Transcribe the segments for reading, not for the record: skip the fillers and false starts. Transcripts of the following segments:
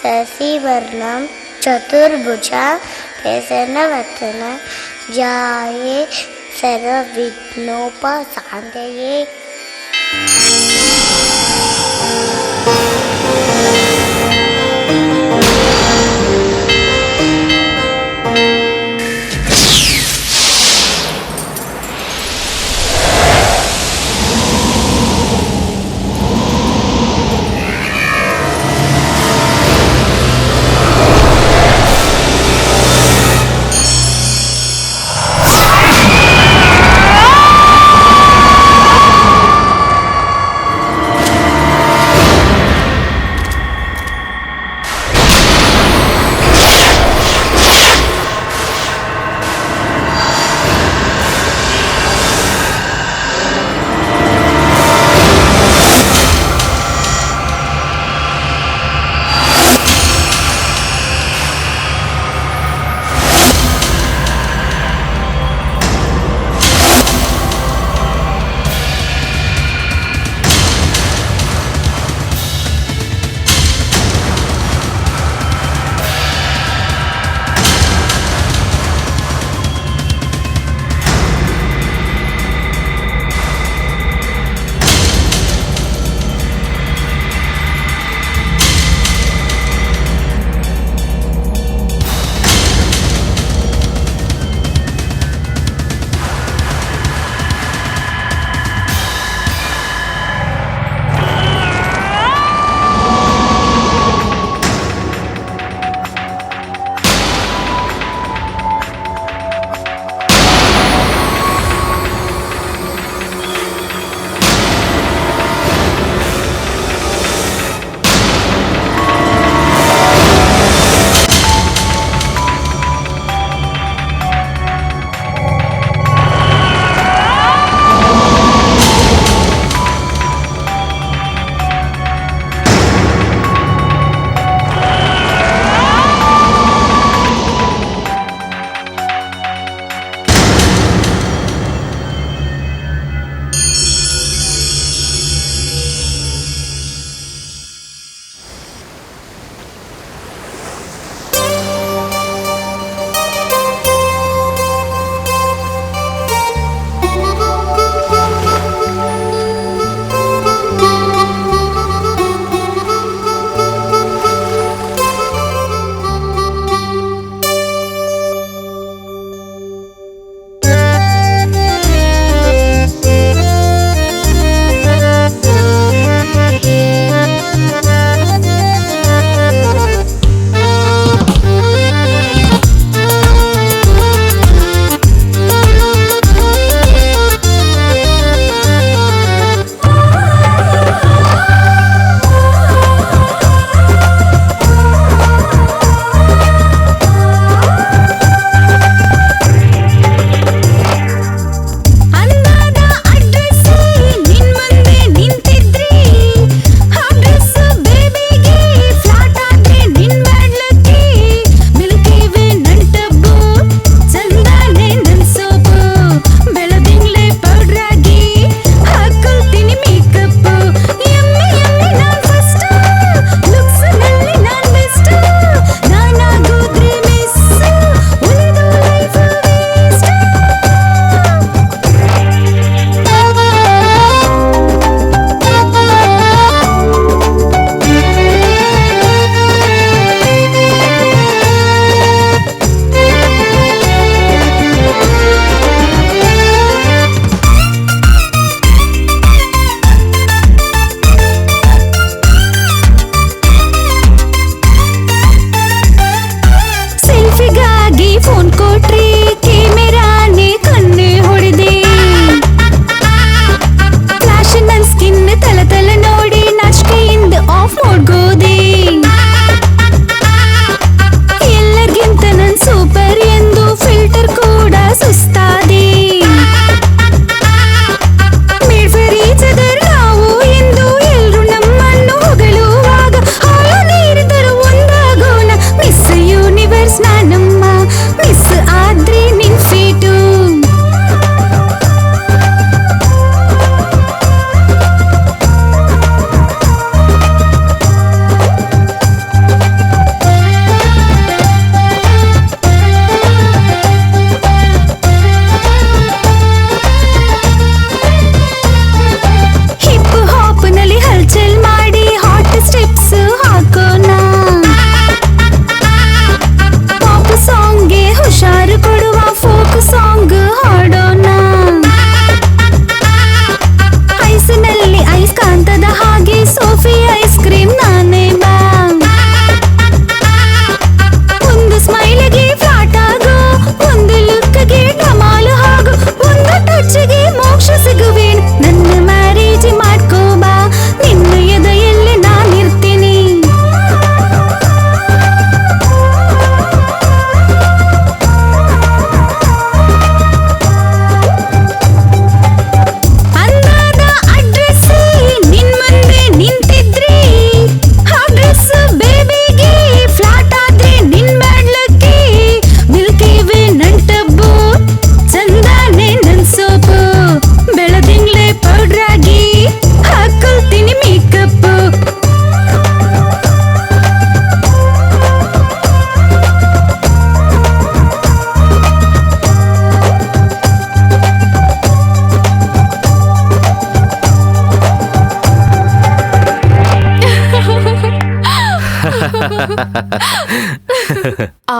शशिवर्णं चतुर्भुजा प्रसन्नवदना ध्याये सर्वविघ्नोपशान्तये।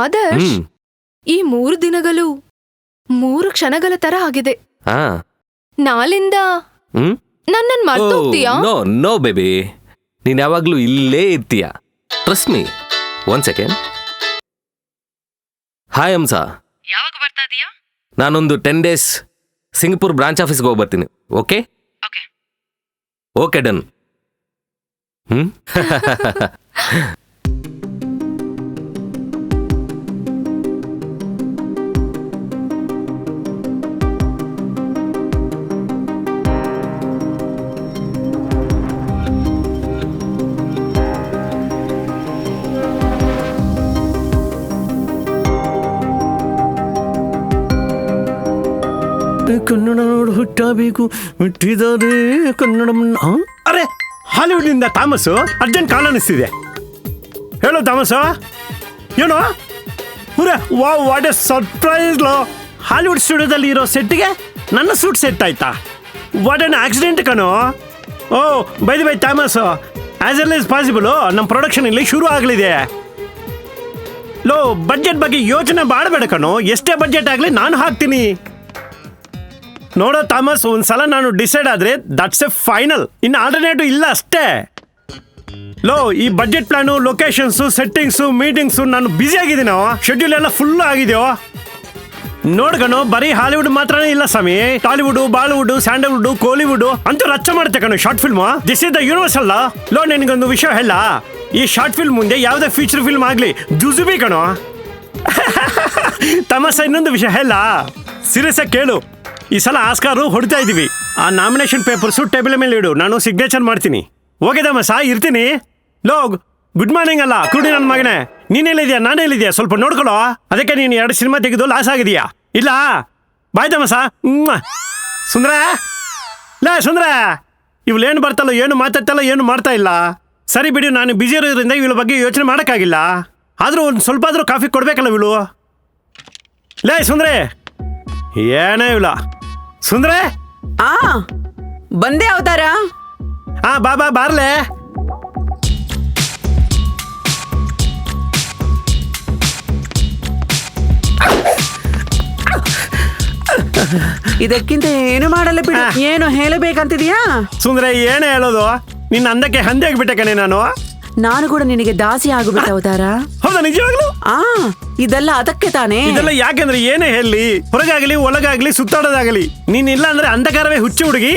ಆದರ್ಶ್, ಈ 3 ದಿನಗಳು 3 ಕ್ಷಣಗಳ ತರ ಆಗಿದೆ. ನಾಳಿಂದ ನನ್ನನ್ ಮರ್ತೋಗ್ತೀಯಾ? ನೋ ಬೇಬಿ, ನೀನ್ ಯಾವಾಗ್ಲೂ ಇಲ್ಲೇ ಇರ್ತೀಯ. Trust me. 1 second. Hi Hamsa, ಯಾವಾಗ ಬರ್ತಾ ಇದೀಯಾ? ನಾನೊಂದು 10 days ಸಿಂಗಪುರ್ ಬ್ರಾಂಚ್ ಆಫೀಸ್ಗೆ ಹೋಗಿ ಬರ್ತೀನಿ. Okay okay, done. ಕನ್ನಡ ನೋಡು ಹುಟ್ಟಬೇಕು, ಹುಟ್ಟಿದರೆ ಕನ್ನಡ. ಅರೆ, ಹಾಲಿವುಡ್ನಿಂದ ಥಾಮಸ್ಸು ಅರ್ಜೆಂಟ್ ಕಾಲ್ ಅನ್ನಿಸ್ತಿದೆ. ಹೇಳೋ ಥಾಮಸ್ಸು, ಏನೋ what A surprise low. Hollywood ಸ್ಟುಡಿಯೋದಲ್ಲಿ ಇರೋ ಸೆಟ್ಗೆ ನನ್ನ ಸೂಟ್ ಸೆಟ್ ಆಯ್ತಾ? ವಾಟ್ ಎನ್ ಆಕ್ಸಿಡೆಂಟ್ ಕಣೋ. ಓ ಬೈ ಥಾಮಸ್ಸು, ಆಸ್ ಎಲ್ ಆಸ್ ಪಾಸಿಬಲು ನಮ್ಮ ಪ್ರೊಡಕ್ಷನ್ ಇಲ್ಲಿ ಶುರು ಆಗಲಿದೆ. ಲೋ, ಬಡ್ಜೆಟ್ ಬಗ್ಗೆ ಯೋಚನೆ ಮಾಡಬೇಡ ಕಣೋ. ಎಷ್ಟೇ ಬಡ್ಜೆಟ್ ಆಗಲಿ ನಾನು ಹಾಕ್ತೀನಿ. ನೋಡೋ ಥಾಮಸ್, ಒಂದ್ಸಲ ನಾನು ಡಿಸೈಡ್ ಆದ್ರೆ ದಟ್ಸ್ ಎ ಫೈನಲ್. ಇನ್ನು ಆಲ್ಟರ್ನೇಟಿವ್ ಇಲ್ಲ ಅಷ್ಟೇ. ಲೋ, ಈ budget plan, locations, settings, meetings, ನಾನು ಬ್ಯುಸಿ ಆಗಿದ್ದೀನೋ. ಶೆಡ್ಯೂಲ್ ಎಲ್ಲ ಫುಲ್ ಆಗಿದೆಯೋ. ನೋಡ್ಕಣೋ, ಬರೀ ಹಾಲಿವುಡ್ ಮಾತ್ರನೇ ಇಲ್ಲ ಸ್ವಾಮಿ. ಟಾಲಿವುಡ್, ಬಾಲಿವುಡ್, ಸ್ಯಾಂಡಲ್ವುಡ್, ಕೋಲಿವುಡ್ ಅಂತೂ ರಚ್ಚ ಮಾಡುತ್ತೆ ಕಣೋ short film. This is the universal. Low, ನಿನಗೊಂದು ವಿಷಯ ಹೇಳ, ಈ ಶಾರ್ಟ್ ಫಿಲ್ಮ್ ಮುಂದೆ ಯಾವುದೇ ಫೀಚರ್ ಫಿಲ್ಮ್ ಆಗಲಿ ಜುಜುಬಿ ಕಣೋ. ತಮಸ, ಇನ್ನೊಂದು ವಿಷಯ ಹೇಳ, ಸೀರಿಯಸ್ ಆಗಿ ಕೇಳು. ಈ ಸಲ ಆಸ್ಕಾರು ಹೊಡಿತಾ ಇದ್ದೀವಿ. ಆ ನಾಮಿನೇಷನ್ ಪೇಪರ್ಸು ಟೇಬಲ್ ಮೇಲೆ ಇಡು, ನಾನು ಸಿಗ್ನೇಚರ್ ಮಾಡ್ತೀನಿ. ಓಕೆ ತಮಸ, ಇರ್ತೀನಿ. ಲೋ, ಗುಡ್ ಮಾರ್ನಿಂಗ್ ಅಲ್ಲ ಕುಡಿ ನನ್ನ ಮಗನೇ. ನೀನೆಲ್ಲಿದ್ಯಾ, ನಾನೆಲ್ಲಿದ್ಯಾ ಸ್ವಲ್ಪ ನೋಡ್ಕೊಳ್ಳೋ. ಅದಕ್ಕೆ ನೀನು 2 ಸಿನಿಮಾ ತೆಗೆದು ಲಾಸ್ ಆಗಿದೆಯಾ? ಇಲ್ಲ, ಬಾಯ್ ತಮಸ. ಸುಂದ್ರ, ಲೇ ಸುಂದ್ರ, ಇವಳೇನು ಬರ್ತಲ್ಲೋ, ಏನು ಮಾತಾಡ್ತಲ್ಲೋ, ಏನು ಮಾಡ್ತಾ ಇಲ್ಲ. ಸರಿ ಬಿಡಿ, ನಾನು ಬ್ಯುಸಿ ಇರೋದ್ರಿಂದ ಇವಳ ಬಗ್ಗೆ ಯೋಚನೆ ಮಾಡೋಕ್ಕಾಗಿಲ್ಲ. ಆದರೂ ಒಂದು ಸ್ವಲ್ಪ ಆದರೂ ಕಾಫಿ ಕೊಡ್ಬೇಕಲ್ಲ ಇವಳು. ಲೇ ಸುಂದ್ರೆ, ಏನೇ ಇವಳ. ಸುಂದ್ರೆ, ಬಂದೆ ಅವತಾರ. ಬಾ ಬಾರ್ಲೆ. ಇದಕ್ಕಿಂತ ಏನು ಮಾಡಲ್ಲ ಬಿಡು. ಏನು ಹೇಳಬೇಕಂತಿದ್ಯಾ? ಸುಂದ್ರೆ, ಏನೇ ಹೇಳೋದು, ನಿನ್ನ ಅಂದಕ್ಕೆ ಹಂದಿ ಆಗ್ಬಿಟ್ಟೆ ಕಣೆ ನಾನು. ನಾನು ಕೂಡ ನಿನಗೆ ದಾಸಿ ಆಗ್ಬಿಟ್ಟ ಅವತಾರ. ಹೌದಾ, ನಿಜವಾಗ್ಲು? ಇದೆಲ್ಲ ಅದಕ್ಕೆ ತಾನೇ. ಇದೆಲ್ಲ ಯಾಕೆಂದ್ರೆ ಏನೇ ಹೇಳಿ, ಹೊರಗಾಗ್ಲಿ ಒಳಗಾಗ್ಲಿ ಸುತ್ತಾಡೋದಾಗಲಿ, ನೀನ್ ಇಲ್ಲ ಅಂದ್ರೆ ಅಂಧಕಾರವೇ ಹುಚ್ಚು ಹುಡುಗಿ.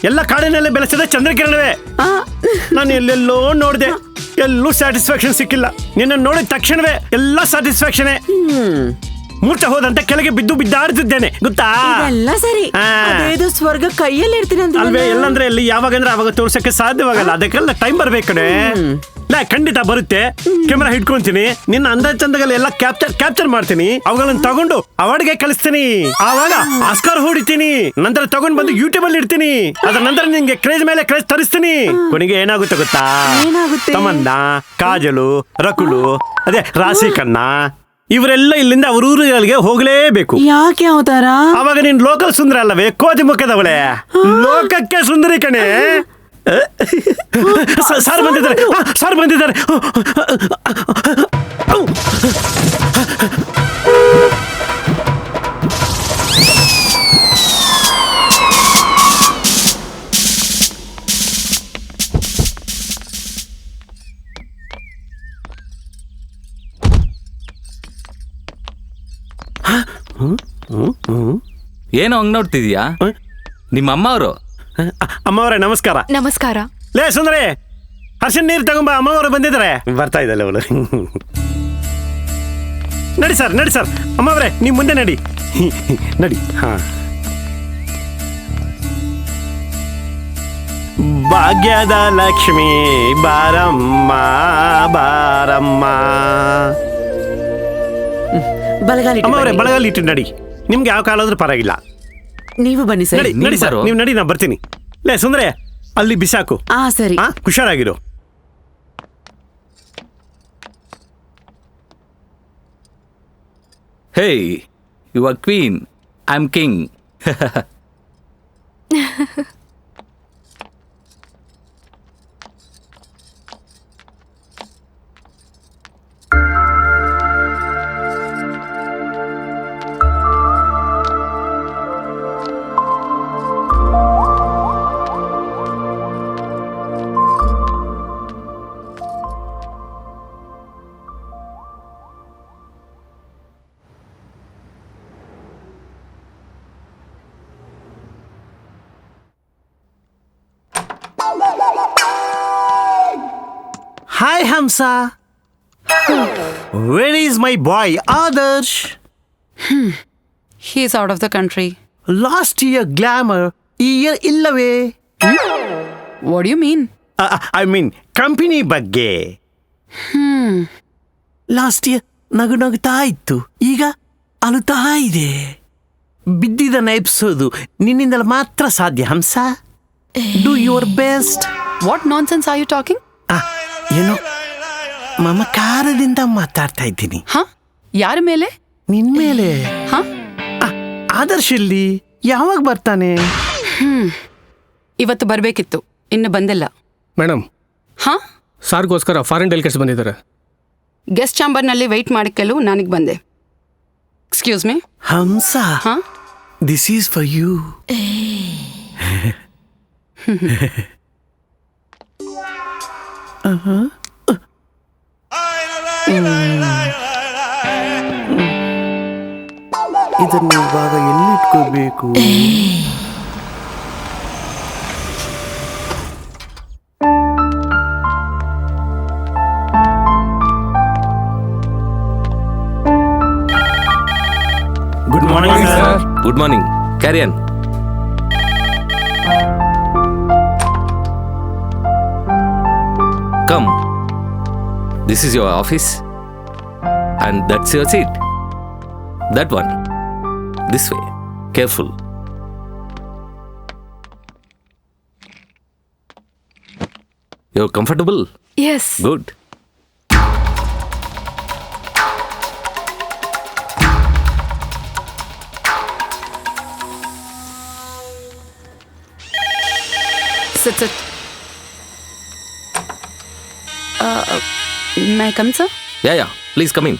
ಎಲ್ಲ ಕಾಡಿನಲ್ಲೇ ಬೆಳೆಸಿದ ಚಂದ್ರಕಿರಣವೇ. ನಾನು ಎಲ್ಲೆಲ್ಲೋ ನೋಡಿದೆ, ಎಲ್ಲೂ ಸ್ಯಾಟಿಸ್ಫ್ಯಾಕ್ಷನ್ ಸಿಕ್ಕಿಲ್ಲ. ನಿನ್ನ ನೋಡಿದ ತಕ್ಷಣವೇ ಎಲ್ಲ ಸ್ಯಾಟಿಸ್ಫ್ಯಾಕ್ಷನ್. ಮೂರ್ಛೆ ಹೋದಂತೆ ಕೆಳಗೆ ಬಿದ್ದಾಡ್ತಿದ್ದೇನೆ, ಗೊತ್ತಾ? ಎಲ್ಲ ಸರಿ, ಅದೇದು ಸ್ವರ್ಗ ಕೈಯಲ್ಲಿ ಇರ್ತೀನಿ ಅಂತ ಅಲ್ವೇ? ಎಲ್ಲಂದ್ರೆ ಎಲ್ಲಿ, ಯಾವಾಗಂದ್ರೆ ಅವಾಗ ತೋರ್ಸಕ್ಕೆ ಸಾಧ್ಯವಾಗಲ್ಲ. ಅದಕ್ಕೆಲ್ಲ ಟೈಮ್ ಬರ್ಬೇಕಡೆ. ಖಂಡಿತ ಬರುತ್ತೆ. ಕ್ಯಾಮೆರಾ ಹಿಡ್ಕೊಂತೀನಿ, ನಿನ್ನ ಅಂದ ಚಂದಗಳೆಲ್ಲ ಕ್ಯಾಪ್ಚರ್ ಮಾಡ್ತೀನಿ. ಅವುಗಳನ್ನ ತಗೊಂಡು ಅವಾರ್ಡ್ಗೆ ಕಳಿಸ್ತೀನಿ. ಆವಾಗ ಆಸ್ಕಾರ್ ಹೊಡಿತೀನಿ. ನಂತರ ತಗೊಂಡ್ ಬಂದು ಯೂಟ್ಯೂಬ್ ಅಲ್ಲಿ ಇಡ್ತೀನಿ. ಅದ್ರ ನಂತರ ನಿನ್ಗೆ ಕ್ರೇಜ್ ಮೇಲೆ ಕ್ರೇಜ್ ತರಿಸ್ತೀನಿ. ಕೊನೆಗೆ ಏನಾಗುತ್ತೆ ಗೊತ್ತಾ? ತಮನ್ನಾ, ಕಾಜಲು, ರಕುಲು, ಅದೇ ರಾಶಿ ಖನ್ನಾ, ಇವರೆಲ್ಲ ಇಲ್ಲಿಂದ ಅವ್ರ ಊರುಗಳಿಗೆ ಹೋಗ್ಲೇಬೇಕು. ಯಾಕೆ ಅವತಾರ? ಅವಾಗ ನೀನ್ ಲೋಕಲ್ ಸುಂದರ ಅಲ್ಲವೇ, ಕೋತಿ ಮುಖದವಳೆ. ಲೋಕಕ್ಕೆ ಸುಂದರಿ ಕಣೆ. ಸರ್ ಬಂದಿದ್ದಾರೆ, ಸರ್ ಬಂದಿದ್ದಾರೆ. ಏನೋ ಹಂಗ್ ನೋಡ್ತಿದ್ಯಾ? ನಿಮ್ಮ ಅಮ್ಮ ಅವರು. ಅಮ್ಮವ್ರೆ ನಮಸ್ಕಾರ. ನಮಸ್ಕಾರ. ಲೇ ಸುಂದರಿ, ಹರ್ಷನ್ ನೀರು ತಗೊಂಬ, ಅಮ್ಮವರು ಬಂದಿದ್ದಾರೆ. ಬರ್ತಾ ಇದ್ದಲ್ಲ ಅವಳು. ನಡಿ ಸರ್, ನಡಿ ಸರ್. ಅಮ್ಮವ್ರೆ ನೀವು ಮುಂದೆ ನಡಿ, ನಡಿ. ಭಾಗ್ಯದ ಲಕ್ಷ್ಮಿ ಬಾರಮ್ಮ ಬಾರಮ್ಮ. ಅಮ್ಮವ್ರೆ ಬಲಗಾಲಿ ಇಟ್ಟು ನಡಿ. ನಿಮ್ಗೆ ಯಾವ ಕಾಲಾದ್ರೂ ಪರವಾಗಿಲ್ಲ. ನೀವು ಬನ್ನಿ ಸರ್. ನಡಿ ಸರ್, ನೀವು ನಡಿ, ನಾ ಬರ್ತೀನಿ. ಲೇ ಸುಂದ್ರೆ, ಅಲ್ಲಿ ಬಿಸಾಕು. ಸರಿ, ಹುಷಾರಾಗಿರು. Hey, you are queen, I am king. Hi Hamsa. Where is my boy Adarsh? He is out of the country. Last year glamour, ಈ ಇಯರ್ ಇಲ್ಲವೇ? What do you mean? I mean company ಬಗ್ಗೆ. ಲಾಸ್ಟ್ ಇಯರ್ ನಗು ನಗುತ್ತಾ ಇತ್ತು, ಈಗ ಅಳುತ್ತಾ ಇದೆ. ಬಿದ್ದಿದ್ದನ್ನ ಎಬ್ಸೋದು ನಿನ್ನಿಂದಲೇ ಮಾತ್ರ ಸಾಧ್ಯ Hamsa. Do your best. What nonsense are you talking? ಏನೋ ಮಮಕಾರದಿಂದ ಮಾತಾಡ್ತಾ ಇದ್ದೀನಿ. ಯಾರ ಮೇಲೆ? ನಿನ್ ಮೇಲೆ. ಹ? ಆದರ್ಶ್ ಇಲ್ಲಿ ಯಾವಾಗ ಬರ್ತಾನೆ? ಇವತ್ತು ಬರ್ಬೇಕಿತ್ತು, ಇನ್ನು ಬಂದಿಲ್ಲ. ಮೇಡಮ್, ಹಾ, ಸಾರ್ಗೋಸ್ಕರ ಫಾರಿನ್ ಡೆಲಿಗೇಟ್ಸ್ ಬಂದಿದ್ದಾರೆ. ಗೆಸ್ಟ್ ಚಾಂಬರ್ನಲ್ಲಿ ವೆಯ್ಟ್ ಮಾಡಿಕೆಲು ನನಗೆ ಬಂದೆ. Excuse me. ಹಂಸ, ಹಾ, ದಿಸ್ ಈಸ್ ಫಾರ್ ಯು. ಇದನ್ನು ಇವಾಗ ಎಲ್ಲಿಟ್ಕೋಬೇಕು? Good morning sir. Good morning. ಕ್ಯಾರಿಯನ್. Come. This is your office and that's your seat. That one. This way. Careful. You're comfortable? Yes. Good. Sit, sit. May I come, sir? Yeah. Please come in.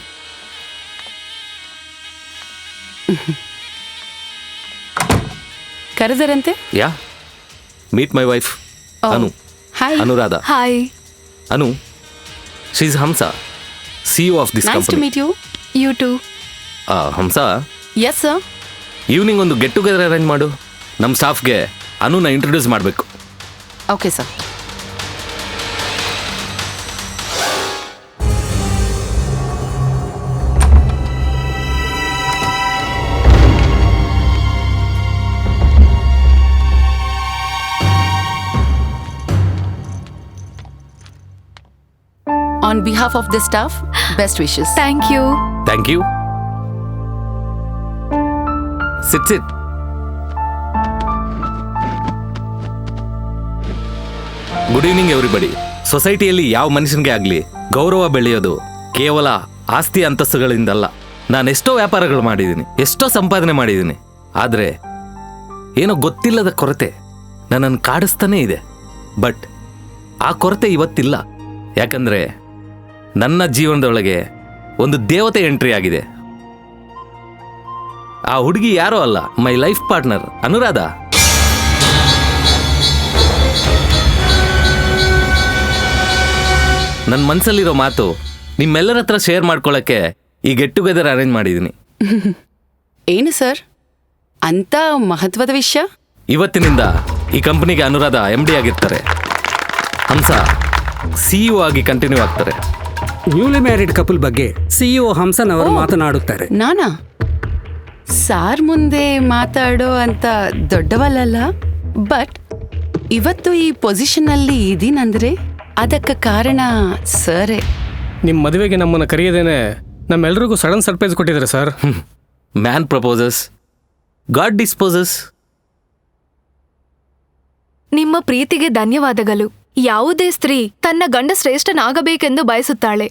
ಕರೆದರಂತೆ? Yeah. Meet my wife, Anu. Hi. Anuradha. Hi. Anu. She's Hamsa, CEO of this nice to company. Meet you. You too. Hamsa, yes sir. Evening ಒಂದು get together arrange ಮಾಡು. ನಮ್ಮ ಸ್ಟಾಫ್ಗೆ ಅನುನ introduce ಮಾಡಬೇಕು. Okay sir. On behalf of the staff, best wishes. Thank you. Thank you. Sit. Good evening everybody. ಸೊಸೈಟಿಯಲ್ಲಿ ಯಾವ ಮನುಷ್ಯನಿಗೆ ಆಗಲಿ ಗೌರವ ಬೆಳೆಯೋದು ಕೇವಲ ಆಸ್ತಿ ಅಂತಸ್ತುಗಳಿಂದಲ್ಲ. ನಾನೆಷ್ಟೋ ವ್ಯಾಪಾರಗಳು ಮಾಡಿದ್ದೀನಿ, ಎಷ್ಟೋ ಸಂಪಾದನೆ ಮಾಡಿದ್ದೀನಿ. ಆದರೆ ಏನೋ ಗೊತ್ತಿಲ್ಲದ ಕೊರತೆ ನನ್ನನ್ನು ಕಾಡಿಸ್ತಾನೇ ಇದೆ. ಬಟ್ ಆ ಕೊರತೆ ಇವತ್ತಿಲ್ಲ. ಯಾಕಂದರೆ ನನ್ನ ಜೀವನದೊಳಗೆ ಒಂದು ದೇವತೆ ಎಂಟ್ರಿ ಆಗಿದೆ. ಆ ಹುಡುಗಿ ಯಾರೋ ಅಲ್ಲ, ಮೈ ಲೈಫ್ ಪಾರ್ಟ್ನರ್ ಅನುರಾಧ. ನನ್ನ ಮನಸ್ಸಲ್ಲಿರೋ ಮಾತು ನಿಮ್ಮೆಲ್ಲರ ಹತ್ರ ಶೇರ್ ಮಾಡ್ಕೊಳ್ಳೋಕ್ಕೆ ಈ ಗೆಟ್ ಟುಗೆದರ್ ಅರೇಂಜ್ ಮಾಡಿದ್ದೀನಿ. ಏನು ಸರ್ ಅಂತ ಮಹತ್ವದ ವಿಷಯ? ಇವತ್ತಿನಿಂದ ಈ ಕಂಪನಿಗೆ ಅನುರಾಧ MD ಆಗಿರ್ತಾರೆ. ಹಂಸ CEO ಆಗಿ ಕಂಟಿನ್ಯೂ ಆಗ್ತಾರೆ. ನ್ಯೂಲಿ ಮ್ಯಾರಿಡ್ ಕಪಲ್ ಬಗ್ಗೆ CEO ಹಂಸನ್ ಅವರು ಮಾತನಾಡುತ್ತಾರೆ. ನಾನಾ ಸಾರ್ ಮುಂದೆ ಮಾತಾಡೋ ಅಂತ ದೊಡ್ಡವಲ್ಲ, ಬಟ್ ಇವತ್ತು ಈ ಪೊಸಿಷನ್ನಲ್ಲಿ ಇದೀನಂದ್ರೆ ಅದಕ್ಕೆ ಕಾರಣ ಸರೇ. ನಿಮ್ಮ ಮದುವೆಗೆ ನಮ್ಮನ್ನು ಕರೆಯದೇನೆ ನಮ್ಮೆಲ್ಲರಿಗೂ ಸಡನ್ ಸರ್ಪ್ರೈಸ್ ಕೊಟ್ಟಿದ್ದಾರೆ sir. Man proposes, god disposes. ನಿಮ್ಮ ಪ್ರೀತಿಗೆ ಧನ್ಯವಾದಗಳು. ಯಾವುದೇ ಸ್ತ್ರೀ ತನ್ನ ಗಂಡ ಶ್ರೇಷ್ಠನಾಗಬೇಕೆಂದು ಬಯಸುತ್ತಾಳೆ.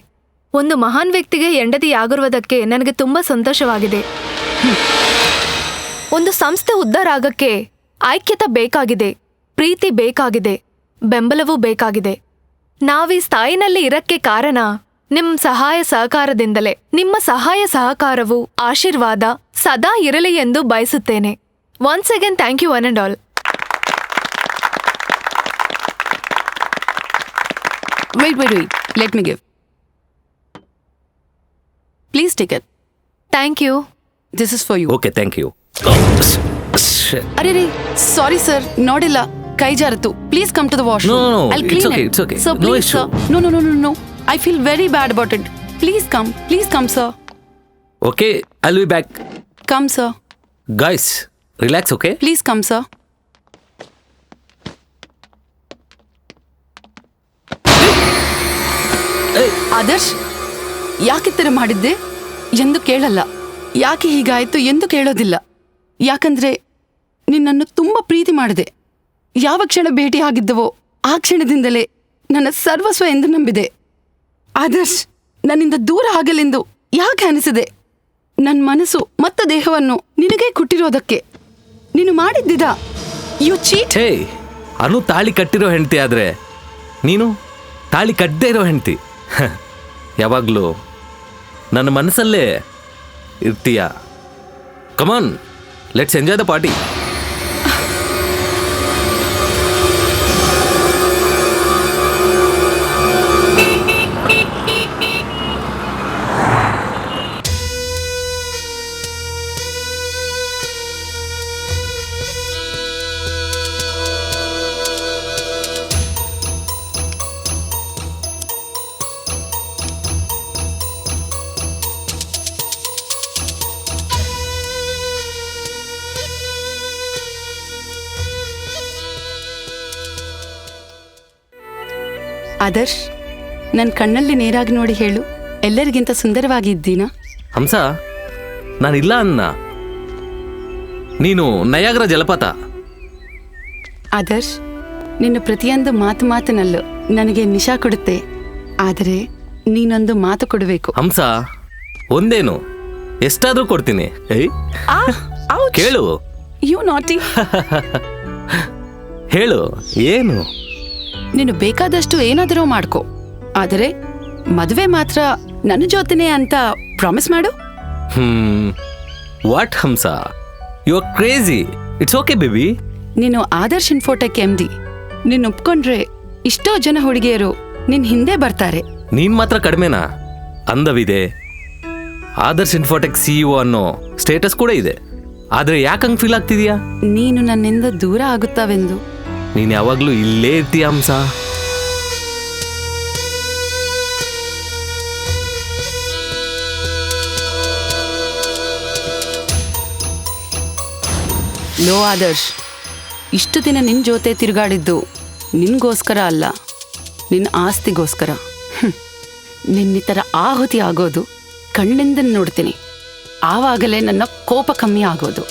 ಒಂದು ಮಹಾನ್ ವ್ಯಕ್ತಿಗೆ ಹೆಂಡತಿಯಾಗಿರುವುದಕ್ಕೆ ನನಗೆ ತುಂಬಾ ಸಂತೋಷವಾಗಿದೆ. ಒಂದು ಸಂಸ್ಥೆ ಉದ್ಧಾರ ಆಗಕ್ಕೆ ಐಕ್ಯತೆ ಬೇಕಾಗಿದೆ, ಪ್ರೀತಿ ಬೇಕಾಗಿದೆ, ಬೆಂಬಲವೂ ಬೇಕಾಗಿದೆ. ನಾವೀ ಸ್ಥಾಯಿನಲ್ಲಿ ಇರಕ್ಕೆ ಕಾರಣ ನಿಮ್ಮ ಸಹಾಯ ಸಹಕಾರದಿಂದಲೇ. ನಿಮ್ಮ ಸಹಾಯ ಸಹಕಾರವು ಆಶೀರ್ವಾದ ಸದಾ ಇರಲಿ ಎಂದು ಬಯಸುತ್ತೇನೆ. Once again thank you one and all. Wait. Let me give. Please take it. Thank you. This is for you. Okay, thank you. ಅರೆ ಸಾರಿ ಸರ್, ನೋಡಿಲ್ಲ. ಕೈ ಜಾರತು. Please come to the wash. No, no, I'll it's clean okay, it. it's okay. Sir, No please, issue. sir. No. I feel very bad about it. Please come, sir. Okay, I'll be back. Come, sir. Guys, relax, okay? Please come, sir. Adarsh, ಯಾಕೆ ತರ ಮಾಡಿದ್ದೆ ಎಂದು ಕೇಳಲ್ಲ. ಯಾಕೆ ಹೀಗಾಯ್ತು ಎಂದು ಕೇಳೋದಿಲ್ಲ. ಯಾಕಂದ್ರೆ ನಿನ್ನನ್ನು ತುಂಬಾ ಪ್ರೀತಿ ಮಾಡಿದೆ. ಯಾವ ಕ್ಷಣ ಭೇಟಿ ಆಗಿದ್ದವೋ ಆ ಕ್ಷಣದಿಂದಲೇ ನನ್ನ ಸರ್ವಸ್ವ ಎಂದು ನಂಬಿದೆ. ಆದರ್ಶ್, ನನ್ನಿಂದ ದೂರ ಆಗಲೆಂದು ಯಾಕೆ ಅನಿಸಿದೆ? ನನ್ನ ಮನಸ್ಸು ಮತ್ತು ದೇಹವನ್ನು ನಿನಗೇ ಕೊಟ್ಟಿರೋದಕ್ಕೆ ನೀನು ಮಾಡಿದ್ದಿದ. You cheat. ಹೇ, ಅನು ತಾಳಿ ಕಟ್ಟಿರೋ ಹೆಂಡತಿ ಆದ್ರೆ ನೀನು ತಾಳಿ ಕಟ್ಟದೇ ಇರೋ ಹೆಂಡತಿ. ಯಾವಾಗಲೂ ನನ್ನ ಮನಸ್ಸಲ್ಲೇ ಇರ್ತೀಯ. Come on, let's enjoy the party. Adarsh, ನನ್ನ ಕಣ್ಣಲ್ಲಿ ನೇರಾಗಿ ನೋಡಿ ಹೇಳು, ಎಲ್ಲರಿಗಿಂತ ಸುಂದರವಾಗಿ ಇದ್ದೀನಾ? ಹಂಸ, ನಾನಿಲ್ಲ ಅನ್ನ. ನೀನು ನಯಾಗರ ಜಲಪಾತ. ಆದರ್ಶ್, ನಿನ್ನ ಪ್ರತಿಯೊಂದು ಮಾತಿನಲ್ಲೂ ನನಗೆ ನಿಶಾ ಕೊಡುತ್ತೆ. ಆದರೆ ನೀನೊಂದು ಮಾತು ಕೊಡಬೇಕು. ಹಂಸ, ಒಂದೇನು, ಎಷ್ಟಾದ್ರೂ ಕೊಡ್ತೀನಿ. ಏಯ್, ಕೇಳು. ಯು ನಾಟಿ. ಹೇಳು, ಏನು? ನೀನು ಬೇಕಾದಷ್ಟು ಏನಾದರೂ ಮಾಡ್ಕೋ, ಆದರೆ ಮದುವೆ ಮಾತ್ರ ನನ್ನ ಜೊತೆನೆ ಅಂತ ಪ್ರಾಮಿಸ್ ಮಾಡು. What Hamsa, you are crazy. It's okay baby. ನೀನು ಆದರ್ಶ್ ಇನ್ಫೋಟೆಕ್ MD. ನೀನು ಒಪ್ಕೊಂಡ್ರೆ ಇಷ್ಟೋ ಜನ ಹುಡುಗಿಯರು ನಿನ್ ಹಿಂದೆ ಬರ್ತಾರೆ. ನೀನ್ ಮಾತ್ರ ಕಡಿಮೆನಾ? ಅಂದವಿದೆ, ಆದರ್ಶ್ ಇನ್ಫೋಟೆಕ್ CEO ಅನ್ನೋ ಸ್ಟೇಟಸ್ ಕೂಡ ಇದೆ. ಆದ್ರೆ ಯಾಕಂಗ್ ಫೀಲ್ ಆಗ್ತಿದ್ಯಾ? ನೀನು ನನ್ನಿಂದ ದೂರ ಆಗುತ್ತಾವೆಂದು. ನೀನ್ ಯಾವಾಗ್ಲೂ ಇಲ್ಲೇ ಇರ್ತೀಯ ಹಂಸ. ಲೋ ಆದರ್ಶ್, ಇಷ್ಟು ದಿನ ನಿನ್ನ ಜೊತೆ ತಿರುಗಾಡಿದ್ದು ನಿನ್ಗೋಸ್ಕರ ಅಲ್ಲ, ನಿನ್ನ ಆಸ್ತಿಗೋಸ್ಕರ. ನಿನ್ನಿತರ ಆಹುತಿ ಆಗೋದು ಕಣ್ಣಿಂದ ನೋಡ್ತೀನಿ. ಆವಾಗಲೇ ನನ್ನ ಕೋಪ ಕಮ್ಮಿ ಆಗೋದು.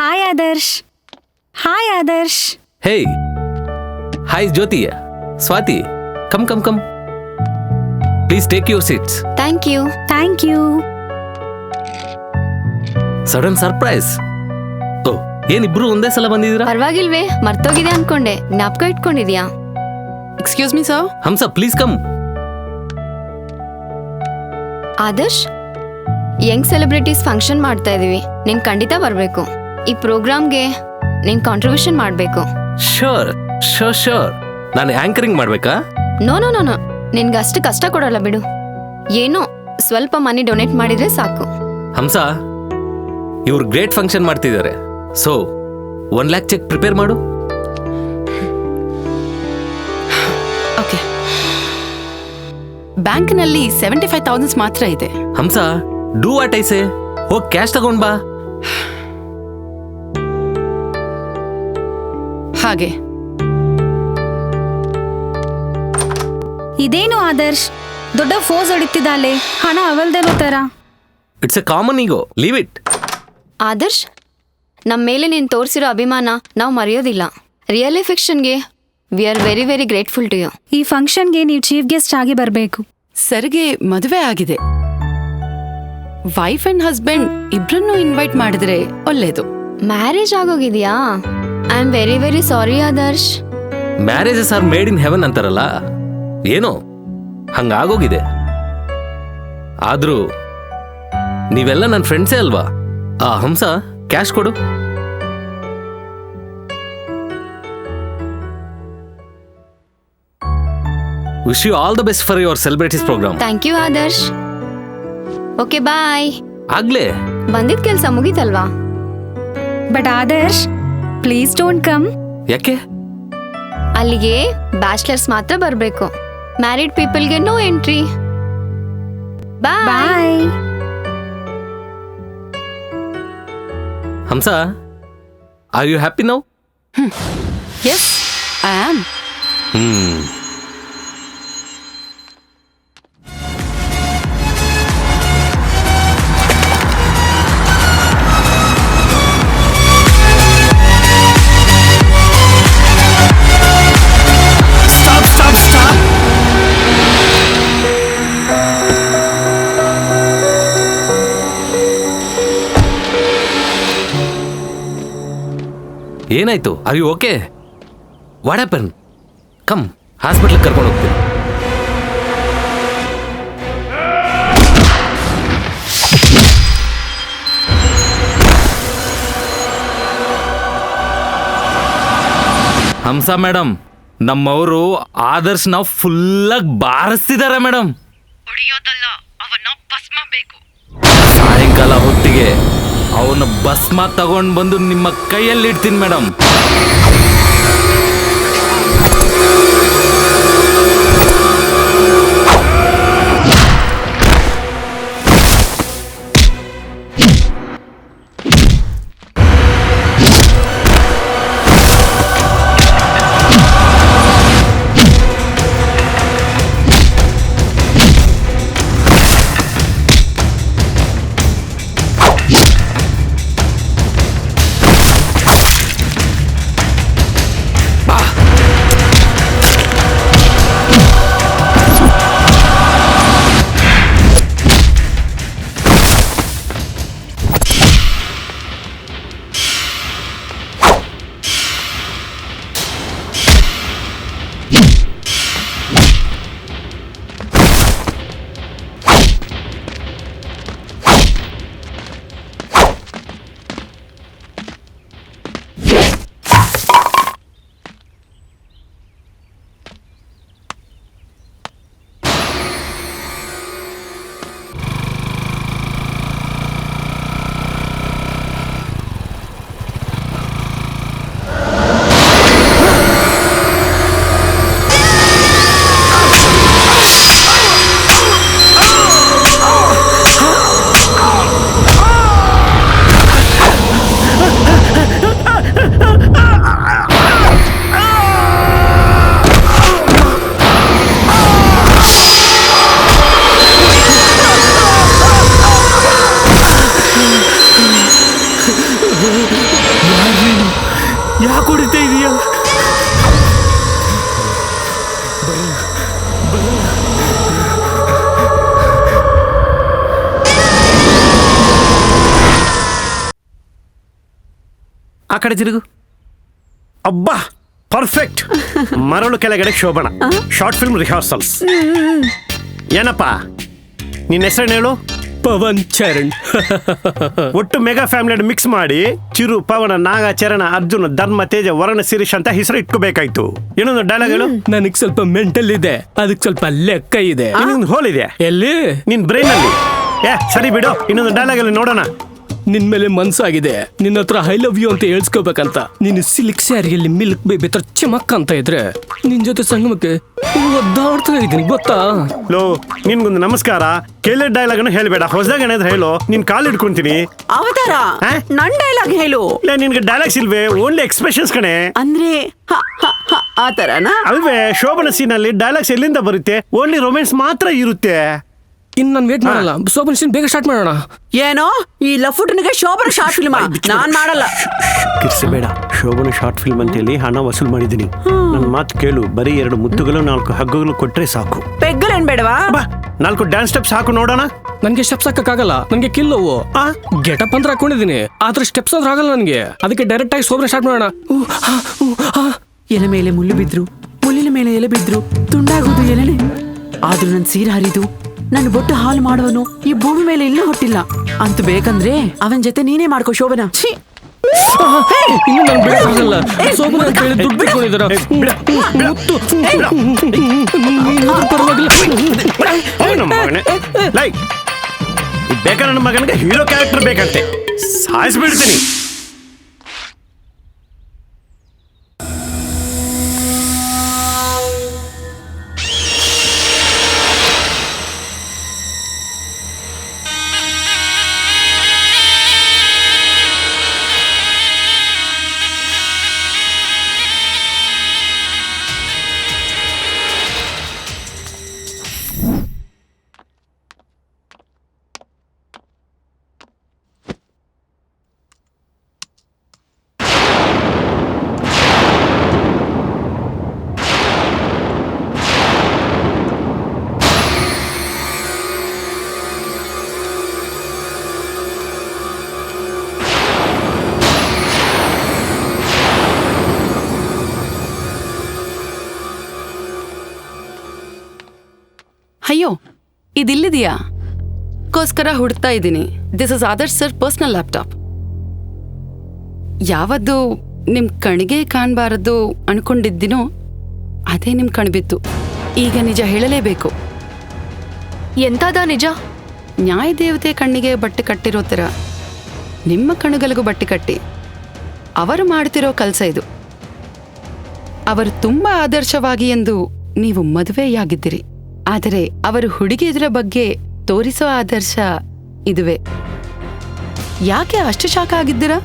Hi Adarsh. Hi Adarsh. Hey, hi Jyoti, Swati, come come come, please take your seats. Thank you. Thank you. Sudden surprise. ಓ, ಏನಿಬ್ರು ಒಂದೇ ಸಲ ಬಂದಿದ್ದೀರಾ? ಪರವಾಗಿಲ್ವೇ, ಮರ್ತೋಗಿದೆ ಅನ್ಕೊಂಡೆ. ಜ್ಞಾಪಕ ಇಟ್ಕೊಂಡಿದ್ಯಾ? Excuse me sir. Hamsa, please come. Adarsh, young celebrities function ಮಾಡ್ತಾ ಇದೀವಿ. ನೀನ್ ಖಂಡಿತ ಬರ್ಬೇಕು. ಈ ಪ್ರೋಗ್ರಾಮ್ಗೆ ನೀನ್ ಕಾಂಟ್ರಿಬ್ಯೂಷನ್ ಮಾಡ್ಬೇಕು. Sure sure sure. ನಾನು ಆಂಕರಿಂಗ್ ಮಾಡ್ಬೇಕಾ? ನೋ ನೋ ನೋ ನೋ, ನಿನ್ಗೆ ಅಷ್ಟು ಕಷ್ಟ ಕೊಡಲ್ಲ ಬಿಡು. ಏನೋ ಸ್ವಲ್ಪ ಮನಿ ಡೊನೇಟ್ ಮಾಡಿದ್ರೆ ಸಾಕು. ಹಂಸ, ಇವ್ರು ಗ್ರೇಟ್ ಫಂಕ್ಷನ್ ಮಾಡ್ತಿದ್ದಾರೆ. ಸೊ 1 lakh ಚೆಕ್ ಪ್ರಿಪೇರ್ ಮಾಡು. ಓಕೆ. ಬ್ಯಾಂಕ್ನಲ್ಲಿ 75,000 ಮಾತ್ರ ಇದೆ. ಹಂಸ, ಡೂ ವಾಟ್ ಐ ಸೇ. ಹೋಗ್ ಕ್ಯಾಶ್ ತಗೊಂಡ್ ಬಾ. ಹಾಗೆ ಇದೇನು ಆದರ್ಶ್, ದೊಡ್ಡ ಫೋಸ್ ಹೊಡಿತಿದ್ದಾಳೆ, ಹಣ ಅವಲ್ದೇನೋ ತರ. It's a common ego, leave it. Adarsh, ನಮ್ಮ ಮೇಲೆ ನೀನು ತೋರಿಸಿರೋ ಅಭಿಮಾನ ನಾವು ಮರೆಯೋದಿಲ್ಲ. ರಿಯಲ್ ಫಿಕ್ಷನ್ಗೆ we are very very grateful to you. ಈ ಫಂಕ್ಷನ್ಗೆ ನೀವು ಚೀಫ್ ಗೆಸ್ಟ್ ಆಗಿ ಬರಬೇಕು. ಸರ್ಗೆ ಮದುವೆ ಆಗಿದೆ. ವೈಫ್ ಅಂಡ್ ಹಸ್ಬೆಂಡ್ ಇಬ್ರನ್ನೂ ಇನ್ವೈಟ್ ಮಾಡಿದ್ರೆ ಒಳ್ಳೇದು. ಮ್ಯಾರೇಜ್ ಆಗೋಗಿದ್ಯಾ? I am very very sorry Adarsh. Marriages are made in heaven ಅಂತಾರಲ್ಲ, ಏನೋ ಹಂಗಾಗೋಗಿದೆ. ಆದ್ರೂ ನೀವೆಲ್ಲ ನನ್ನ ಫ್ರೆಂಡ್ಸೇ ಅಲ್ವಾ? ಆ ಹಂಸ, ಕ್ಯಾಶ್ ಕೊಡು. Wish you all the best for your celebrities program. Thank you Adarsh. Okay bye. ಆಗ್ಲೇ ಬಂದಿದ್ ಕೆಲ್ಸ ಮುಗೀತಲ್ವಾ? But Adarsh please don't come. ಯಾಕೆ? ಅಲ್ಲಿಗೆ ಬ್ಯಾಚಲರ್ಸ್ ಮಾತ್ರ ಬರ್ಬೇಕು. ಮ್ಯಾರಿಡ್ ಪೀಪಲ್ಗೆ no entry. Bye. Bye. Hamsa, are you happy now? Yes I am. ಏನಾಯ್ತು? Are you okay? What happen? Come, ಹಾಸ್ಪಿಟ್ಲಿಗೆ ಕರ್ಕೊಂಡು ಹೋಗ್ತೀನಿ. ಹಂಸ ಮೇಡಮ್, ನಮ್ಮವರು ಆದರ್ಶ್ ನಾವು ಫುಲ್ಲಾಗಿ ಬಾರಿಸ್ತಿದ್ದಾರೆ ಮೇಡಮ್. ಸಾಯಂಕಾಲ ಹೊತ್ತಿಗೆ ಅವನ ಭಸ್ಮ ತಗೊಂಡು ಬಂದು ನಿಮ್ಮ ಕೈಯಲ್ಲಿ ಇಡ್ತೀನಿ ಮೇಡಮ್. ಯಾಕೆ ಹೊಡಿತಾ ಇದೀಯ? ಆ ಕಡೆ ತಿರುಗು. ಅಬ್ಬಾ, ಪರ್ಫೆಕ್ಟ್. ಮರಳು ಕೆಳಗಡೆ ಶೋಭಣ. Short film rehearsals. ಏನಪ್ಪ ನಿನ್ನ ಹೆಸರು ಹೇಳು? ಪವನ್ ಚರಣ್. ಒಟ್ಟು ಮೆಗಾ ಫ್ಯಾಮಿಲಿ ಮಿಕ್ಸ್ ಮಾಡಿ ಚಿರು, ಪವನ, ನಾಗ, ಚರಣ, ಅರ್ಜುನ್, ಧರ್ಮ, ತೇಜ, ವರುಣ, ಶಿರೀಶ್ ಅಂತ ಹೆಸರು ಇಟ್ಕೋಬೇಕಾಯ್ತು. ಏನೊಂದು ಡೈಲಾಗ್ ಹೇಳು. ನನಗ್ ಸ್ವಲ್ಪ ಮೆಂಟಲ್ ಇದೆ, ಅದಕ್ಕೆ ಸ್ವಲ್ಪ ಲೆಕ್ಕ ಇದೆ. ಇನ್ನೊಂದು ಹೋಲ್ ಇದೆ ಎಲ್ಲಿ? ನಿನ್ ಬ್ರೈನ್ ಅಲ್ಲಿ. ಸರಿ ಬಿಡು, ಇನ್ನೊಂದು ಡೈಲಾಗ್ ಅಲ್ಲಿ ನೋಡೋಣ. ನಿನ್ ಮೇಲೆ ಮನ್ಸಾಗಿದೆ, ನಿನ್ನ ಹತ್ರ ಐ ಲವ್ ಯು ಅಂತ ಹೇಳ್ಸ್ಕೋಬೇಕಂತ. ನೀನು ಸಿಲ್ಕ್ ಸ್ಯಾರಿಯಲ್ಲಿ ಮಿಲ್ಕ್ ಬೇಬಿ ತರ ಚಮಕ್ ಅಂತ ಇದ್ರೆ ನಿನ್ ಜೊತೆ ಸಂಗಮಕ್ಕೆ ಒದ್ದಾಡ್ತಾ ಇದ್ದೀನಿ ಗೊತ್ತಾ? ಲೋ, ನಿನ್ಗೊಂದು ನಮಸ್ಕಾರ. ಕೇಳೋ ಡೈಲಾಗ್ ಅನ್ನು ಹೇಳ್ಬೇಡ, ಹೊಸದಾಗ ಏನಾದ್ರು ಹೇಳು. ನಿನ್ ಕಾಲ್ ಇಟ್ಕೊಂತೀನಿ. ಅವತಾರ ನನ್ ಡೈಲಾಗ್ ಹೇಳು. ಇಲ್ಲ, ನಿನ್ಗೆ ಡೈಲಾಗ್ಸ್ ಇಲ್ವೇ, ಓನ್ಲಿ ಎಕ್ಸ್ಪ್ರೆಷನ್ಸ್ ಕಣೆ. ಅಂದ್ರೆ ಆ ತರನಾ? ಅಲ್ವೇ, ಶೋಭನ ಸೀನ್ ಅಲ್ಲಿ ಡೈಲಾಗ್ಸ್ ಎಲ್ಲಿಂದ ಬರುತ್ತೆ? ಓನ್ಲಿ ರೊಮ್ಯಾನ್ಸ್ ಮಾತ್ರ ಇರುತ್ತೆ. ಇನ್ ನಾನು ವೇಟ್ ಮಾಡಲ್ಲ, ಶೋಭನ್ ಸೀನ್ ಬೇಗ ಸ್ಟಾರ್ಟ್ ಮಾಡೋಣ. ಏನೋ ಈ ಲಫುಟನಿಗೆ ಶೋಭನ ಶಾರ್ಟ್ ಫಿಲ್ಮ್ ನಾನ್ ಮಾಡಲ್ಲ. ಕಿರ್ಸಬೇಡ, ಶೋಭನ ಶಾರ್ಟ್ ಫಿಲ್ಮ್ ಅಂತ ಹೇಳಿ ಹಣ ವಸೂಲ್ ಮಾಡಿದೀನಿ. ನನ್ನ ಮಾತು ಕೇಳು, ಬರೀ 2 ಮುತ್ತುಗಳು 4 ಹಗ್ಗಗಳು ಕೊಟ್ರೆ ಸಾಕು. ಪೆಗ್ಗಲ್ ಏನ್ ಬೇಡವಾ? ಬಾ, 4 ಡ್ಯಾನ್ಸ್ ಸ್ಟೆಪ್ಸ್ ಹಾಕು ನೋಡೋಣ. ನನ್ಗೆ ಸ್ಟೆಪ್ಸ್ ಹಾಕಕ್ಕಾಗಲ್ಲ, ನನ್ಗೆ ಕಿಲ್ಲವು. ಗೆಟಪ್ ಅಂತ ಹಾಕೊಂಡಿದೀನಿ, ಆದ್ರೆ ಸ್ಟೆಪ್ಸ್ ಅಂದ್ರೆ ಆಗಲ್ಲ ನನ್ಗೆ. ಅದಕ್ಕೆ ಡೈರೆಕ್ಟ್ ಆಗಿ ಶೋಭನ ಸ್ಟಾರ್ಟ್ ಮಾಡೋಣ. ಎಲೆ ಮೇಲೆ ಮುಳ್ಳು ಬಿದ್ರು, ಮುಳ್ಳಿನ ಮೇಲೆ ಎಲೆ ಬಿದ್ರು, ತುಂಡಾಗೋದು ಎಲೆನೆ. ಆದ್ರೂ ನನ್ ಸೀರೆ ಹರಿದು ನನ್ನ ಬೊಟ್ಟು ಹಾಲು ಮಾಡುವನು ಈ ಭೂಮಿ ಮೇಲೆ ಇಲ್ಲೂ ಹೊಟ್ಟಿಲ್ಲ ಅಂತ ಬೇಕಂದ್ರೆ ಅವನ ಜೊತೆ ನೀನೇ ಮಾಡ್ಕೋ ಶೋಭನ. ಇನ್ನು ನನ್ ಬಿಡಕ್ಕಾಗಲ್ಲ. ಶೋಭನ ಅಂತ ಹೇಳಿ ದುಡ್ಡು ಬಿಟ್ಕೊಂಡಿದಾರ. ಬೇಕಾ ನನ್ನ ಮಗನಿಗೆ ಹೀರೋ ಕ್ಯಾರೆಕ್ಟರ್ ಬೇಕಂತೆ, ಸಾಯಿಸ್ಬಿಡ್ತೀನಿ. ಅಯ್ಯೋ, ಇದಿಲ್ಲಿದೆಯಾ? ಗೋಸ್ಕರ ಹುಡ್ತಾ ಇದ್ದೀನಿ. This is Adarsh sir personal laptop. ಯಾವದ್ದು ನಿಮ್ ಕಣಿಗೆ ಕಾಣಬಾರದು ಅನ್ಕೊಂಡಿದ್ದೀನೋ ಅದೇ ನಿಮ್ ಕಣ್ಬಿತ್ತು. ಈಗ ನಿಜ ಹೇಳಲೇಬೇಕು. ಎಂತಾದ ನಿಜ? ನ್ಯಾಯ ದೇವತೆ ಕಣ್ಣಿಗೆ ಬಟ್ಟೆ ಕಟ್ಟಿರೋ ಥರ ನಿಮ್ಮ ಕಣ್ಣುಗಳಿಗೂ ಬಟ್ಟೆ ಕಟ್ಟಿ ಅವರು ಮಾಡ್ತಿರೋ ಕೆಲಸ ಇದು. ಅವರು ತುಂಬಾ ಆದರ್ಶವಾಗಿ ಎಂದು ನೀವು ಮದುವೆಯಾಗಿದ್ದೀರಿ. ಆದರೆ ಅವರು ಹುಡುಗಿಯರ ಬಗ್ಗೆ ತೋರಿಸೋ ಆದರ್ಶ ಇದುವೇ. ಯಾಕೆ ಅಷ್ಟು ಶಾಖ ಆಗಿದ್ದೀರಾ?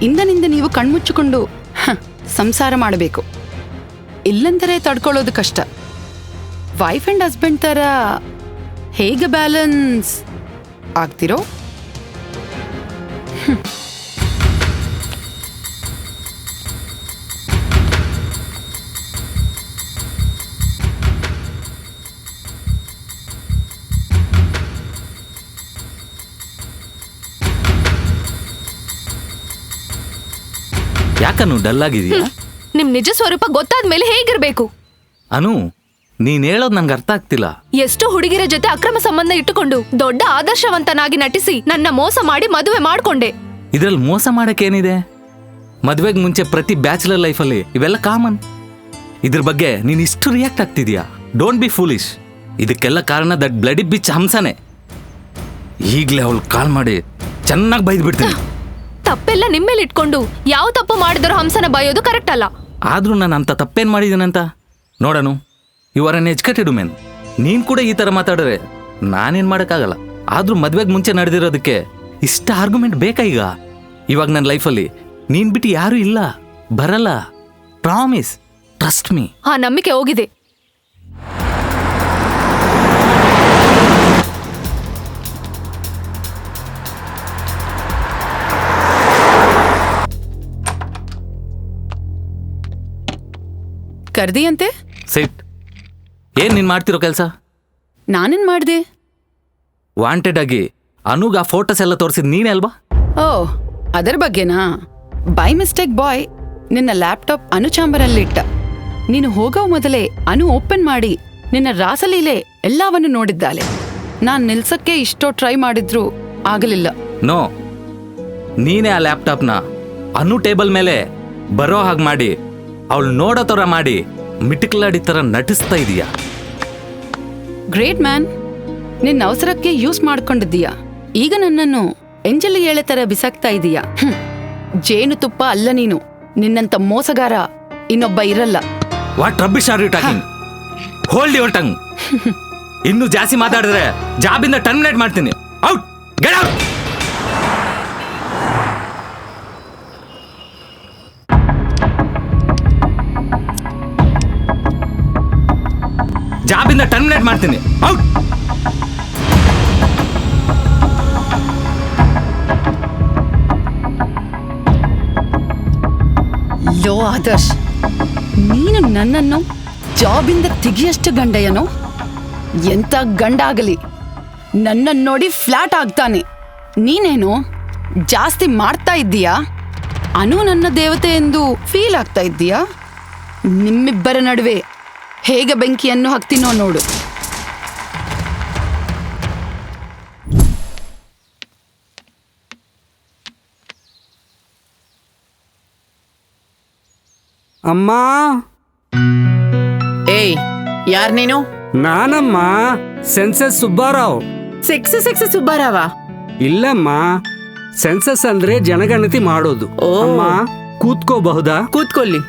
ಇಂದನಿಂದ ನೀವು ಕಣ್ಮುಚ್ಚಿಕೊಂಡು ಸಂಸಾರ ಮಾಡಬೇಕು. ಇಲ್ಲಂದರೆ ತಡ್ಕೊಳ್ಳೋದು ಕಷ್ಟ. ವೈಫ್ ಅಂಡ್ ಹಸ್ಬೆಂಡ್ ಥರ ಹೇಗೆ ಬ್ಯಾಲೆನ್ಸ್ ಆಗ್ತಿರೋ? ಯಾಕನು ಡಲ್ ಆಗಿದೆಯಾ? ನಿಮ್ ನಿಜ ಸ್ವರೂಪ ಗೊತ್ತಾದ್ಮೇಲೆ ಹೇಗಿರ್ಬೇಕು? ಅನು, ನೀನ್ ಹೇಳೋದು ನಂಗೆ ಅರ್ಥ ಆಗ್ತಿಲ್ಲ. ಎಷ್ಟು ಹುಡುಗಿರ ಜೊತೆ ಅಕ್ರಮ ಸಂಬಂಧ ಇಟ್ಟುಕೊಂಡು ದೊಡ್ಡ ಆದರ್ಶವಂತನಾಗಿ ನಟಿಸಿ ನನ್ನ ಮೋಸ ಮಾಡಿ ಮದುವೆ ಮಾಡ್ಕೊಂಡೆ. ಇದ್ರಲ್ಲಿ ಮೋಸ ಮಾಡಕ್ಕೇನಿದೆ? ಮದ್ವೆಗೆ ಮುಂಚೆ ಪ್ರತಿ ಬ್ಯಾಚುಲರ್ ಲೈಫಲ್ಲಿ ಇವೆಲ್ಲ ಕಾಮನ್. ಇದ್ರ ಬಗ್ಗೆ ನೀನ್ ಇಷ್ಟು ರಿಯಾಕ್ಟ್ ಆಗ್ತಿದ್ಯಾ? Don't be foolish. ಇದಕ್ಕೆಲ್ಲ ಕಾರಣ ದಟ್ ಬ್ಲಡಿ ಬಿಚ್ ಹಂಸನೆ. ಈಗಲೇ ಅವಳು ಕಾಲ್ ಮಾಡಿ ಚೆನ್ನಾಗಿ ಬೈದು ಬಿಡ್ತೀನಿ. ತಪ್ಪೆಲ್ಲ ನಿಮ್ಮೇಲೆ ಇಟ್ಕೊಂಡು ಯಾವ ತಪ್ಪು ಮಾಡಿದ್ರು ಹಂಸನ ಬಯೋದು ಕರೆಕ್ಟ್ ಅಲ್ಲ. ಆದ್ರೂ ನಾನು ಅಂತ ತಪ್ಪೇನ್ ಮಾಡಿದ್ದೀನಂತ ನೋಡನು. You are uneducated women. ನೀನ್ ಕೂಡ ಈ ತರ ಮಾತಾಡಿದ್ರೆ ನಾನೇನ್ ಮಾಡಕ್ಕಾಗಲ್ಲ. ಆದ್ರೂ ಮದ್ವೆಗೆ ಮುಂಚೆ ನಡೆದಿರೋದಕ್ಕೆ ಇಷ್ಟ ಆರ್ಗ್ಯುಮೆಂಟ್ ಬೇಕಾ ಈಗ? ಇವಾಗ ನನ್ನ ಲೈಫಲ್ಲಿ ನೀನ್ ಬಿಟ್ಟು ಯಾರು ಇಲ್ಲ, ಬರಲ್ಲ. Promise, trust me. ಆ ನಂಬಿಕೆ ಹೋಗಿದೆ. ಕರ್ದಿಯಂತೆ? ಸಿಟ್. ಏನ್ ನೀನ್ ಮಾಡ್ತಿರೋ ಕೆಲಸ? ನಾನೇನ್ ಮಾಡ್ದೆ? ವಾಂಟೆಡ್ ಆಗಿ ಅನುಗ್ ಆ ಫೋಟೋಸ್ ಎಲ್ಲ ತೋರಿಸಿದ್ ನೀನೇ ಅಲ್ವಾ? ಓ, ಅದರ ಬಗ್ಗೆನಾ? ಬೈ ಮಿಸ್ಟೇಕ್ ಬಾಯ್ ನಿನ್ನ ಲ್ಯಾಪ್ಟಾಪ್ ಅನು ಚಾಂಬರಲ್ಲಿಟ್ಟ. ನೀನು ಹೋಗೋ ಮೊದಲೇ ಅನು ಓಪನ್ ಮಾಡಿ ನಿನ್ನ ರಾಸಲೀಲೆ ಎಲ್ಲವನ್ನು ನೋಡಿದ್ದಾಳೆ. ನಾನ್ ನಿಲ್ಸಕ್ಕೆ ಇಷ್ಟೋ ಟ್ರೈ ಮಾಡಿದ್ರು ಆಗಲಿಲ್ಲ. ನೋ, ನೀನೇ ಆ ಲ್ಯಾಪ್ಟಾಪ್ನ ಅನು ಟೇಬಲ್ ಮೇಲೆ ಬರೋ ಹಾಗೆ ಮಾಡಿ ಅವಳು ನೋಡೋ ಥರ ಮಾಡಿ ಮಿಟಿಕ್ಲಾಡಿ ಥರ ನಟಿಸ್ತಾ ಇದೀಯಾ. Great man. ನಿನ್ನ ಅವಸರಕ್ಕೆ ಯೂಸ್ ಮಾಡ್ಕೊಂಡಿದ್ದೀಯಾ. ಈಗ ನನ್ನನ್ನು ಎಂಜಲಿ ಏಳೆ ತರ ಬಿಸಾಕ್ತಾ ಇದೀಯಾ. ಜೇನು ತುಪ್ಪ ಅಲ್ಲ ನೀನು. ನಿನ್ನಂತ ಮೋಸಗಾರ ಇನ್ನೊಬ್ಬ ಇರಲ್ಲ. What rubbish are you talking? Hold your tongue. ಇನ್ನು ಜಾಸ್ತಿ ಮಾತಾಡಿದ್ರೆ ಜಾಬಿಂದ ಟರ್ಮಿನೇಟ್ ಮಾಡ್ತೀನಿ. Out, get out. ಜಾಬಿಂದ ಟರ್ಮಿನೇಟ್ ಮಾಡ್ತೀನಿ. ಔಟ್. ಲೋ ಆದರ್ಶ್, ನೀನು ನನ್ನನ್ನು ಜಾಬಿಂದ ತೆಗಿಯಷ್ಟು ಗಂಡಯ್ಯನೋ? ಎಂತ ಗಂಡ ಆಗಲಿ ನನ್ನನ್ನು ನೋಡಿ ಫ್ಲಾಟ್ ಆಗ್ತಾನೆ. ನೀನೇನು ಜಾಸ್ತಿ ಮಾಡ್ತಾ ಇದ್ದೀಯಾ? ಅನು ನನ್ನ ದೇವತೆ ಎಂದು ಫೀಲ್ ಆಗ್ತಾ ಇದ್ದೀಯಾ? ನಿಮ್ಮಿಬ್ಬರ ನಡುವೆ ಹೇಗೆ ಬೆಂಕಿಯನ್ನು ಹಾಕ್ತೀನೋ ನೋಡು. ಅಮ್ಮ. ಏಯ್, ಯಾರ್ ನೀನು? ನಾನಮ್ಮ, ಸೆನ್ಸಸ್ ಸುಬ್ಬಾರಾವ್. ಸೆಕ್ಸ್ ಸುಬ್ಬಾರಾವ? ಇಲ್ಲಮ್ಮ, ಸೆನ್ಸಸ್ ಅಂದ್ರೆ ಜನಗಣತಿ ಮಾಡೋದು. ಓ. ಅಮ್ಮ ಕೂತ್ಕೋಬಹುದಾ? ಕೂತ್ಕೊಳ್ಳಿ.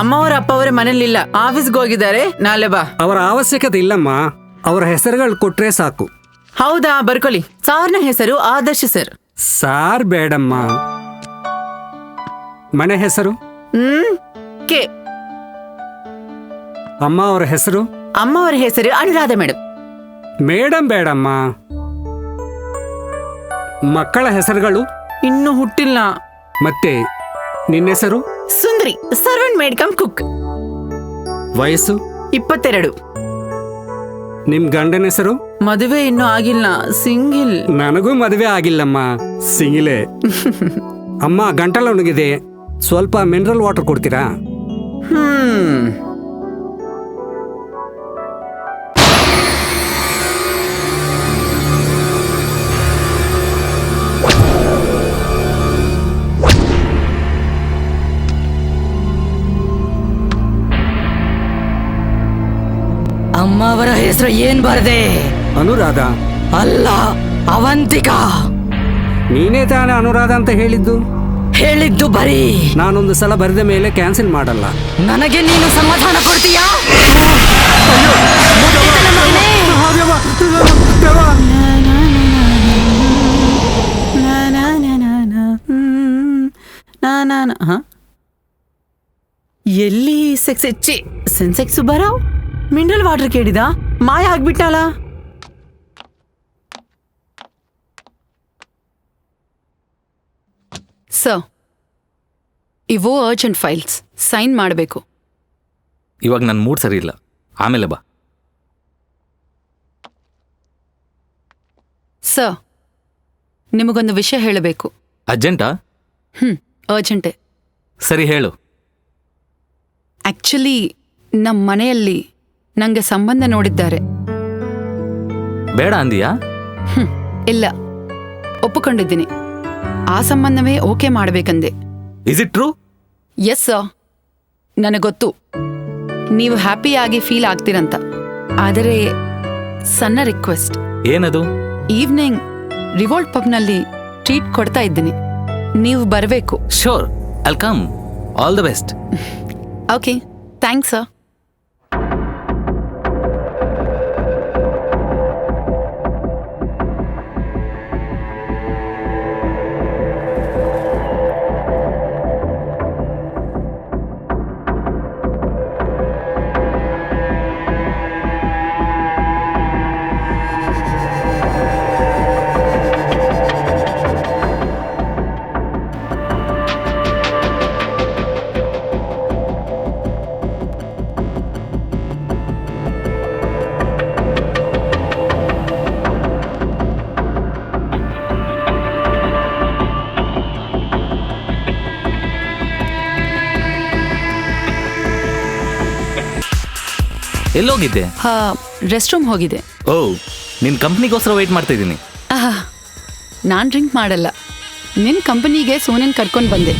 ಅಮ್ಮವರ ಅಪ್ಪವರ ಮನೇಲಿಲ್ಲ, ಆಫೀಸ್ಗೆ ಹೋಗಿದ್ದಾರೆ. ನಾಳೆ ಬಾ. ಅವರ ಅವಶ್ಯಕತೆ ಇಲ್ಲಮ್ಮ, ಅವರ ಹೆಸರುಗಳು ಕೊಟ್ರೆ ಸಾಕು. ಹೌದಾ, ಬರ್ಕೊಳ್ಳಿ. ಸಾರ್ನ ಹೆಸರು ಆದರ್ಶ್ ಸರ್. ಸಾರ್ ಬೇಡಮ್ಮ. ಮನೆ ಹೆಸರು? ಕೆ. ಅಮ್ಮ ಅವರ ಹೆಸರು? ಅಮ್ಮವರ ಹೆಸರು ಅನುರಾಧ ಮೇಡಮ್. ಮೇಡಮ್ ಬೇಡಮ್ಮ. ಮಕ್ಕಳ ಹೆಸರುಗಳು? ಇನ್ನೂ ಹುಟ್ಟಿಲ್ಲ. ಮತ್ತೆ ನಿನ್ನ ಹೆಸರು? ಸುಂದರಿ, ಸರ್ವೆಂಟ್ ಮೇಡ್ ಕಮ್ ಕುಕ್. ವಯಸ್ಸು? 22. ನಿಮ್ ಗಂಡನ ಹೆಸರು? ಮದುವೆ ಇನ್ನೂ ಆಗಿಲ್ಲ, ಸಿಂಗಿಲ್. ನನಗೂ ಮದುವೆ ಆಗಿಲ್ಲಮ್ಮ, ಸಿಂಗಿಲೆ. ಅಮ್ಮ ಗಂಟಲ ಒಣಗಿದೆ, ಸ್ವಲ್ಪ ಮಿನರಲ್ ವಾಟರ್ ಕೊಡ್ತೀರಾ? ಅಮ್ಮ ಅವರ ಹೆಸರು ಏನ್ ಬರ್ದೆ? ಅನುರಾಧ. ಅಲ್ಲ, ಅವಂತಿಕಾ. ನೀನೇ ತಾನೇ ಅನುರಾಧ ಅಂತ ಹೇಳಿದ್ದು? ಹೇಳಿದ್ದು ಬರೀ. ನಾನೊಂದು ಸಲ ಬರೆದ ಮೇಲೆ ಕ್ಯಾನ್ಸಲ್ ಮಾಡಲ್ಲ. ನನಗೆ ನೀನು ಸಮಾಧಾನ ಕೊಡ್ತೀಯಾ? ಎಲ್ಲಿ ಸೆನ್ಸೆಕ್ಸ್ ಬರಾವ್ ಮಿನರಲ್ ವಾಟರ್ ಕೇಳಿದ, ಮಾಯ ಆಗ್ಬಿಟ್ಟಲ್ಲ. ಸರ್, ಇವು ಅರ್ಜೆಂಟ್ ಫೈಲ್ಸ್, ಸೈನ್ ಮಾಡಬೇಕು. ಇವಾಗ ನನ್ನ ಮೂಡ್ ಸರಿ ಇಲ್ಲ, ಆಮೇಲೆ ಬಾ. ಸರ್, ನಿಮಗೊಂದು ವಿಷಯ ಹೇಳಬೇಕು. ಅರ್ಜೆಂಟಾ? ಅರ್ಜೆಂಟೇ. ಸರಿ ಹೇಳು. ಆಕ್ಚುಲಿ ನಮ್ಮ ಮನೆಯಲ್ಲಿ ನಂಗೆ ಸಂಬಂಧ ನೋಡಿದ್ದಾರೆ. ಬೇಡ ಅಂದಿಯಾ? ಇಲ್ಲ, ಒಪ್ಪಿಕೊಂಡಿದ್ದೀನಿ. ಆ ಸಂಬಂಧವೇ ಓಕೆ ಮಾಡಬೇಕಂದೆ. Is it true? Yes sir, ನನಗೆ ಗೊತ್ತು ನೀವು ಹ್ಯಾಪಿಯಾಗಿ ಫೀಲ್ ಆಗ್ತೀರಂತ. ಆದರೆ ಸಣ್ಣ ರಿಕ್ವೆಸ್ಟ್. ಏನದು? ಈವ್ನಿಂಗ್ ರಿವೋಲ್ಟ್ ಪಬ್ನಲ್ಲಿ ಟ್ರೀಟ್ ಕೊಡ್ತಾ ಇದ್ದೀನಿ, ನೀವು ಬರಬೇಕು. Sure, I'll come. All the best. Okay, thanks sir. ಎಲ್ಲೋಗಿದ್ದೆ? ರೆಸ್ಟ್ ರೂಮ್ ಹೋಗಿದೆ. ಓ, ನಿನ್ನ ಕಂಪ್ನಿಗೋಸ್ಕರ ವೆಯ್ಟ್ ಮಾಡ್ತಾ ಇದ್ದೀನಿ. ನಾನು ಡ್ರಿಂಕ್ ಮಾಡಲ್ಲ. ನಿನ್ನ ಕಂಪನಿಗೆ ಸೋನಿನ್ ಕರ್ಕೊಂಡು ಬಂದೆ.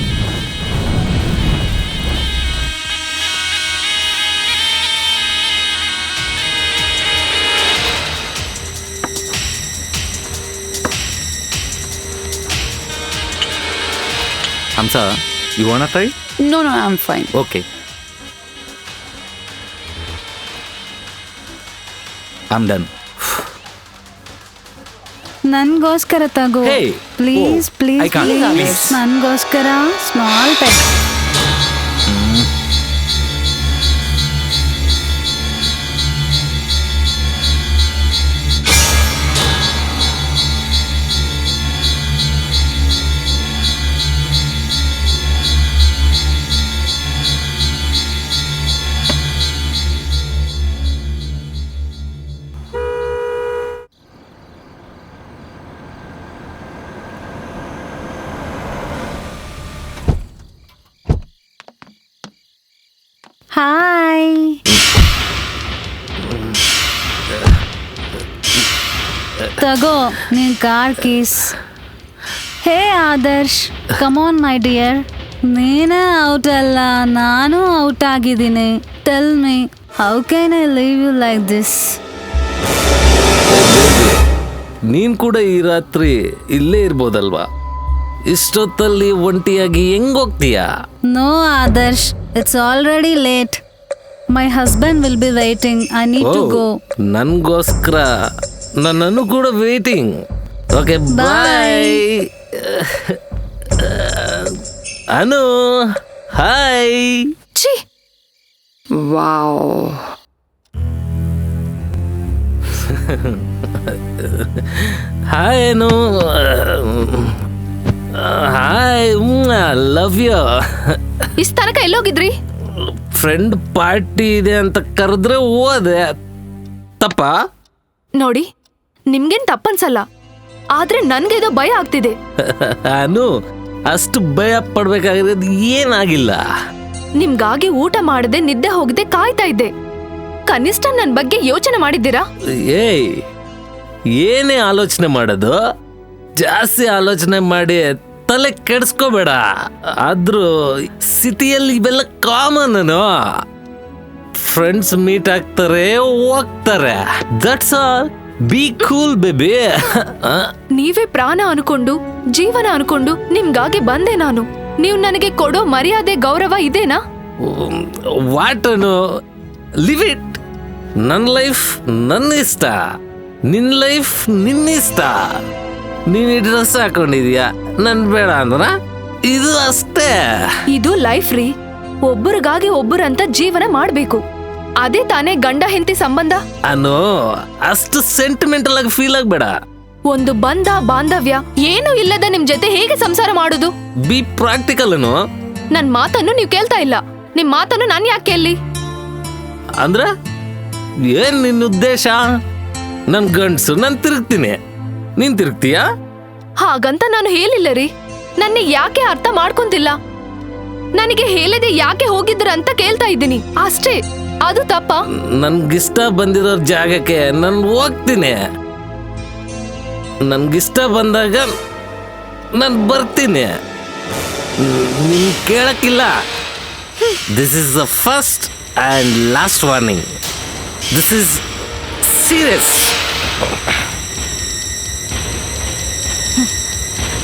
Hamsa, you want try? No, I am fine. Okay, I am done. ನನ್ಗೋಸ್ಕರ ತಗೋ Hey. Please Oh, please I can't. Please. Please. ನನ್ಗೋಸ್ಕರ ಸ್ಮಾಲ್ ಟೆಕ್. ಹಾಯ್. ತಗೋ ನಿನ್ car keys. Hey Adarsh, come on my dear. ನೀನೇ ಔಟ್ ಅಲ್ಲ, ನಾನು ಔಟ್ ಆಗಿದ್ದೀನಿ. Tell me, how can I leave you like this? ನೀನ್ ಕೂಡ ಈ ರಾತ್ರಿ ಇಲ್ಲೇ ಇರ್ಬೋದಲ್ವಾ? ಇಷ್ಟೊತ್ತಲ್ಲಿ ಒಂಟಿಯಾಗಿ ಹೆಂಗ್ ಹೋಗ್ತೀಯಾ? No Adarsh, it's already late. My husband will be waiting. I need to go. ನನ್ಗೋಸ್ಕರ ನನ್ನನ್ನು ಕೂಡ waiting. Okay, bye. Anu, hi. ಛೀ, wow. Hi Anu. Hi, love you. ಇಷ್ಟ ತನಕ ಎಲ್ಲೋಗಿದ್ರಿ? ಫ್ರೆಂಡ್ ಪಾರ್ಟಿ ಇದೆ ಅಂತ ಕರೆದ್ರೆ ಹೋದೆ. ತಪ್ಪ? ನೋಡಿ, ನಿಮ್ಗೇನ್ ತಪ್ಪನ್ಸಲ್ಲ, ಆದ್ರೆ ನನ್ಗೆ ಇದು ಭಯ ಆಗ್ತಿದೆ. ಅನು, ಅಷ್ಟು ಭಯ ಪಡ್ಬೇಕಾಗಿರೋದು ಏನಾಗಿಲ್ಲ. ನಿಮ್ಗಾಗಿ ಊಟ ಮಾಡದೆ ನಿದ್ದೆ ಹೋಗದೆ ಕಾಯ್ತಾ ಇದ್ದೆ. ಕನಿಷ್ಠ ನನ್ ಬಗ್ಗೆ ಯೋಚನೆ ಮಾಡಿದ್ದೀರಾ? ಏಯ್, ಏನೇ ಆಲೋಚನೆ ಮಾಡೋದು? ಜಾಸ್ತಿ ಆಲೋಚನೆ ಮಾಡಿ ತಲೆ ಕೆಡಿಸ್ಕೋಬೇಡ. ಆದ್ರೂ ಸಿಟಿಯಲ್ಲಿ ಇವೆಲ್ಲ ಕಾಮನ್. ಫ್ರೆಂಡ್ಸ್ ಮೀಟ್ ಆಗ್ತಾರೆ, ಹೋಗ್ತಾರೆ. That's all. B cool baby. ನೀವೇ ಪ್ರಾಣ ಅನ್ಕೊಂಡು, ಜೀವನ ಅನ್ಕೊಂಡು ನಿಮ್ಗಾಗಿ ಬಂದೆ ನಾನು. ನೀವು ನನಗೆ ಕೊಡೋ ಮರ್ಯಾದೆ, ಗೌರವ ಇದೇನಾ? What Anu, leave it. ನನ್ನ ಲೈಫ್ ನನ್ನ ಇಷ್ಟ, ನಿನ್ ಲೈಫ್ ನಿನ್ನಿಷ್ಟ. ನೀನ್ ಈ ಡ್ರೆಸ್ ಹಾಕೊಂಡಿದ್ಯಾ, ನನ್ ಬೇಡ ಅಂದ್ರ ಇದು ಅಷ್ಟೇ. ಇದು ಲೈಫ್ ರೀ. ಒಬ್ಬರಿಗಾಗಿ ಒಬ್ಬರಂತ ಜೀವನ ಮಾಡ್ಬೇಕು. ಅದೇ ತಾನೇ ಗಂಡ ಹೆಂಡತಿ ಸಂಬಂಧ. ಅನು, ಅಷ್ಟು ಸೆಂಟಿಮೆಂಟಲ್ ಆಗಿ ಫೀಲ್ ಆಗ್ಬೇಡ. ಒಂದು ಬಂಧ ಬಾಂಧವ್ಯ ಏನೂ ಇಲ್ಲದ ನಿಮ್ ಜೊತೆ ಹೇಗೆ ಸಂಸಾರ ಮಾಡುದು? ಬಿ ಪ್ರಾಕ್ಟಿಕಲ್ ಅನು. ನನ್ ಮಾತನ್ನು ನೀವು ಕೇಳ್ತಾ ಇಲ್ಲ. ನಿಮ್ ಮಾತನ್ನು ನಾನ್ ಯಾಕೆ ಕೇಳಿ? ಅಂದ್ರ ಏನ್ ನಿನ್ನ ಉದ್ದೇಶ? ನನ್ ಗಂಡ್ಸು, ನಾನ್ ತಿರುಗ್ತೀನಿ, ನೀನ್ ತಿರುಗ್ತೀಯಾ? ಹಾಗಂತ ನಾನು ಹೇಳಿಲ್ಲ ರೀ. ನನ್ನ ಯಾಕೆ ಅರ್ಥ ಮಾಡ್ಕೊಂತಿಲ್ಲ? ನನಗೆ ಹೇಳಿದೆ ಯಾಕೆ ಹೋಗಿದ್ರ ಅಂತ ಕೇಳ್ತಾ ಇದ್ದೀನಿ ಅಷ್ಟೇ. ಅದು ತಪ್ಪ? ನನ್ಗಿಷ್ಟ ಬಂದಿರೋ ಜಾಗಕ್ಕೆ ನಾನು ಹೋಗ್ತೀನಿ. ನನ್ಗಿಷ್ಟ ಬಂದಾಗ ನಾನು ಬರ್ತೀನಿ. ನೀನ್ ಕೇಳಕ್ಕಿಲ್ಲ. This is the first and last warning. This is serious.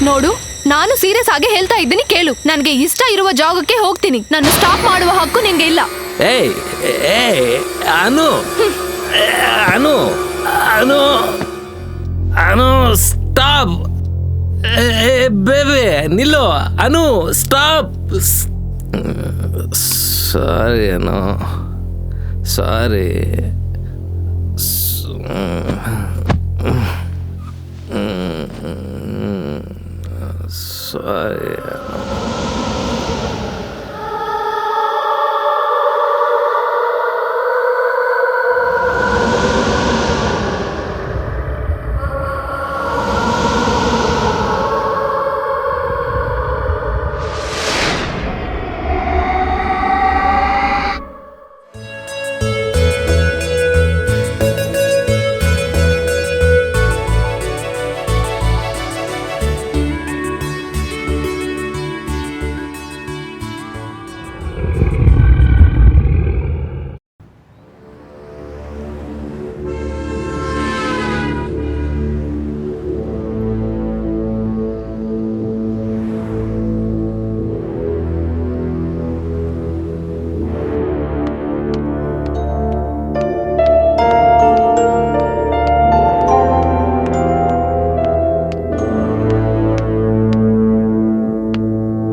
ನೋಡು, ನಾನು ಸೀರಿಯಸ್ ಆಗಿ ಹೇಳ್ತಾ ಇದ್ದೀನಿ, ಕೇಳು. ನನಗೆ ಇಷ್ಟ ಇರುವ ಜಾಗಕ್ಕೆ ಹೋಗ್ತೀನಿ. ನಾನು ಸ್ಟಾಪ್ ಮಾಡುವ ಹಕ್ಕು ನಿನ್ಗೆ ಇಲ್ಲ. ಏಯ್ ಏಯ್ ಅನು, ಅನು, ಅನು, ಅನು, ಸ್ಟಾಪ್. ಬೇಬಿ ನಿಲ್ಲು. Anu, stop. Sorry Anu, sorry. Sorry.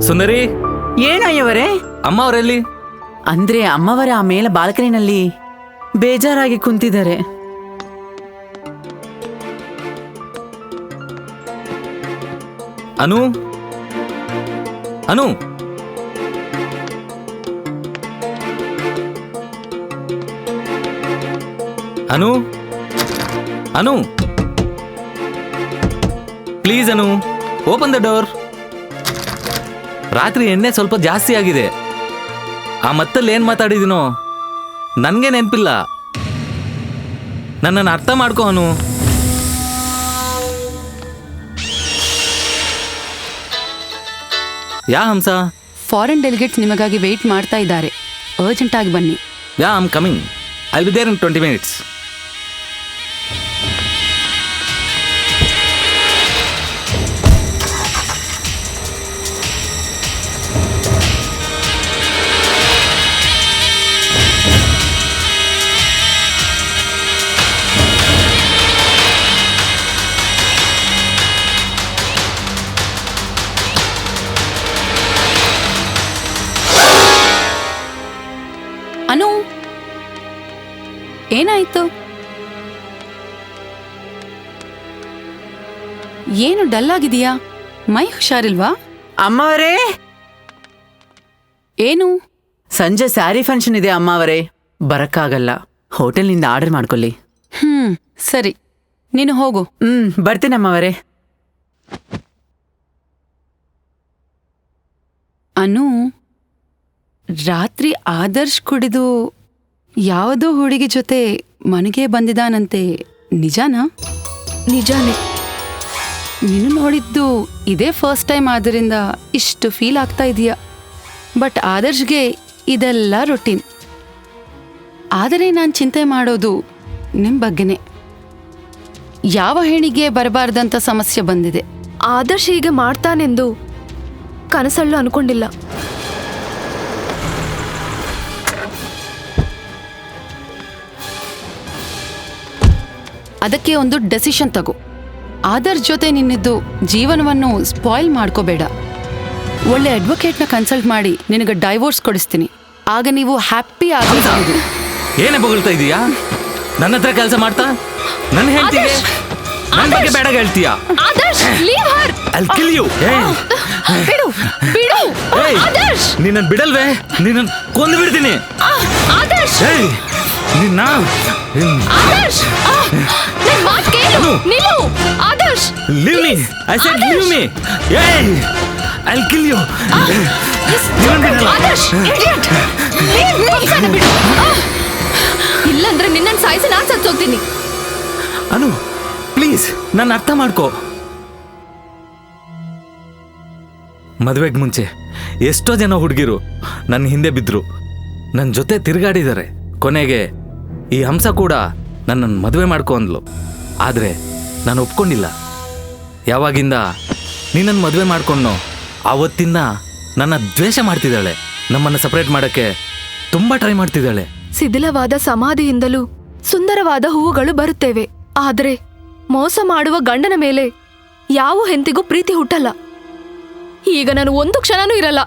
ಸುಂದರಿ, ಏನಯ್ಯವರೇ? ಅಮ್ಮ ಅವರೆಲ್ಲಿ? ಅಂದ್ರೆ ಅಮ್ಮವರ ಆ ಮೇಲೆ ಬಾಲ್ಕನಿನಲ್ಲಿ ಬೇಜಾರಾಗಿ ಕುಂತಿದ್ದಾರೆ. Anu, Anu, Anu, Anu, please Anu, open the door. ರಾತ್ರಿ ಎಣ್ಣೆ ಸ್ವಲ್ಪ ಜಾಸ್ತಿ ಆಗಿದೆ. ಆ ಮತ್ತಲ್ಲಿ ಏನ್ ಮಾತಾಡಿದಿನೋ ನನ್ಗೆ ನೆನಪಿಲ್ಲ. ನನ್ನನ್ನು ಅರ್ಥ ಮಾಡ್ಕೋ Anu. Yeah Hamsa? Foreign delegates ನಿಮಗಾಗಿ ವೇಟ್ ಮಾಡ್ತಾ ಇದ್ದಾರೆ. ಅರ್ಜೆಂಟ್ ಆಗಿ ಬನ್ನಿ. Yeah, I am coming. I will be there in 20 minutes. ಏನಾಯ್ತು? ಏನು ಡಲ್ ಆಗಿದೆಯಾ? ಮೈ ಹುಷಾರಿಲ್ವಾ? ಅಮ್ಮವರೇ, ಏನು? ಸಂಜೆ ಸ್ಯಾರಿ ಫಂಕ್ಷನ್ ಇದೆ ಅಮ್ಮವರೇ, ಬರಕ್ಕಾಗಲ್ಲ. ಹೋಟೆಲ್ನಿಂದ ಆರ್ಡರ್ ಮಾಡ್ಕೊಳ್ಳಿ. ಸರಿ, ನೀನು ಹೋಗು. ಬರ್ತೀನಿ ಅಮ್ಮವರೇ. ಅನು, ರಾತ್ರಿ ಆದರ್ಶ್ ಕುಡಿದು ಯಾವುದೋ ಹುಡುಗಿ ಜೊತೆ ಮನೆಗೆ ಬಂದಿದ್ದಾನಂತೆ, ನಿಜಾನಾ? ನಿಜಾನೇ. ನೀನು ನೋಡಿದ್ದು ಇದೇ ಫಸ್ಟ್ ಟೈಮ್ ಆದ್ದರಿಂದ ಇಷ್ಟು ಫೀಲ್ ಆಗ್ತಾ ಇದೆಯಾ. ಬಟ್ ಆದರ್ಶ್ಗೆ ಇದೆಲ್ಲ ರೊಟೀನ್. ಆದರೆ ನಾನು ಚಿಂತೆ ಮಾಡೋದು ನಿಮ್ಮ ಬಗ್ಗೆನೇ. ಯಾವ ಹೆಣ್ಣಿಗೆ ಬರಬಾರ್ದಂತ ಸಮಸ್ಯೆ ಬಂದಿದೆ. ಆದರ್ಶ್ ಹೀಗೆ ಮಾಡ್ತಾನೆಂದು ಕನಸಲ್ಲೂ ಅನ್ಕೊಂಡಿಲ್ಲ. ಅದಕ್ಕೆ ಒಂದು ಡೆಸಿಷನ್ ತಗೋ. ಆದರ್ಶ್ ಜೊತೆ ನಿನ್ನಿದ್ದು ಜೀವನವನ್ನು ಸ್ಪಾಯ್ಲ್ ಮಾಡ್ಕೋಬೇಡ. ಒಳ್ಳೆ ಅಡ್ವೊಕೇಟ್ನ ಕನ್ಸಲ್ಟ್ ಮಾಡಿ ನಿನಗೆ ಡೈವೋರ್ಸ್ ಕೊಡಿಸ್ತೀನಿ. ಆಗ ನೀವು ಹ್ಯಾಪಿ ಆಗಬಹುದು. ಏನೇ ಬೊಗಳ್ತಾ ಇದೀಯಾ? ನನ್ನ ಹತ್ರ ಕೆಲಸ ಮಾಡ್ತಾ ನನ್ನ ಹೆಂಡತಿಗೆ ನನ್ನ ಬಗ್ಗೆ ಬೇಡ ಹೇಳ್ತೀಯಾ? Adarsh, leave her. I'll kill you. ಬಿಡು, ಬಿಡು. ಆದರ್ಶ್, ನಿನ್ನನ್ನು ಬಿಡಲ್ವೇ? ನಿನ್ನನ್ನು ಕೊಂದು ಬಿಡ್ತೀನಿ. ಆದರ್ಶ್, ನಿನ್ನ ಆದರ್ಶ್, ನನ್ನ ಮಾತು ಕೇಳು. ನಿಲ್ಲು Adarsh. Leave me. I said leave me. I'll kill you. Adarsh, idiot. ಬಿಡು. ಇಲ್ಲಂದ್ರೆ ನಿನ್ನನ್ನು ಸಾಯಿಸಿ ನಾನು ಸತ್ತೋಗ್ತೀನಿ. ಅನು, ಪ್ಲೀಸ್ ನನ್ನ ಅರ್ಥ ಮಾಡ್ಕೋ. ಮದುವೆಗೆ ಮುಂಚೆ ಎಷ್ಟೋ ಜನ ಹುಡುಗಿರು ನನ್ನ ಹಿಂದೆ ಬಿದ್ರು, ನನ್ನ ಜೊತೆ ತಿರುಗಾಡಿದ್ದಾರೆ. ಕೊನೆಗೆ ಈ ಹಂಸ ಕೂಡ ನನ್ನನ್ನು ಮದುವೆ ಮಾಡ್ಕೊ ಅಂದ್ಲು. ಆದರೆ ನಾನು ಒಪ್ಕೊಂಡಿಲ್ಲ. ಯಾವಾಗಿಂದ ನಿನ್ನನ್ನು ಮದುವೆ ಮಾಡ್ಕೊಂಡು ಆವತ್ತಿಂದ ನನ್ನ ದ್ವೇಷ ಮಾಡ್ತಿದ್ದಾಳೆ. ನಮ್ಮನ್ನು ಸಪರೇಟ್ ಮಾಡೋಕ್ಕೆ ತುಂಬ ಟ್ರೈ ಮಾಡ್ತಿದ್ದಾಳೆ. ಶಿಥಿಲವಾದ ಸಮಾಧಿಯಿಂದಲೂ ಸುಂದರವಾದ ಹೂವುಗಳು ಬರುತ್ತೇವೆ. ಆದರೆ ಮೋಸ ಮಾಡುವ ಗಂಡನ ಮೇಲೆ ಯಾವ ಹೆಂಡತಿಗೂ ಪ್ರೀತಿ ಹುಟ್ಟಲ್ಲ. ಈಗ ನಾನು ಒಂದು ಕ್ಷಣನೂ ಇರಲ್ಲ.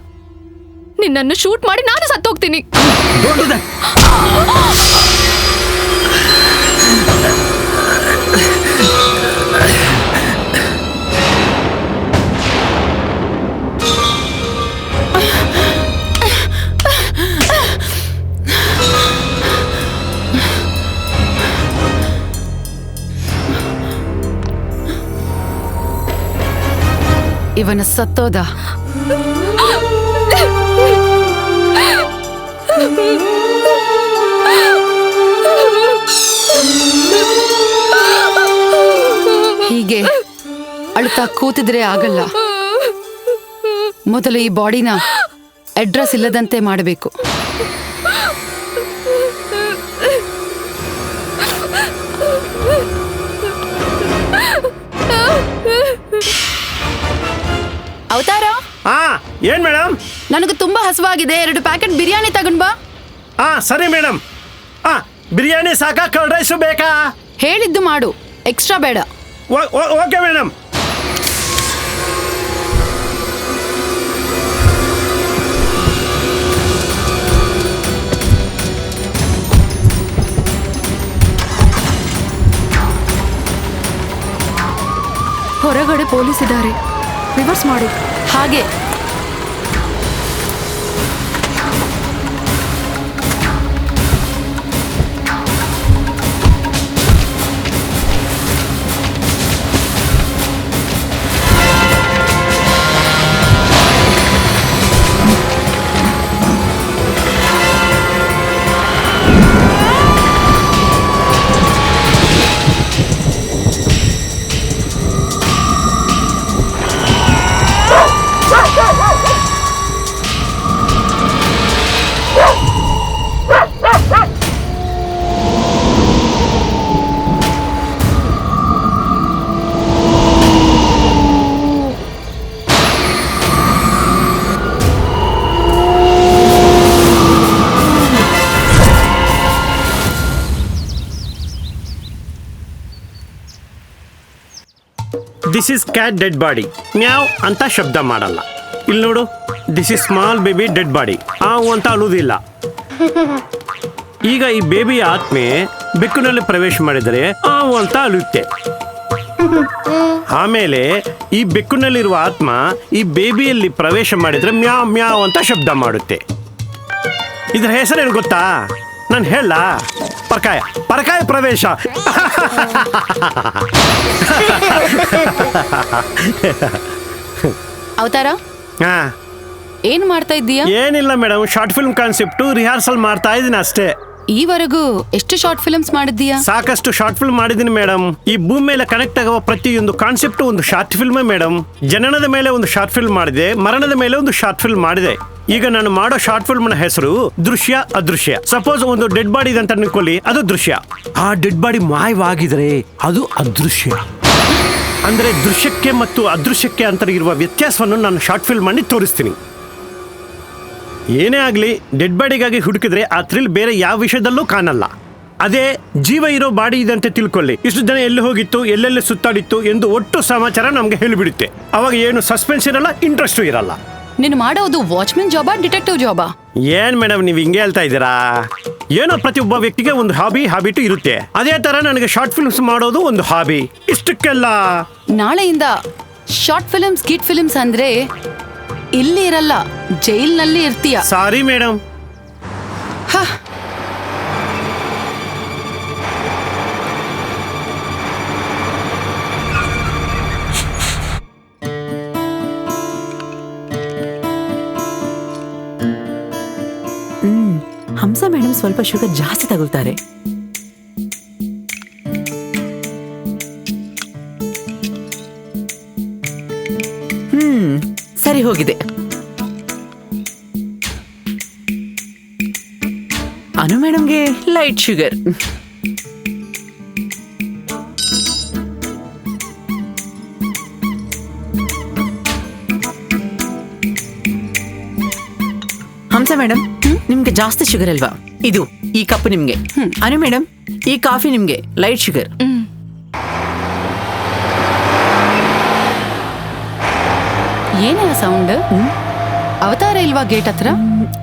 ನಿನ್ನನ್ನು ಶೂಟ್ ಮಾಡಿ ನಾನು ಸತ್ತೋಗ್ತೀನಿ. ಇವನ ಸತ್ತೋದ. ಹೀಗೆ ಅಳ್ತಾ ಕೂತಿದ್ರೆ ಆಗಲ್ಲ. ಮೊದಲು ಈ ಬಾಡಿನ ಅಡ್ರೆಸ್ ಇಲ್ಲದಂತೆ ಮಾಡಬೇಕು. ಅವತಾರ, ಏನ್ ಮೇಡಮ್? ನನಗೆ ತುಂಬಾ ಹಸುವಾಗಿದೆ. 2 ಪ್ಯಾಕೆಟ್ ಬಿರಿಯಾನಿ ತಗೊಂಡ್ ಬಾ. ಸರಿ ಮೇಡಮ್. ಬಿರಿಯಾನಿ ಸಾಕಾ? ಕರ್ಡ್ ರೈಸು ಬೇಕಾ? ಹೇಳಿದ್ದು ಮಾಡು, ಎಕ್ಸ್ಟ್ರಾ ಬೇಡ. Okay madam. ಹೊರಗಡೆ ಪೊಲೀಸ್ ಇದ್ದಾರೆ. ರಿವರ್ಸ್ ಮಾಡು. ಹಾಗೆ this is cat dead body. Meow ಅಂತ ಶಬ್ದ ಮಾಡಲ್ಲ. ಇಲ್ಲಿ ನೋಡು, this is small baby dead body. ಅಂತ ಅಳುವುದಿಲ್ಲ. ಈಗ ಈ ಬೇಬಿಯ ಆತ್ಮೆ ಬೆಕ್ಕಿನಲ್ಲಿ ಪ್ರವೇಶ ಮಾಡಿದರೆ ಆವು ಅಂತ ಅಳುತ್ತೆ. ಆಮೇಲೆ ಈ ಬೆಕ್ಕಿನಲ್ಲಿರುವ ಆತ್ಮ ಈ ಬೇಬಿಯಲ್ಲಿ ಪ್ರವೇಶ ಮಾಡಿದ್ರೆ ಮ್ಯಾವ್ ಮ್ಯಾವ್ ಅಂತ ಶಬ್ದ ಮಾಡುತ್ತೆ. ಇದ್ರ ಹೆಸರೇನು ಗೊತ್ತಾ? ನಾನು ಹೇಳ, ಪರಕಾಯ ಪರಕಾಯ ಪ್ರವೇಶ. ಅವತಾರ ಹಾ, ಏನ್ ಮಾಡ್ತಾ ಇದ್ದೀಯಾ? ಏನಿಲ್ಲ ಮೇಡಮ್, ಶಾರ್ಟ್ ಫಿಲ್ಮ್ ಕಾನ್ಸೆಪ್ಟು ರಿಹಾರ್ಸಲ್ ಮಾಡ್ತಾ ಇದ್ದೀನಿ ಅಷ್ಟೇ. ಈವರೆಗೂ ಎಷ್ಟು ಶಾರ್ಟ್ ಫಿಲ್ಮ್ಸ್ ಮಾಡಿದ್ದೀಯಾ? ಸಾಕಷ್ಟು ಶಾರ್ಟ್ ಫಿಲ್ಮ್ ಮಾಡಿದ್ದೀನಿ ಮೇಡಮ್. ಈ ಭೂಮಿ ಮೇಲೆ ಕನೆಕ್ಟ್ ಆಗುವ ಪ್ರತಿಯೊಂದು ಕಾನ್ಸೆಪ್ಟ್ ಒಂದು ಶಾರ್ಟ್ ಫಿಲ್ಮೇ ಮೇಡಮ್. ಜನನದ ಮೇಲೆ ಒಂದು ಶಾರ್ಟ್ ಫಿಲ್ಮ್ ಮಾಡಿದೆ, ಮರಣದ ಮೇಲೆ ಒಂದು ಶಾರ್ಟ್ ಫಿಲ್ಮ್ ಮಾಡಿದೆ. ಈಗ ನಾನು ಮಾಡೋ ಶಾರ್ಟ್ ಫಿಲ್ಮ್ ನ ಹೆಸರು ದೃಶ್ಯ ಅದೃಶ್ಯ. ಸಪೋಸ್ ಒಂದು ಡೆಡ್ ಬಾಡಿ ಇದೆ ಅಂತ ಅನ್ಕೊಳ್ಳಿ, ಅದು ದೃಶ್ಯ. ಆ ಡೆಡ್ ಬಾಡಿ ಮಾಯವಾಗಿದ್ರೆ ಅದು ಅದೃಶ್ಯ. ಅಂದ್ರೆ ದೃಶ್ಯಕ್ಕೆ ಮತ್ತು ಅದೃಶ್ಯಕ್ಕೆ ಅಂತ ಇರುವ ವ್ಯತ್ಯಾಸವನ್ನು ನಾನು ಶಾರ್ಟ್ ಫಿಲ್ಮ್ ಮಾಡಿ ತೋರಿಸ್ತೀನಿ. ಏನೇ ಆಗಲಿ, ಡೆಡ್ ಬಾಡಿಗಾಗಿ ಹುಡುಕಿದ್ರೆ ಆ ಥ್ರಿಲ್ ಬೇರೆ ಯಾವ ವಿಷಯದಲ್ಲೂ ಕಾಣಲ್ಲ. ಅದೇ ಜೀವ ಇರೋ ಬಾಡಿ ಇದೆ ಅಂತ ತಿಳ್ಕೊಳ್ಳಿ, ಇಷ್ಟು ದಿನ ಎಲ್ಲಿ ಹೋಗಿತ್ತು, ಎಲ್ಲೆಲ್ಲಿ ಸುತ್ತಾಡಿತ್ತು ಎಂದು ಒಟ್ಟು ಸಮಾಚಾರ ನಮ್ಗೆ ಹೇಳಿಬಿಡುತ್ತೆ. ಅವಾಗ ಏನು ಸಸ್ಪೆನ್ಸ್ ಇರಲ್ಲ, ಇಂಟ್ರೆಸ್ಟು ಇರಲ್ಲ. ನೀನು ಮಾಡೋದು ವಾಚ್ಮನ್ ಜಾಬಾ, ಡಿಟೆಕ್ಟಿವ್ ಜಾಬಾ? ಏನ್ ಮೇಡಮ್ ನೀವು ಹಿಂಗೆ ಹೇಳ್ತಾ ಇದ್ದೀರಾ? ಏನೋ ಪ್ರತಿಯೊಬ್ಬ ವ್ಯಕ್ತಿಗೆ ಒಂದು ಹಾಬಿಟು ಇರುತ್ತೆ. ಅದೇ ತರ ನನಗೆ ಶಾರ್ಟ್ ಫಿಲ್ಮ್ಸ್ ಮಾಡೋದು ಒಂದು ಹಾಬಿ. ಇಷ್ಟಕ್ಕೆಲ್ಲ ನಾಳೆಯಿಂದ ಶಾರ್ಟ್ ಫಿಲ್ಮ್ಸ್, ಕಿಡ್ ಫಿಲ್ಮ್ಸ್ ಅಂದ್ರೆ ಇಲ್ಲಿ ಇರಲ್ಲ, ಜೈಲ್ನಲ್ಲಿ ಇರ್ತೀಯ. Sorry madam. ಹಂಸ ಮೇಡಮ್ ಸ್ವಲ್ಪ ಶುಗರ್ ಜಾಸ್ತಿ ತಗೊಳ್ತಾರೆ. ಸರಿ ಹೋಗಿದೆ. ಅನು ಮೇಡಮ್ಗೆ ಲೈಟ್ ಶುಗರ್. ಹಂಸ ಮೇಡಮ್, ನಿಮ್ಗೆ ಜಾಸ್ತಿ ಶುಗರ್ ಅಲ್ವಾ? ಇದು ಈ ಕಪ್ ನಿಮ್ಗೆ. ಅನು ಮೇಡಮ್, ಈ ಕಾಫಿ ನಿಮ್ಗೆ ಲೈಟ್ ಶುಗರ್. ಏನೇ ಸೌಂಡ್? ಅವತಾರ ಇಲ್ವಾ ಗೇಟ್ ಹತ್ರ?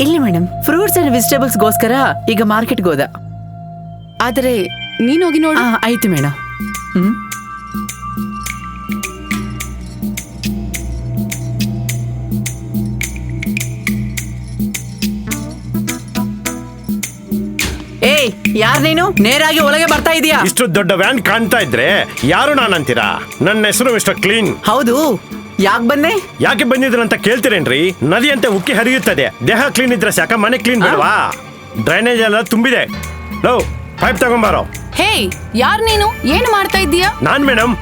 ಇಲ್ಲಿ ಮೇಡಮ್, ಫ್ರೂಟ್ಸ್ ಅಂಡ್ ವೆಜಿಟೇಬಲ್ಸ್ ಗೋಸ್ಕರ ಈಗ ಮಾರ್ಕೆಟ್ಗೆ ಹೋದ. ಆದ್ರೆ ನೀನ್ ಹೋಗಿ ನೋಡು. ಆಯ್ತು ಮೇಡಮ್. ಏಯ್, ಯಾರ್ ನೀನು? ನೇರಾಗಿ ಒಳಗೆ ಬರ್ತಾ ಇದೀಯಾ? ಇಷ್ಟು ದೊಡ್ಡ ವ್ಯಾನ್ ಕಾಣ್ತಾ ಇದ್ರೆ ಯಾರು ನಾನಂತೀರಾ? ನನ್ನ ಹೆಸರು ಮಿಸ್ಟರ್ ಕ್ಲೀನ್. ಹೌದು, ಯಾಕೆ ಬಂದೆ? ಯಾಕೆ ಬಂದಿದ್ರ ಅಂತ ಕೇಳ್ತೀರೇನ್ರಿ? ನದಿ ಅಂತ ಉಕ್ಕಿ ಹರಿಯುತ್ತದೆ. ದೇಹ ಕ್ಲೀನ್ ಇದ್ರೆ ಸಾಕ, ಮನೆ ಕ್ಲೀನ್ ಬೇಡವಾ? ಡ್ರೈನೇಜ್ ಎಲ್ಲ ತುಂಬಿದೆ. Low, pipe ತಗೊಂಬಾರೋ. ಹೇ, ಯಾರ್ ನೀನು? ಏನು ಮಾಡ್ತಾ ಇದ್ದೀಯಾ? ನಾನ್ ಮೇಡಮ್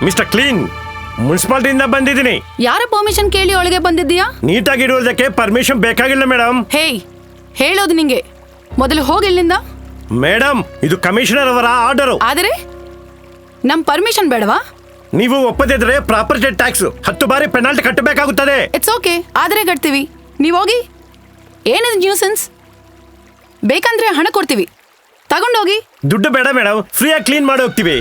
ಮಿಸ್ಟರ್ ಕ್ಲೀನ್, ಮುನ್ಸಿಪಾಲಿಟಿಯಿಂದ ಬಂದಿದ್ದೀನಿ. ಯಾರ ಪರ್ಮಿಷನ್ ಕೇಳಿ ಒಳಗೆ ಬಂದಿದ್ದೀಯಾ? ನೀಟಾಗಿ ಇಡುವುದಕ್ಕೆ ಪರ್ಮಿಷನ್ ಬೇಕಾಗಿಲ್ಲ ಮೇಡಮ್. ಹೇ, ಹೇಳೋದು ನಿಂಗೆ. ಮೊದಲು ಹೋಗಿ ಇಲ್ಲಿಂದ. ಮೇಡಮ್, ಇದು ಕಮಿಷನರ್ ಅವರ ಆರ್ಡರು. ಆದರೆ ನಮ್ ಪರ್ಮಿಷನ್ ಬೇಡವಾ? ನೀವು ಒಪ್ಪದಿದ್ರೆ ಪ್ರಾಪರ್ಟಿ ಟ್ಯಾಕ್ಸ್ 10 ಬಾರಿ ಪೆನಾಲ್ಟಿ ಕಟ್ಟಬೇಕಾಗುತ್ತದೆ. ಇಟ್ಸ್ ಓಕೆ, ಆದರೆ ಕಟ್ತೀವಿ. ನೀವು ಹೋಗಿ. ಏನಿದೆ ನ್ಯೂಸೆನ್ಸ್? ಬೇಕಂದ್ರೆ ಹಣ ಕೊಡ್ತೀವಿ, ತಗೊಂಡೋಗಿ. ದುಡ್ಡು ಬೇಡ ಮೇಡಮ್, ಫ್ರೀಯಾಗಿ ಕ್ಲೀನ್ ಮಾಡಿ ಹೋಗ್ತೀವಿ.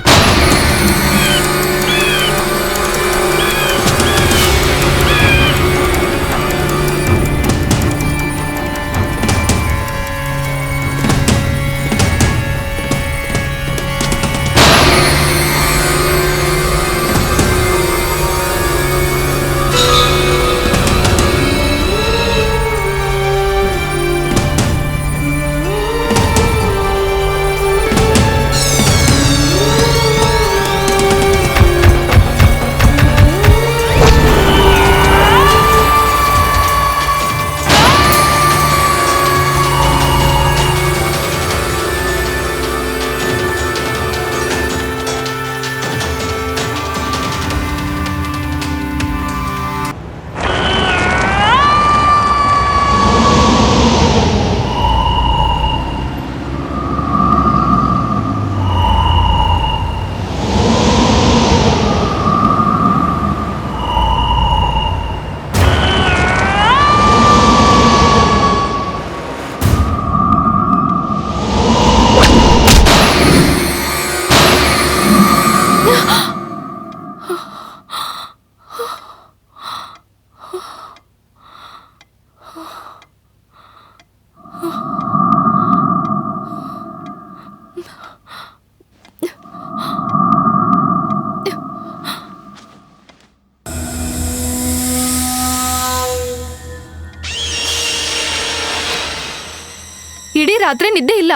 ಇಡೀ ರಾತ್ರಿ ನಿದ್ದೆ ಇಲ್ಲ.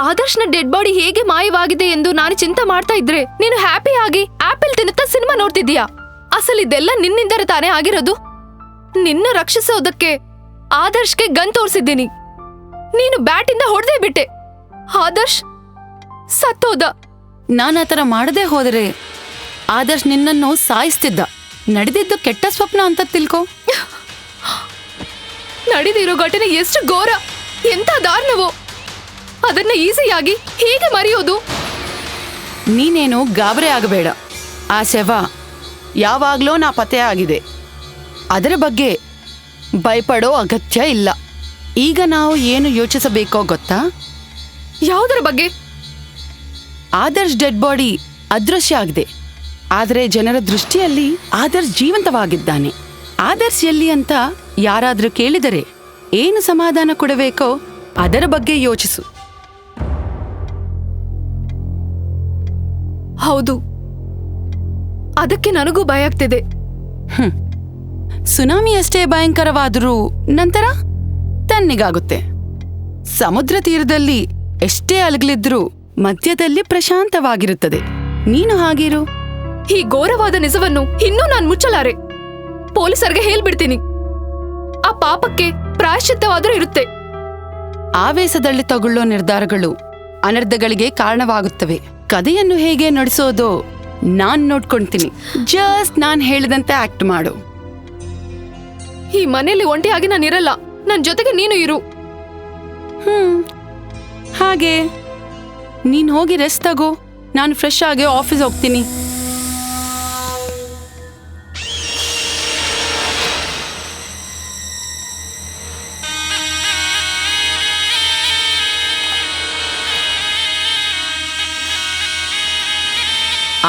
ಆದರ್ಶ್ನ ಡೆಡ್ ಬಾಡಿ ಹೇಗೆ ಮಾಯವಾಗಿದೆ ಎಂದು ನಾನು ಚಿಂತೆ ಮಾಡ್ತಾ ಇದ್ರೆ ನೀನು ಹ್ಯಾಪಿ ಆಗಿ ಆಪಲ್ ತಿನ್ನುತ್ತಾ ಸಿನಿಮಾ ನೋಡ್ತಿದ್ದೀಯಾ. ಅಸಲ್ ಇದೆಲ್ಲ ನಿನ್ನಿಂದರ ತಾನೇ ಆಗಿರೋದು. ನಿನ್ನ ರಕ್ಷಿಸೋದಕ್ಕೆ ಆದರ್ಶ್ಗೆ ಗನ್ ತೋರಿಸಿದ್ದೀನಿ. ನೀನು ಬ್ಯಾಟಿಂದ ಹೊಡೆದೇ ಬಿಟ್ಟೆ. ಆದರ್ಶ್ ಸತ್ತೋದ. ನಾನು ಆತರ ಮಾಡದೆ ಹೋದರೆ ಆದರ್ಶ್ ನಿನ್ನನ್ನು ಸಾಯಿಸ್ತಿದ್ದ. ನಡೆದಿದ್ದು ಕೆಟ್ಟ ಸ್ವಪ್ನ ಅಂತ ತಿಳ್ಕೊ. ನಡೆದಿರೋ ಘಟನೆ ಎಷ್ಟು ಘೋರ, ಎಂತ ದಾರುಣವೋ. ಅದನ್ನ ಈಸಿಯಾಗಿ ಹೇಗೆ ಮರೆಯೋದು? ನೀನೇನು ಗಾಬರಿ ಆಗಬೇಡ. ಆ ಶವ ಯಾವಾಗ್ಲೋ ನಾಪತ್ತೆ ಆಗಿದೆ. ಅದರ ಬಗ್ಗೆ ಭಯಪಡೋ ಅಗತ್ಯ ಇಲ್ಲ. ಈಗ ನಾವು ಏನು ಯೋಚಿಸಬೇಕೋ ಗೊತ್ತಾ? ಯಾವುದರ ಬಗ್ಗೆ? ಆದರ್ಶ್ ಡೆಡ್ ಬಾಡಿ ಅದೃಶ್ಯ ಆಗಿದೆ, ಆದರೆ ಜನರ ದೃಷ್ಟಿಯಲ್ಲಿ ಆದರ್ಶ್ ಜೀವಂತವಾಗಿದ್ದಾನೆ. ಆದರ್ಶ್ ಎಲ್ಲಿ ಅಂತ ಯಾರಾದ್ರೂ ಕೇಳಿದರೆ ಏನು ಸಮಾಧಾನ ಕೊಡಬೇಕೋ ಅದರ ಬಗ್ಗೆ ಯೋಚಿಸು. ಹೌದು, ಅದಕ್ಕೆ ನನಗೂ ಭಯ ಆಗ್ತಿದೆ. ಸುನಾಮಿ ಅಷ್ಟೇ ಭಯಂಕರವಾದರೂ ನಂತರ ತಣ್ಣಗಾಗುತ್ತೆ. ಸಮುದ್ರ ತೀರದಲ್ಲಿ ಎಷ್ಟೇ ಅಲಗಲಿದ್ರೂ ಮಧ್ಯದಲ್ಲಿ ಪ್ರಶಾಂತವಾಗಿರುತ್ತದೆ. ನೀನು ಹಾಗಿರು. ಈ ಘೋರವಾದ ನಿಜವನ್ನು ಇನ್ನೂ ನಾನು ಮುಚ್ಚಲಾರೆ. ಪೊಲೀಸರಿಗೆ ಹೇಳ್ಬಿಡ್ತೀನಿ. ಆ ಪಾಪಕ್ಕೆ ಪ್ರಾಯಶ್ಚಿತ್ತವಾದರೂ ಇರುತ್ತೆ. ಆವೇಶದಲ್ಲಿ ತಗೊಳ್ಳೋ ನಿರ್ಧಾರಗಳು ಅನರ್ಥಗಳಿಗೆ ಕಾರಣವಾಗುತ್ತವೆ. ಕಥೆಯನ್ನು ಹೇಗೆ ನಡೆಸೋದು ನಾನ್ ನೋಡ್ಕೊಳ್ತೀನಿ. ಜಸ್ಟ್ ನಾನ್ ಹೇಳಿದಂತೆ ಆಕ್ಟ್ ಮಾಡು. ಈ ಮನೆಯಲ್ಲಿ ಒಂಟಿಯಾಗಿ ನಾನು ಇರಲ್ಲ. ನನ್ ಜೊತೆಗೆ ನೀನು ಇರು. ಹಾಗೆ ನೀನ್ ಹೋಗಿ ರೆಸ್ಟ್ ತಗೋ. ನಾನು ಫ್ರೆಶ್ ಆಗಿ ಆಫೀಸ್ ಹೋಗ್ತೀನಿ.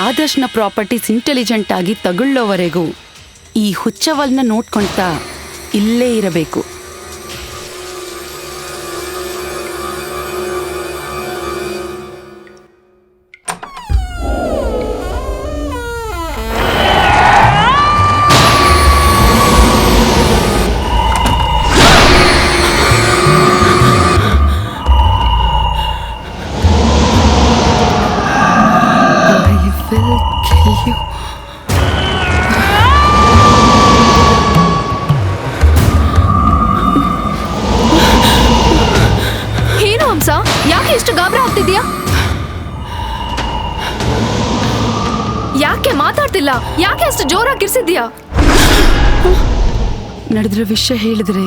ಆದರ್ಶ್ನ ಪ್ರಾಪರ್ಟೀಸ್ ಇಂಟೆಲಿಜೆಂಟ್ ಆಗಿ ತಗೊಳ್ಳೋವರೆಗೂ ಈ ಹುಚ್ಚವಲ್ನ ನೋಡ್ಕೊಳ್ತಾ ಇಲ್ಲೇ ಇರಬೇಕು. ಏನು ಹಂಸ, ಯಾಕೆ ಇಷ್ಟು ಗಾಬರಿ ಆಗ್ತಿದ್ಯಾ? ಯಾಕೆ ಮಾತಾಡ್ತಿಲ್ಲ? ಯಾಕೆ ಅಷ್ಟು ಜೋರಾಗಿ ಕಿರ್ಸಿದ್ಯಾ? ನಡೆದ್ರ ವಿಷಯ ಹೇಳಿದ್ರೆ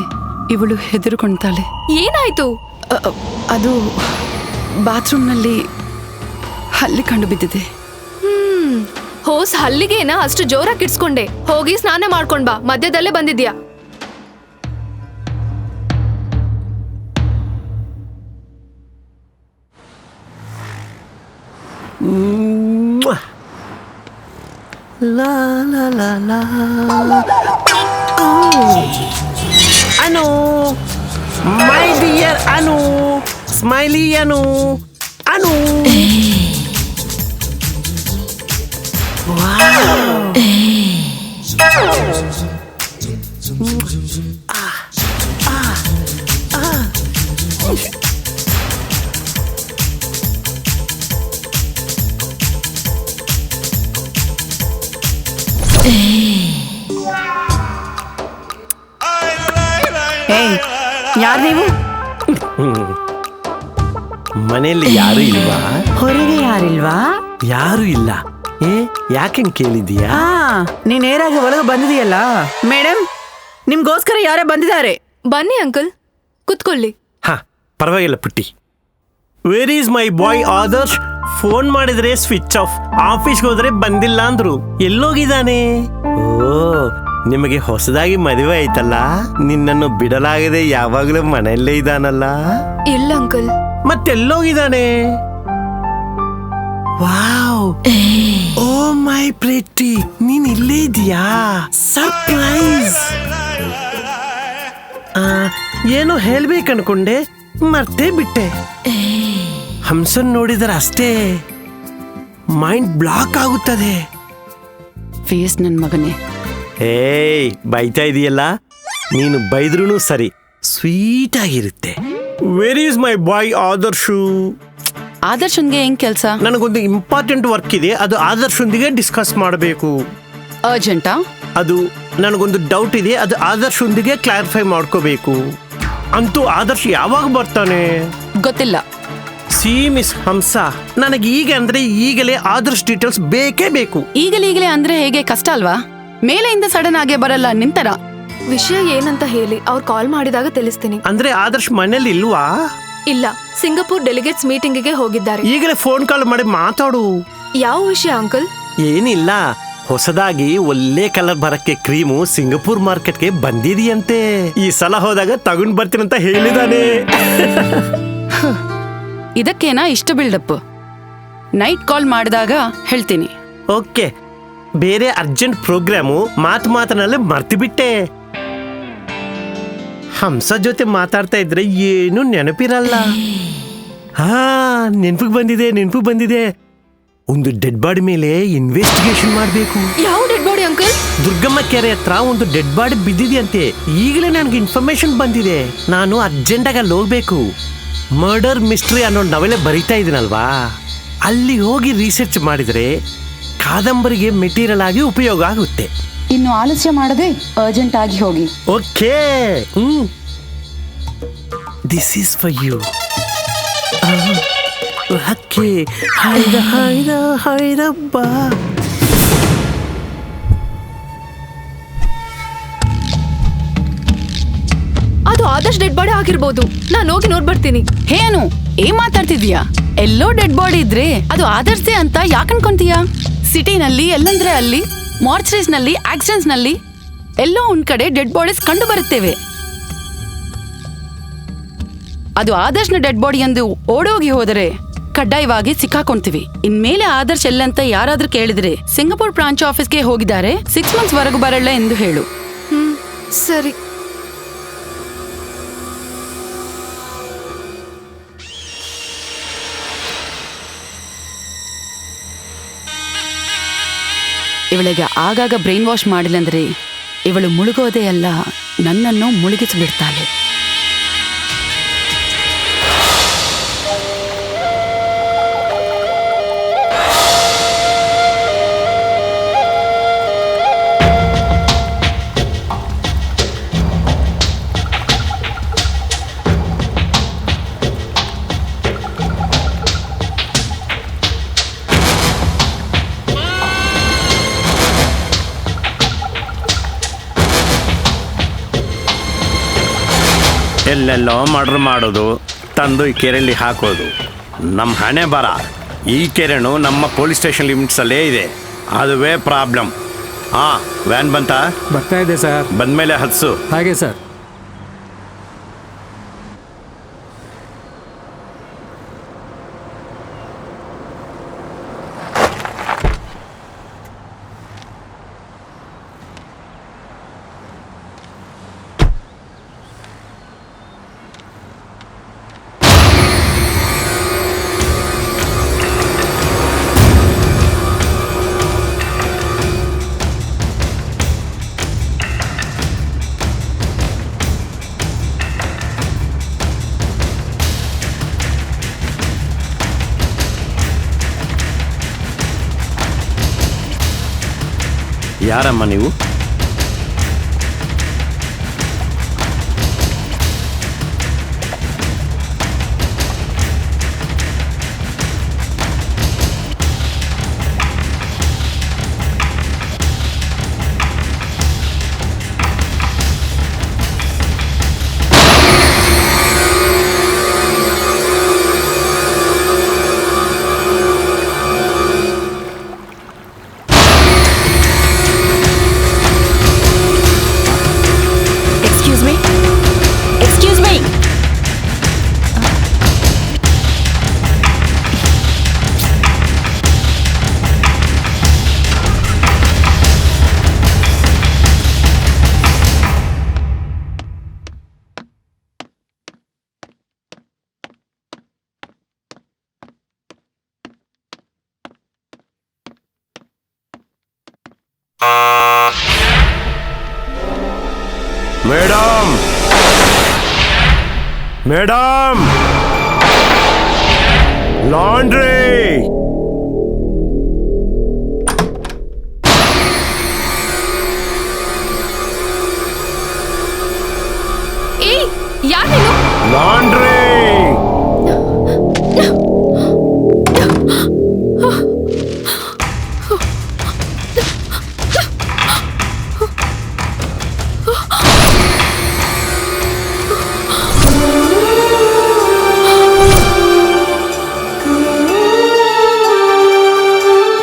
ಇವಳು ಹೆದರ್ಕೊಳ್ತಾಳೆ. ಏನಾಯ್ತು? ಅದು ಬಾತ್ರೂಮ್ನಲ್ಲಿ ಹಲ್ಲಿ ಕಂಡು ಬಿದ್ದಿದೆ. ಹೋಸ್ ಹಲ್ಲಿಗೇನ ಅಷ್ಟು ಜೋರಾಗಿ ಕಿಡ್ಸ್ಕೊಂಡೆ? ಹೋಗಿ ಸ್ನಾನ ಮಾಡ್ಕೊಂಡ್ ಬಾ. ಮಧ್ಯದಲ್ಲೇ ಬಂದಿದ್ಯಾ? ಅನು, ಮೈ ಡಿಯರ್ ಅನು, ಸ್ಮೈಲಿ ಅನು, ಅನು. ಯಾರು ನೀವು? ಮನೆಯಲ್ಲಿ ಯಾರು ಇಲ್ವಾ? ಹೊರಗೆ ಯಾರಿಲ್ವಾ? ಯಾರು ಇಲ್ಲ. ಯಾಕೆ ಕೇಳಿದೀಯಾ? ನೀ ನೇರಾಗಿ ಒಳಗೆ ಬಂದಿದೆಯಲ್ಲ. ಮೇಡಮ್, ನಿಮ್ಗೋಸ್ಕರ ಯಾರೇ ಬಂದಿದ್ದಾರೆ. ಬನ್ನಿ ಅಂಕಲ್, ಕುತ್ಕೊಳ್ಳಿ. ಹಾ, ಪರವಾಗಿಲ್ಲ ಪುಟ್ಟಿ. Where is my boy Adarsh? Phone ಮಾಡಿದ್ರೆ ಸ್ವಿಚ್ ಆಫ್, ಆಫೀಸ್ಗೆ ಹೋದ್ರೆ ಬಂದಿಲ್ಲ ಅಂದ್ರು. ಎಲ್ಲೋಗಿದ್ದಾನೆ? ಓ, ನಿಮಗೆ ಹೊಸದಾಗಿ ಮದುವೆ ಆಯ್ತಲ್ಲ, ನಿನ್ನನ್ನು ಬಿಡಲಾಗದೆ ಯಾವಾಗಲೂ ಮನೆಯಲ್ಲೇ ಇದ್ದಾನಲ್ಲ? ಇಲ್ಲ ಅಂಕಲ್. ಮತ್ತೆಲ್ಲೋಗಿದ್ದಾನೆ? ವಾವ್, ಓ ಮೈ ಪ್ರಿಟಿ, ನೀನ್ ಇಲ್ಲೇ ಇದೀಯಾ? ಸರ್ಪ್ರೈಸ್. ಏನೋ ಹೇಳ್ಬೇಕನ್ಕೊಂಡೆ, ಮರ್ತೇ ಬಿಟ್ಟೆ. ಹಂಸನ್ ನೋಡಿದರೆ ಅಷ್ಟೇ ಮೈಂಡ್ ಬ್ಲಾಕ್ ಆಗುತ್ತದೆ. ಫೇಸ್ ನನ್ ಮಗನೇ. ಏಯ್, ಬೈತಾ ಇದೀಯಲ್ಲ? ನೀನು ಬೈದ್ರೂ ಸರಿ, ಸ್ವೀಟ್ ಆಗಿರುತ್ತೆ. ವೇರ್ ಈಸ್ ಮೈ ಬಾಯ್ ಆದರ್ಶು? ಆದರ್ಶನ್ಗೆ ಹೆಂಗ್ ಕೆಲ್ಸ? ನನಗೊಂದು ಇಂಪಾರ್ಟೆಂಟ್ ವರ್ಕ್ ಇದೆ, ಅದು ಆದರ್ಶೊಂದಿಗೆ ಡಿಸ್ಕಸ್ ಮಾಡಬೇಕು. ಅರ್ಜೆಂಟಾ? ಅದು ನನಗೊಂದು ಡೌಟ್ ಇದೆ, ಅದು ಆದರ್ಶೊಂದಿಗೆ ಕ್ಲಾರಿಫೈ ಮಾಡ್ಕೋಬೇಕು. ಅಂತೂ ಆದರ್ಶ್ ಯಾವಾಗ ಬರ್ತಾನೆ? ಗೊತ್ತಿಲ್ಲ. ಸಿ ಮಿಸ್ ಹಂಸ, ನನಗೆ ಈಗ ಅಂದ್ರೆ ಈಗಲೇ ಆದರ್ಶ್ ಡೀಟೇಲ್ಸ್ ಬೇಕೇ ಬೇಕು. ಈಗಲೀಗಲೇ ಅಂದ್ರೆ ಹೇಗೆ? ಕಷ್ಟ ಅಲ್ವಾ? ಮೇಲೆಯಿಂದ ಸಡನ್ ಆಗೇ ಬರಲ್ಲ ನಿಂತರ. ವಿಷಯ ಏನಂತ ಹೇಳಿ, ಅವ್ರು ಕಾಲ್ ಮಾಡಿದಾಗ ತಿಳಿಸ್ತೀನಿ. ಅಂದ್ರೆ ಆದರ್ಶ್ ಮನೇಲಿ ಇಲ್ವಾ? ಇಲ್ಲ, ಸಿಂಗಪುರ್ ಡೆಲಿಗೇಟ್ಸ್ ಮೀಟಿಂಗಿಗೆ ಹೋಗಿದ್ದಾರೆ. ಈಗಲೇ ಫೋನ್ ಕಾಲ್ ಮಾಡಿ ಮಾತಾಡು. ಯಾವ ವಿಷಯ ಅಂಕಲ್? ಏನಿಲ್ಲ, ಹೊಸದಾಗಿ ಒಳ್ಳೆ ಕಲರ್ ಬರಕ್ಕೆ ಕ್ರೀಮು ಸಿಂಗಪುರ್ ಮಾರ್ಕೆಟ್ಗೆ ಬಂದಿದೆಯಂತೆ. ಈ ಸಲ ಹೋದಾಗ ತಗೊಂಡ್ ಬರ್ತೀನಂತ ಹೇಳಿದಾನೆ. ಇದಕ್ಕೇನಾ ಇಷ್ಟು ಬಿಲ್ಡಪ್? ನೈಟ್ ಕಾಲ್ ಮಾಡಿದಾಗ ಹೇಳ್ತೀನಿ. ಓಕೆ, ಬೇರೆ ಅರ್ಜೆಂಟ್ ಪ್ರೋಗ್ರಾಮು ಮಾತಿನಲ್ಲಿ ಮರ್ತು ಬಿಟ್ಟೆ. ಹಂಸ ಜೊತೆ ಮಾತಾಡ್ತಾ ಇದ್ರೆ ಏನು ನೆನಪಿರಲ್ಲ. ಹಾ, ನೆನಪಿಗೆ ಬಂದಿದೆ. ಒಂದು ಡೆಡ್ ಬಾಡಿ ಮೇಲೆ ಇನ್ವೆಸ್ಟಿಗೇಷನ್ ಮಾಡಬೇಕು. ಯಾವ ಡೆಡ್ ಬಾಡಿ ಅಂಕಲ್? ದುರ್ಗಮ್ಮ ಕೆರೆ ಹತ್ರ ಒಂದು ಡೆಡ್ ಬಾಡಿ ಬಿದ್ದಿದೆಯಂತೆ. ಈಗಲೇ ನನಗೆ ಇನ್ಫಾರ್ಮೇಶನ್ ಬಂದಿದೆ. ನಾನು ಅರ್ಜೆಂಟಾಗಿ ಅಲ್ಲಿ ಹೋಗ್ಬೇಕು. ಮರ್ಡರ್ ಮಿಸ್ಟ್ರಿ ಅನ್ನೋ ನವೆಲೆ ಬರೀತಾ ಇದೀನಲ್ವಾ, ಅಲ್ಲಿ ಹೋಗಿ ರಿಸರ್ಚ್ ಮಾಡಿದ್ರೆ ಕಾದಂಬರಿಗೆ ಮೆಟೀರಿಯಲ್ ಆಗಿ ಉಪಯೋಗ ಆಗುತ್ತೆ. ಇನ್ನು ಆಲಸ್ಯ ಮಾಡದೆ ಅರ್ಜೆಂಟ್ ಆಗಿ ಹೋಗಿ. Okay, this is for you. ಹಕ್ಕಿ ಹಾಯ್ದ ಬಾ. ಅದು ಆದರ್ಶ್ ಡೆಡ್ ಬಾಡಿ ಆಗಿರ್ಬೋದು. ನಾನು ಹೋಗಿ ನೋಡ್ಬರ್ತೀನಿ. ಏನು ಏನ್ ಮಾತಾಡ್ತಿದ್ಯಾ? ಎಲ್ಲೋ ಡೆಡ್ ಬಾಡಿ ಇದ್ರೆ ಅದು ಆದರ್ಶೆ ಅಂತ ಯಾಕೆ ಅನ್ಕೊಂತೀಯಾ? ಸಿಟಿನಲ್ಲಿ ಎಲ್ಲಂದ್ರೆ ಅಲ್ಲಿ, ಮಾರ್ಚರೀಸ್ ನಲ್ಲಿ, ಆಕ್ಸಿಡೆಂಟ್ಸ್ ನಲ್ಲಿ ಎಲ್ಲೋ ಒಂದ್ ಕಡೆ ಡೆಡ್ ಬಾಡೀಸ್ ಕಂಡು ಬರುತ್ತೇವೆ. ಅದು ಆದರ್ಶನ ಡೆಡ್ ಬಾಡಿ ಎಂದು ಓಡೋಗಿ ಹೋದರೆ ಕಡ್ಡಾಯವಾಗಿ ಸಿಕ್ಕಾಕೊಂತೀವಿ. ಇನ್ಮೇಲೆ ಆದರ್ಶ್ ಎಲ್ಲಂತ ಯಾರಾದ್ರೂ ಕೇಳಿದ್ರೆ ಸಿಂಗಪುರ್ ಬ್ರಾಂಚ್ ಆಫೀಸ್ಗೆ ಹೋಗಿದ್ದಾರೆ, 6 months ವರೆಗೂ ಬರಲ್ಲ ಎಂದು ಹೇಳು. ಸರಿ. ಇವಳಿಗೆ ಆಗಾಗ ಬ್ರೈನ್ ವಾಶ್ ಮಾಡಿಲ್ಲಂದ್ರೆ ಇವಳು ಮುಳುಗೋದೇ ಅಲ್ಲ, ನನ್ನನ್ನು ಮುಳುಗಿಸಿಬಿಡ್ತಾಳೆ. ಎಲ್ಲೆಲ್ಲೋ ಮರ್ಡರ್ ಮಾಡೋದು, ತಂದು ಈ ಕೆರೆಯಲ್ಲಿ ಹಾಕೋದು ನಮ್ಮ ಹಣೆ ಬರ. ಈ ಕೆರೆನು ನಮ್ಮ ಪೊಲೀಸ್ ಸ್ಟೇಷನ್ ಲಿಮಿಟ್ಸಲ್ಲೇ ಇದೆ, ಅದುವೇ ಪ್ರಾಬ್ಲಮ್. ವ್ಯಾನ್ ಬಂತಾ? ಬರ್ತಾ ಇದೆ ಸರ್. ಬಂದ್ಮೇಲೆ ಹತ್ಸು. ಹಾಗೆ ಸರ್. ಯಾರಮ್ಮ ನೀವು? Madam, laundry. ಏಯ್, ಯಾರ್ ನೀನು? ಲಾಂಡ್ರಿ.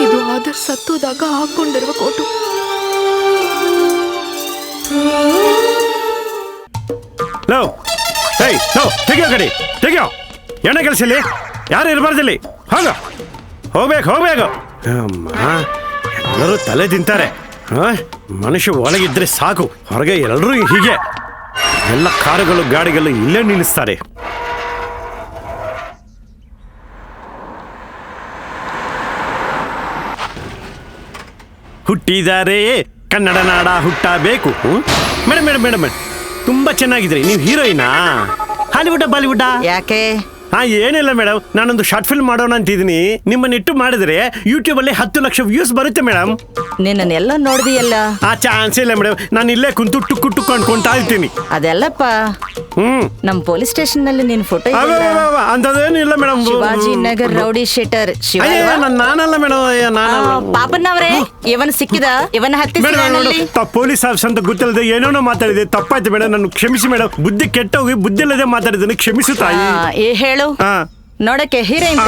ಇದು ಆದರ್ಶ್ ಸತ್ತೋದಾಗ ಹಾಕೊಂಡಿರುವ ಕೋಟು. ಲೋ, ಏಯ್ ಲೋ, ತೆಗಿಯೋ ಕಡೆ ತೆಗಿಯೋ. ಎಣ್ಣೆ ಕೆಲಸಲ್ಲಿ ಯಾರು ಇರಬಾರ್ದಲ್ಲಿ. ಹೋಗ್ಬೇಕು. ಅಮ್ಮ, ಎಲ್ಲರೂ ತಲೆ ತಿಂತಾರೆ. ಮನುಷ್ಯ ಒಳಗಿದ್ರೆ ಸಾಕು, ಹೊರಗೆ ಎಲ್ಲರೂ ಹೀಗೆ. ಎಲ್ಲ ಕಾರುಗಳು ಗಾಡಿಗಳು ಇಲ್ಲೇ ನಿಲ್ಲಿಸ್ತಾರೆ. ಹುಟ್ಟಿದ್ದಾರೆ ಕನ್ನಡ ನಾಡ ಹುಟ್ಟಬೇಕು. ಮೇಡಮ್ ತುಂಬಾ ಚೆನ್ನಾಗಿದ್ರಿ. ನೀವು ಹೀರೋಯಿನಾ? Hollywood Bollywood? ಯಾಕೆ? ಏನಿಲ್ಲ ಮೇಡಮ್, ನಾನೊಂದು ಶಾರ್ಟ್ ಫಿಲ್ಮ್ ಮಾಡೋಣ ಅಂತಿದ್ದೀನಿ. ನಿಮ್ಮನ್ನಿಟ್ಟು ಮಾಡಿದ್ರೆ ಯೂಟ್ಯೂಬ್ ಅಲ್ಲಿ 10 ಲಕ್ಷ ವ್ಯೂಸ್ ಬರುತ್ತೆ ಮೇಡಮ್. ನಿನ್ನನ್ನೆಲ್ಲ ನೋಡ್ದಿಯಲ್ಲ. ಚಾನ್ಸ್ ಇಲ್ಲ ಮೇಡಮ್, ನಾನು ಇಲ್ಲೇ ಕುಂತು ಟುಕ್ಕು ಅನ್ಕೊಂತಾ ಇರ್ತೀನಿ. ಅದೆಲ್ಲಪ್ಪ, ನಮ್ ಪೊಲೀಸ್ ಸ್ಟೇಷನ್ ನಲ್ಲಿ ನಿನ್ ಫೋಟೋ ಅಂತದೇನಿಲ್ಲ madam. Shivaji Nagar rowdy sheeter Shiva. ನಾನಲ್ಲ ಮೇಡಮ್. ಪಾಪನ್ನವ್ರೆ, ಇವನ್ ಸಿಕ್ಕಿದ, ಇವನ್ ಹತ್ತಿ ಪೊಲೀಸ್ ಆಫೀಸರ್ ಅಂತ ಗೊತ್ತಿಲ್ಲದೆ ಏನೇನೋ ಮಾತಾಡಿದೆ. ತಪ್ಪಾಯ್ತು ಮೇಡಮ್, ನಾನು ಕ್ಷಮಿಸಿ ಮೇಡಮ್. ಬುದ್ಧಿ ಕೆಟ್ಟೋಗಿ ಬುದ್ಧಿ ಇಲ್ಲದೆ ಮಾತಾಡಿದ್ದೇನೆ, ಕ್ಷಮಿಸು ತಾಯಿ. ಹೇಳು. ನೋಡಕ್ಕೆ ಹೀರೋಯಿನ್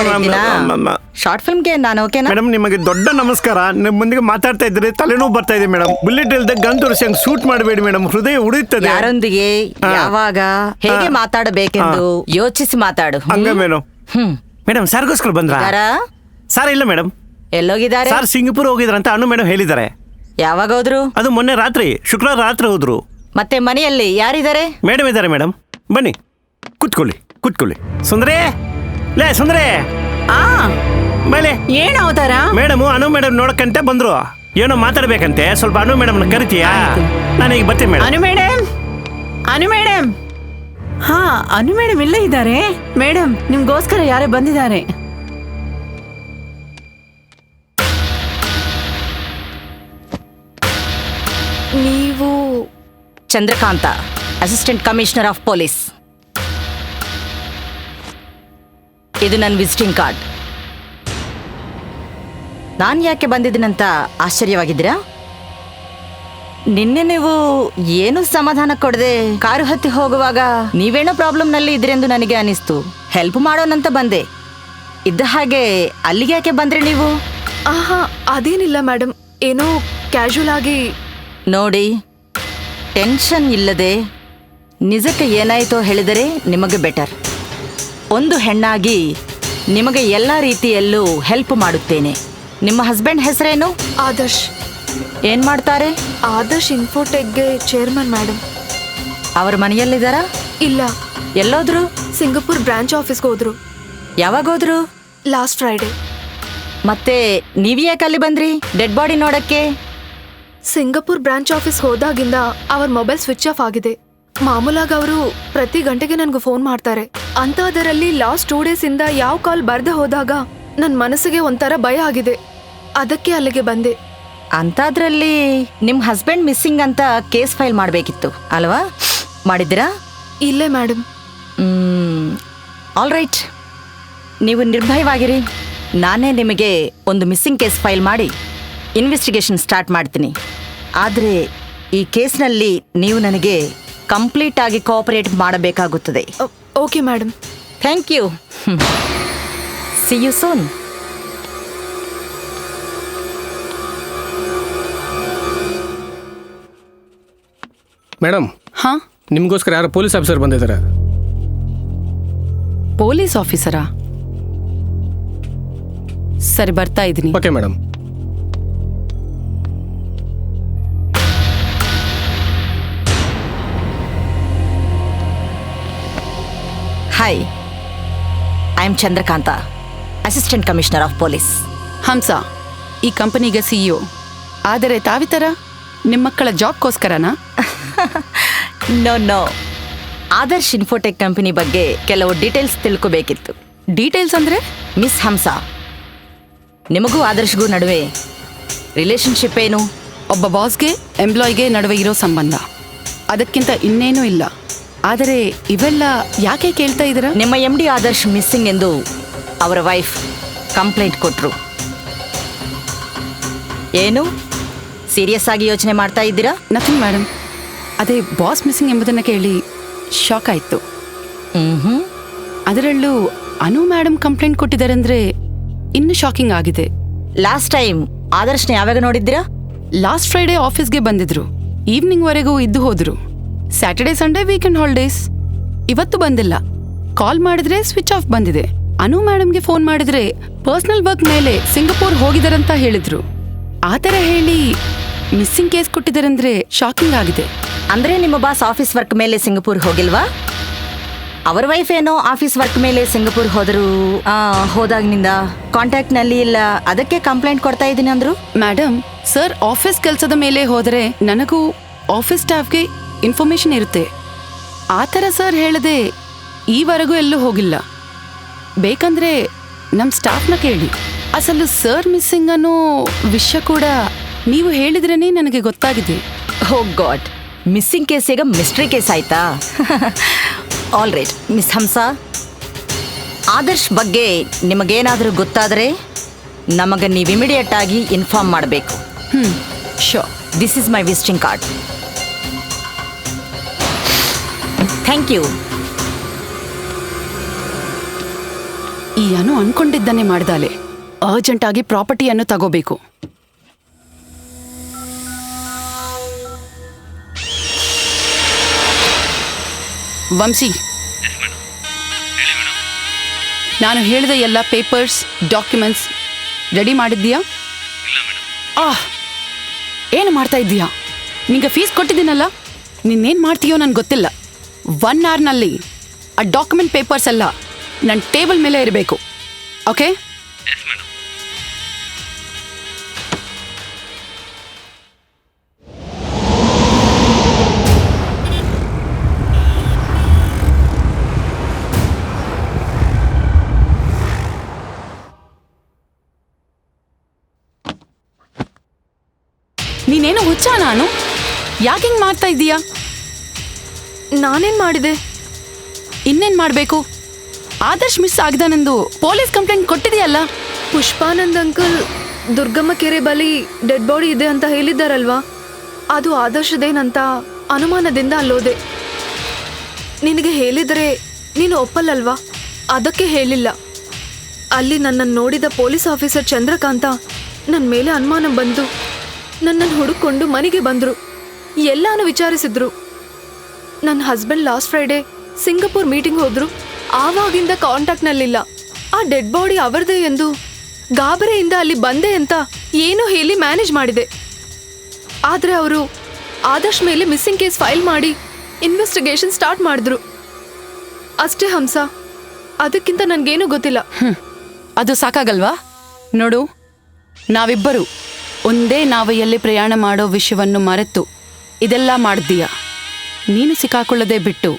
ಶಾರ್ಟ್ ಫಿಲ್ಮ್ಗೆ ನಾನು ಓಕೆನಾ? ಮೇಡಮ್, ನಿಮಗೆ ದೊಡ್ಡ ನಮಸ್ಕಾರ. ನಿಮ್ಮ ಮುಂದಿಗೆ ಮಾತಾಡ್ತಾ ಇದ್ರೆ ತಲೆನೋವು ಬರ್ತಾ ಇದೆ ಮೇಡಮ್. ಬುಲೆಟ್ ಇಲ್ಲದೆ ಗನ್ ತೋರಿಸಿ ಹಂಗೆ ಶೂಟ್ ಮಾಡಬೇಡಿ ಮೇಡಮ್, ಹೃದಯ ಉಳಿಯುತ್ತದೆ. ಯಾರೊಂದಿಗೆ ಯಾವಾಗ ಹೇಗೆ ಮಾತಾಡಬೇಕೆಂದು ಯೋಚಿಸಿ ಮಾತಾಡು. ಹಂಗ ಮೇಡಮ್. ಮೇಡಮ್, ಸಾರ್ಗೋಸ್ಕರ ಬಂದ್ರ? ಸಾರ್ ಇಲ್ಲ ಮೇಡಮ್. ಎಲ್ಲೋಗಿದ್ದಾರೆ? ಸಾರ್ ಸಿಂಗಪುರ್ ಹೋಗಿದ್ರಂತ ಅನು ಮೇಡಮ್ ಹೇಳಿದ್ದಾರೆ. ಯಾವಾಗ ಹೋದ್ರು? ಅದು ಮೊನ್ನೆ ರಾತ್ರಿ, ಶುಕ್ರವಾರ ರಾತ್ರಿ ಹೋದ್ರು. ಮತ್ತೆ ಮನೆಯಲ್ಲಿ ಯಾರಿದ್ದಾರೆ? ಮೇಡಮ್ ಇದ್ದಾರೆ ಮೇಡಮ್. ಬನ್ನಿ ಕುತ್ಕೊಳ್ಳಿ. ಸುಂದರೇ, ಲೇ ಸುಂದರೇ, ಮೇಲೆ ಏನ್ ಅವತಾರ? ಮೇಡಮ್ ಅನು ಮೇಡಮ್ ನೋಡಕ್ಕಂತೆ ಬಂದ್ರು. ಏನೋ ಮಾತಾಡ್ಬೇಕಂತೆ, ಸ್ವಲ್ಪ ಅನು ಮೇಡಮ್ ಕರಿತೀಯಾ? ನಾನೀಗ ಬರ್ತೀನಿ madam. Anu madam. Anu madam ಇಲ್ಲೇ ಇದ್ದಾರೆ. ಮೇಡಮ್, ನಿಮ್ಗೋಸ್ಕರ ಯಾರೇ ಬಂದಿದ್ದಾರೆ. ನೀವು? Chandrakanth, assistant commissioner of police. ಇದು ನನ್ನ ವಿಸಿಟಿಂಗ್ ಕಾರ್ಡ್. ನಾನು ಯಾಕೆ ಬಂದಿದ್ದೀನಂತ ಆಶ್ಚರ್ಯವಾಗಿದ್ದೀರಾ? ನಿನ್ನೆ ನೀವು ಏನು ಸಮಾಧಾನ ಕೊಡದೆ ಕಾರು ಹತ್ತಿ ಹೋಗುವಾಗ ನೀವೇನೋ ಪ್ರಾಬ್ಲಮ್ನಲ್ಲಿ ಇದ್ರೆಂದು ನನಗೆ ಅನಿಸ್ತು. ಹೆಲ್ಪ್ ಮಾಡೋಣಂತ ಬಂದೆ. ಇದ್ದ ಹಾಗೆ ಅಲ್ಲಿಗೆ ಯಾಕೆ ಬಂದ್ರಿ ನೀವು? ಅದೇನಿಲ್ಲ ಮೇಡಮ್, ಏನೋ ಕ್ಯಾಶುವಲ್ ಆಗಿ. ನೋಡಿ, ಟೆನ್ಷನ್ ಇಲ್ಲದೆ ನಿಜಕ್ಕೆ ಏನಾಯಿತೋ ಹೇಳಿದರೆ ನಿಮಗೆ ಬೆಟರ್. ಒಂದು ಹೆಣ್ಣಾಗಿ ನಿಮಗೆ ಎಲ್ಲ ರೀತಿಯಲ್ಲೂ ಹೆಲ್ಪ್ ಮಾಡುತ್ತೇನೆ. ನಿಮ್ಮ ಹಸ್ಬೆಂಡ್ ಹೆಸರೇನು? ಆದರ್ಶ್. ಏನ್ ಮಾಡ್ತಾರೆ? ಆದರ್ಶ್ ಇನ್ಫೋಟೆಕ್ಗೆ ಚೇರ್ಮನ್ ಮೇಡಮ್. ಅವ್ರ ಮನೆಯಲ್ಲಿದ್ದಾರಾ? ಇಲ್ಲ. ಎಲ್ಲೋದ್ರು? ಸಿಂಗಪುರ್ ಬ್ರಾಂಚ್ ಆಫೀಸ್ಗೆ ಹೋದ್ರು. ಯಾವಾಗ ಹೋದ್ರು? Last Friday. ಮತ್ತೆ ನೀವ್ ಯಾಕೆ ಅಲ್ಲಿ ಬಂದ್ರಿ ಡೆಡ್ ಬಾಡಿ ನೋಡಕ್ಕೆ? ಸಿಂಗಪುರ್ ಬ್ರಾಂಚ್ ಆಫೀಸ್ ಹೋದಾಗಿಂದ ಅವ್ರ ಮೊಬೈಲ್ ಸ್ವಿಚ್ ಆಫ್ ಆಗಿದೆ. ಮಾಮೂಲಾಗಿ ಅವರು ಪ್ರತಿ ಗಂಟೆಗೆ ನನ್ಗೆ ಫೋನ್ ಮಾಡ್ತಾರೆ. ಅಂತ ಅದರಲ್ಲಿ ಲಾಸ್ಟ್ 2 days ಇಂದ ಯಾವ ಕಾಲ್ ಬರ್ದೆ ಹೋದಾಗ ನನ್ನ ಮನಸ್ಸಿಗೆ ಒಂಥರ ಭಯ ಆಗಿದೆ. ಅದಕ್ಕೆ ಅಲ್ಲಿಗೆ ಬಂದೆ. ಅಂತಾದ್ರಲ್ಲಿ ನಿಮ್ ಹಸ್ಬೆಂಡ್ ಮಿಸ್ಸಿಂಗ್ ಅಂತ ಕೇಸ್ ಫೈಲ್ ಮಾಡಬೇಕಿತ್ತು ಅಲ್ವಾ? ಮಾಡಿದ್ದೀರಾ? ಇಲ್ಲೇ ಮೇಡಮ್. ಆಲ್ ರೈಟ್, ನೀವು ನಿರ್ಭಯವಾಗಿರಿ. ನಾನೇ ನಿಮಗೆ ಒಂದು ಮಿಸ್ಸಿಂಗ್ ಕೇಸ್ ಫೈಲ್ ಮಾಡಿ ಇನ್ವೆಸ್ಟಿಗೇಷನ್ ಸ್ಟಾರ್ಟ್ ಮಾಡ್ತೀನಿ. ಆದರೆ ಈ ಕೇಸ್ನಲ್ಲಿ ನೀವು ನನಗೆ ಕಂಪ್ಲೀಟ್ ಆಗಿ ಕೋಆಪರೇಟ್ ಮಾಡಬೇಕಾಗುತ್ತದೆ. Okay madam. Thank you. See you soon. Madam, ನಿಮ್ಗೋಸ್ಕರ ಯಾರೋ ಪೊಲೀಸ್ ಆಫೀಸರ್ ಬಂದಿದ್ದಾರೆ. ಪೊಲೀಸ್ ಆಫೀಸರಾ? ಸರಿ, ಬರ್ತಾ ಇದ್ದೀನಿ. Okay madam. Hi, I am Chandrakanth, assistant commissioner of police. Hamsa, ಈ ಕಂಪನಿಗೆ CEO. ಆದರೆ ತಾವಿತರ ನಿಮ್ಮ ಮಕ್ಕಳ ಜಾಬ್ಗೋಸ್ಕರನಾ? ನೋ, ಆದರ್ಶ್ ಇನ್ಫೋಟೆಕ್ ಕಂಪನಿ ಬಗ್ಗೆ ಕೆಲವು ಡೀಟೇಲ್ಸ್ ತಿಳ್ಕೋಬೇಕಿತ್ತು. ಡೀಟೇಲ್ಸ್ ಅಂದ್ರೆ? ಮಿಸ್ ಹಂಸಾ, ನಿಮಗೂ ಆದರ್ಶ್ಗೂ ನಡುವೆ ರಿಲೇಶನ್ಶಿಪ್ ಏನು? ಒಬ್ಬ ಬಾಸ್ಗೆ ಎಂಪ್ಲಾಯ್ಗೆ ನಡುವೆ ಇರೋ ಸಂಬಂಧ, ಅದಕ್ಕಿಂತ ಇನ್ನೇನೂ ಇಲ್ಲ. ಆದರೆ ಇವೆಲ್ಲ ಯಾಕೆ ಕೇಳ್ತಾ ಇದ್ದೀರಾ? ನಿಮ್ಮ MD ಆದರ್ಶ್ ಮಿಸ್ಸಿಂಗ್ ಎಂದು ಅವರ ವೈಫ್ ಕಂಪ್ಲೇಂಟ್ ಕೊಟ್ರು. ಏನು ಸೀರಿಯಸ್ ಆಗಿ ಯೋಚನೆ ಮಾಡ್ತಾ ಇದ್ದೀರಾ? ನಥಿಂಗ್ ಮೇಡಮ್, ಅದೇ ಬಾಸ್ ಮಿಸ್ಸಿಂಗ್ ಎಂಬುದನ್ನು ಕೇಳಿ ಶಾಕ್ ಆಯಿತು. ಅದರಲ್ಲೂ ಅನು ಮೇಡಮ್ ಕಂಪ್ಲೇಂಟ್ ಕೊಟ್ಟಿದ್ದಾರೆ ಅಂದರೆ ಇನ್ನೂ ಶಾಕಿಂಗ್ ಆಗಿದೆ. ಲಾಸ್ಟ್ ಟೈಮ್ ಆದರ್ಶ್ನ ಯಾವಾಗ ನೋಡಿದ್ದೀರಾ? ಲಾಸ್ಟ್ ಫ್ರೈಡೇ ಆಫೀಸ್ಗೆ ಬಂದಿದ್ರು, ಈವ್ನಿಂಗ್ವರೆಗೂ ಇದ್ದು ಹೋದ್ರು. Saturday Sunday weekend holidays. ಇವತ್ತು ಬಂದಿಲ್ಲ. ಕಾಲ್ ಮಾಡಿದ್ರೆ ಸ್ವಿಚ್ ಆಫ್ ಬಂದಿದೆ. ಅನು ಮೇಡಮ್ಗೆ ಫೋನ್ ಮಾಡಿದ್ರೆ ಪರ್ಸನಲ್ ವರ್ಕ್ ಮೇಲೆ ಸಿಂಗಪೂರ್ ಹೋಗಿದಾರಂತ ಹೇಳಿದ್ರು. ಆ ಥರ ಹೇಳಿ ಮಿಸ್ಸಿಂಗ್ ಕೇಸ್ ಕೊಟ್ಟಿದ್ದಾರಂದ್ರೆ ಶಾಕಿಂಗ್ ಆಗಿದೆ. ಅಂದ್ರೆ ನಿಮ್ಮ ಬಾಸ್ ಆಫೀಸ್ ವರ್ಕ್ ಮೇಲೆ ಸಿಂಗಪೂರ್ ಹೋಗಿಲ್ವಾ? ಅವರ ವೈಫ್ ಏನೋ ಆಫೀಸ್ ವರ್ಕ್ ಮೇಲೆ ಸಿಂಗಪೂರ್ ಹೋದರು, ಹೋದಾಗಿನಿಂದ ಕಾಂಟ್ಯಾಕ್ಟ್ ನಲ್ಲಿ ಇಲ್ಲ, ಅದಕ್ಕೆ ಕಂಪ್ಲೇಂಟ್ ಕೊಡ್ತಾ ಇದ್ದೀನಿ ಅಂದ್ರು. ಮೇಡಮ್, ಸರ್ ಆಫೀಸ್ ಕೆಲಸದ ಮೇಲೆ ಹೋದರೆ ನನಗೂ ಆಫೀಸ್ ಸ್ಟಾಫ್ಗೆ ಇನ್ಫಾರ್ಮೇಶನ್ ಇರುತ್ತೆ. ಆ ಥರ ಸರ್ ಹೇಳದೆ ಈವರೆಗೂ ಎಲ್ಲೂ ಹೋಗಿಲ್ಲ. ಬೇಕಂದ್ರೆ ನಮ್ಮ ಸ್ಟಾಫ್ನ ಕೇಳಿ. ಅಸಲು ಸರ್ ಮಿಸ್ಸಿಂಗ್ ಅನ್ನೋ ವಿಷಯ ಕೂಡ ನೀವು ಹೇಳಿದ್ರೇನೆ ನನಗೆ ಗೊತ್ತಾಗಿದೆ. ಓ ಗಾಡ್, ಮಿಸ್ಸಿಂಗ್ ಕೇಸ್ ಈಗ ಮಿಸ್ಟ್ರಿ ಕೇಸ್ ಆಯ್ತಾ? All right miss Hamsa, Adarsh ಬಗ್ಗೆ ನಿಮಗೇನಾದರೂ ಗೊತ್ತಾದರೆ ನಮಗೆ ನೀವು ಇಮಿಡಿಯೇಟ್ ಆಗಿ ಇನ್ಫಾರ್ಮ್ ಮಾಡಬೇಕು. So, this is my visiting card. Thank you. ಈ ಅನು ಅನ್ಕೊಂಡಿದ್ದಾನೆ ಮಾಡ್ದಾಲೆ. ಅರ್ಜೆಂಟ್ ಆಗಿ ಪ್ರಾಪರ್ಟಿಯನ್ನು ತಗೋಬೇಕು. ವಂಶಿ, ನಾನು ಹೇಳಿದ ಎಲ್ಲ ಪೇಪರ್ಸ್, ಡಾಕ್ಯುಮೆಂಟ್ಸ್ ರೆಡಿ ಮಾಡಿದ್ದೀಯಾ? ಏನು ಮಾಡ್ತಾ ಇದ್ದೀಯಾ? ನಿಂಗೆ ಫೀಸ್ ಕೊಟ್ಟಿದ್ದೀನಲ್ಲ, ನಿನ್ನೇನು ಮಾಡ್ತೀಯೋ ನನಗೆ ಗೊತ್ತಿಲ್ಲ. 1 ಅವರ್ನಲ್ಲಿ ಆ ಡಾಕ್ಯುಮೆಂಟ್ ಪೇಪರ್ಸ್ ಎಲ್ಲ ನನ್ನ ಟೇಬಲ್ ಮೇಲೆ ಇರಬೇಕು. ಓಕೆ? ನೀನೇನು ಹುಚ್ಚ? ನಾನು ಯಾಕೆ ಹಿಂಗೆ ಮಾಡ್ತಾ ಇದ್ದೀಯಾ? ನಾನೇನ್ ಮಾಡಿದೆ? ಇನ್ನೇನು ಮಾಡಬೇಕು? ಆದರ್ಶ್ ಮಿಸ್ ಆಗಿದಾನೆಂದು ಪೊಲೀಸ್ ಕಂಪ್ಲೇಂಟ್ ಕೊಟ್ಟಿದೆಯಲ್ಲ. ಪುಷ್ಪಾನಂದ್ ಅಂಕಲ್ ದುರ್ಗಮ್ಮ ಕೆರೆ ಬಳಿ ಡೆಡ್ ಬಾಡಿ ಇದೆ ಅಂತ ಹೇಳಿದ್ದಾರಲ್ವಾ, ಅದು ಆದರ್ಶದೇನಂತ ಅನುಮಾನದಿಂದ ಅಲ್ಲೋದೆ. ನಿನಗೆ ಹೇಳಿದರೆ ನೀನು ಒಪ್ಪಲ್ಲಲ್ವಾ, ಅದಕ್ಕೆ ಹೇಳಿಲ್ಲ. ಅಲ್ಲಿ ನನ್ನನ್ನು ನೋಡಿದ ಪೊಲೀಸ್ ಆಫೀಸರ್ ಚಂದ್ರಕಾಂತ ನನ್ನ ಮೇಲೆ ಅನುಮಾನ ಬಂದು ನನ್ನನ್ನು ಹುಡುಕೊಂಡು ಮನೆಗೆ ಬಂದರು. ಎಲ್ಲಾನು ವಿಚಾರಿಸಿದ್ರು. ನನ್ನ husband last Friday Singapore meeting ಹೋದ್ರು. ಆವಾಗಿಂದ ಕಾಂಟ್ಯಾಕ್ಟ್ನಲ್ಲಿಲ್ಲ. ಆ ಡೆಡ್ ಬಾಡಿ ಅವರದೇ ಎಂದು ಗಾಬರಿಯಿಂದ ಅಲ್ಲಿ ಬಂದೆ ಅಂತ ಏನೋ ಹೇಳಿ ಮ್ಯಾನೇಜ್ ಮಾಡಿದೆ. ಆದರೆ ಅವರು ಆದರ್ಶ್ ಮೇಲೆ ಮಿಸ್ಸಿಂಗ್ ಕೇಸ್ ಫೈಲ್ ಮಾಡಿ ಇನ್ವೆಸ್ಟಿಗೇಷನ್ ಸ್ಟಾರ್ಟ್ ಮಾಡಿದ್ರು. ಅಷ್ಟೇ ಹಂಸ, ಅದಕ್ಕಿಂತ ನನಗೇನೂ ಗೊತ್ತಿಲ್ಲ. ಅದು ಸಾಕಾಗಲ್ವಾ? ನೋಡು, ನಾವಿಬ್ಬರು ಒಂದೇ ನಾವೆಯಲ್ಲಿ ಪ್ರಯಾಣ ಮಾಡೋ ವಿಷಯವನ್ನು ಮರೆತು ಇದೆಲ್ಲ ಮಾಡಿದ್ದೀಯಾ. ನೀನು ಸಿಕ್ಕಾಕೊಳ್ಳದೆ ಬಿಟ್ಟು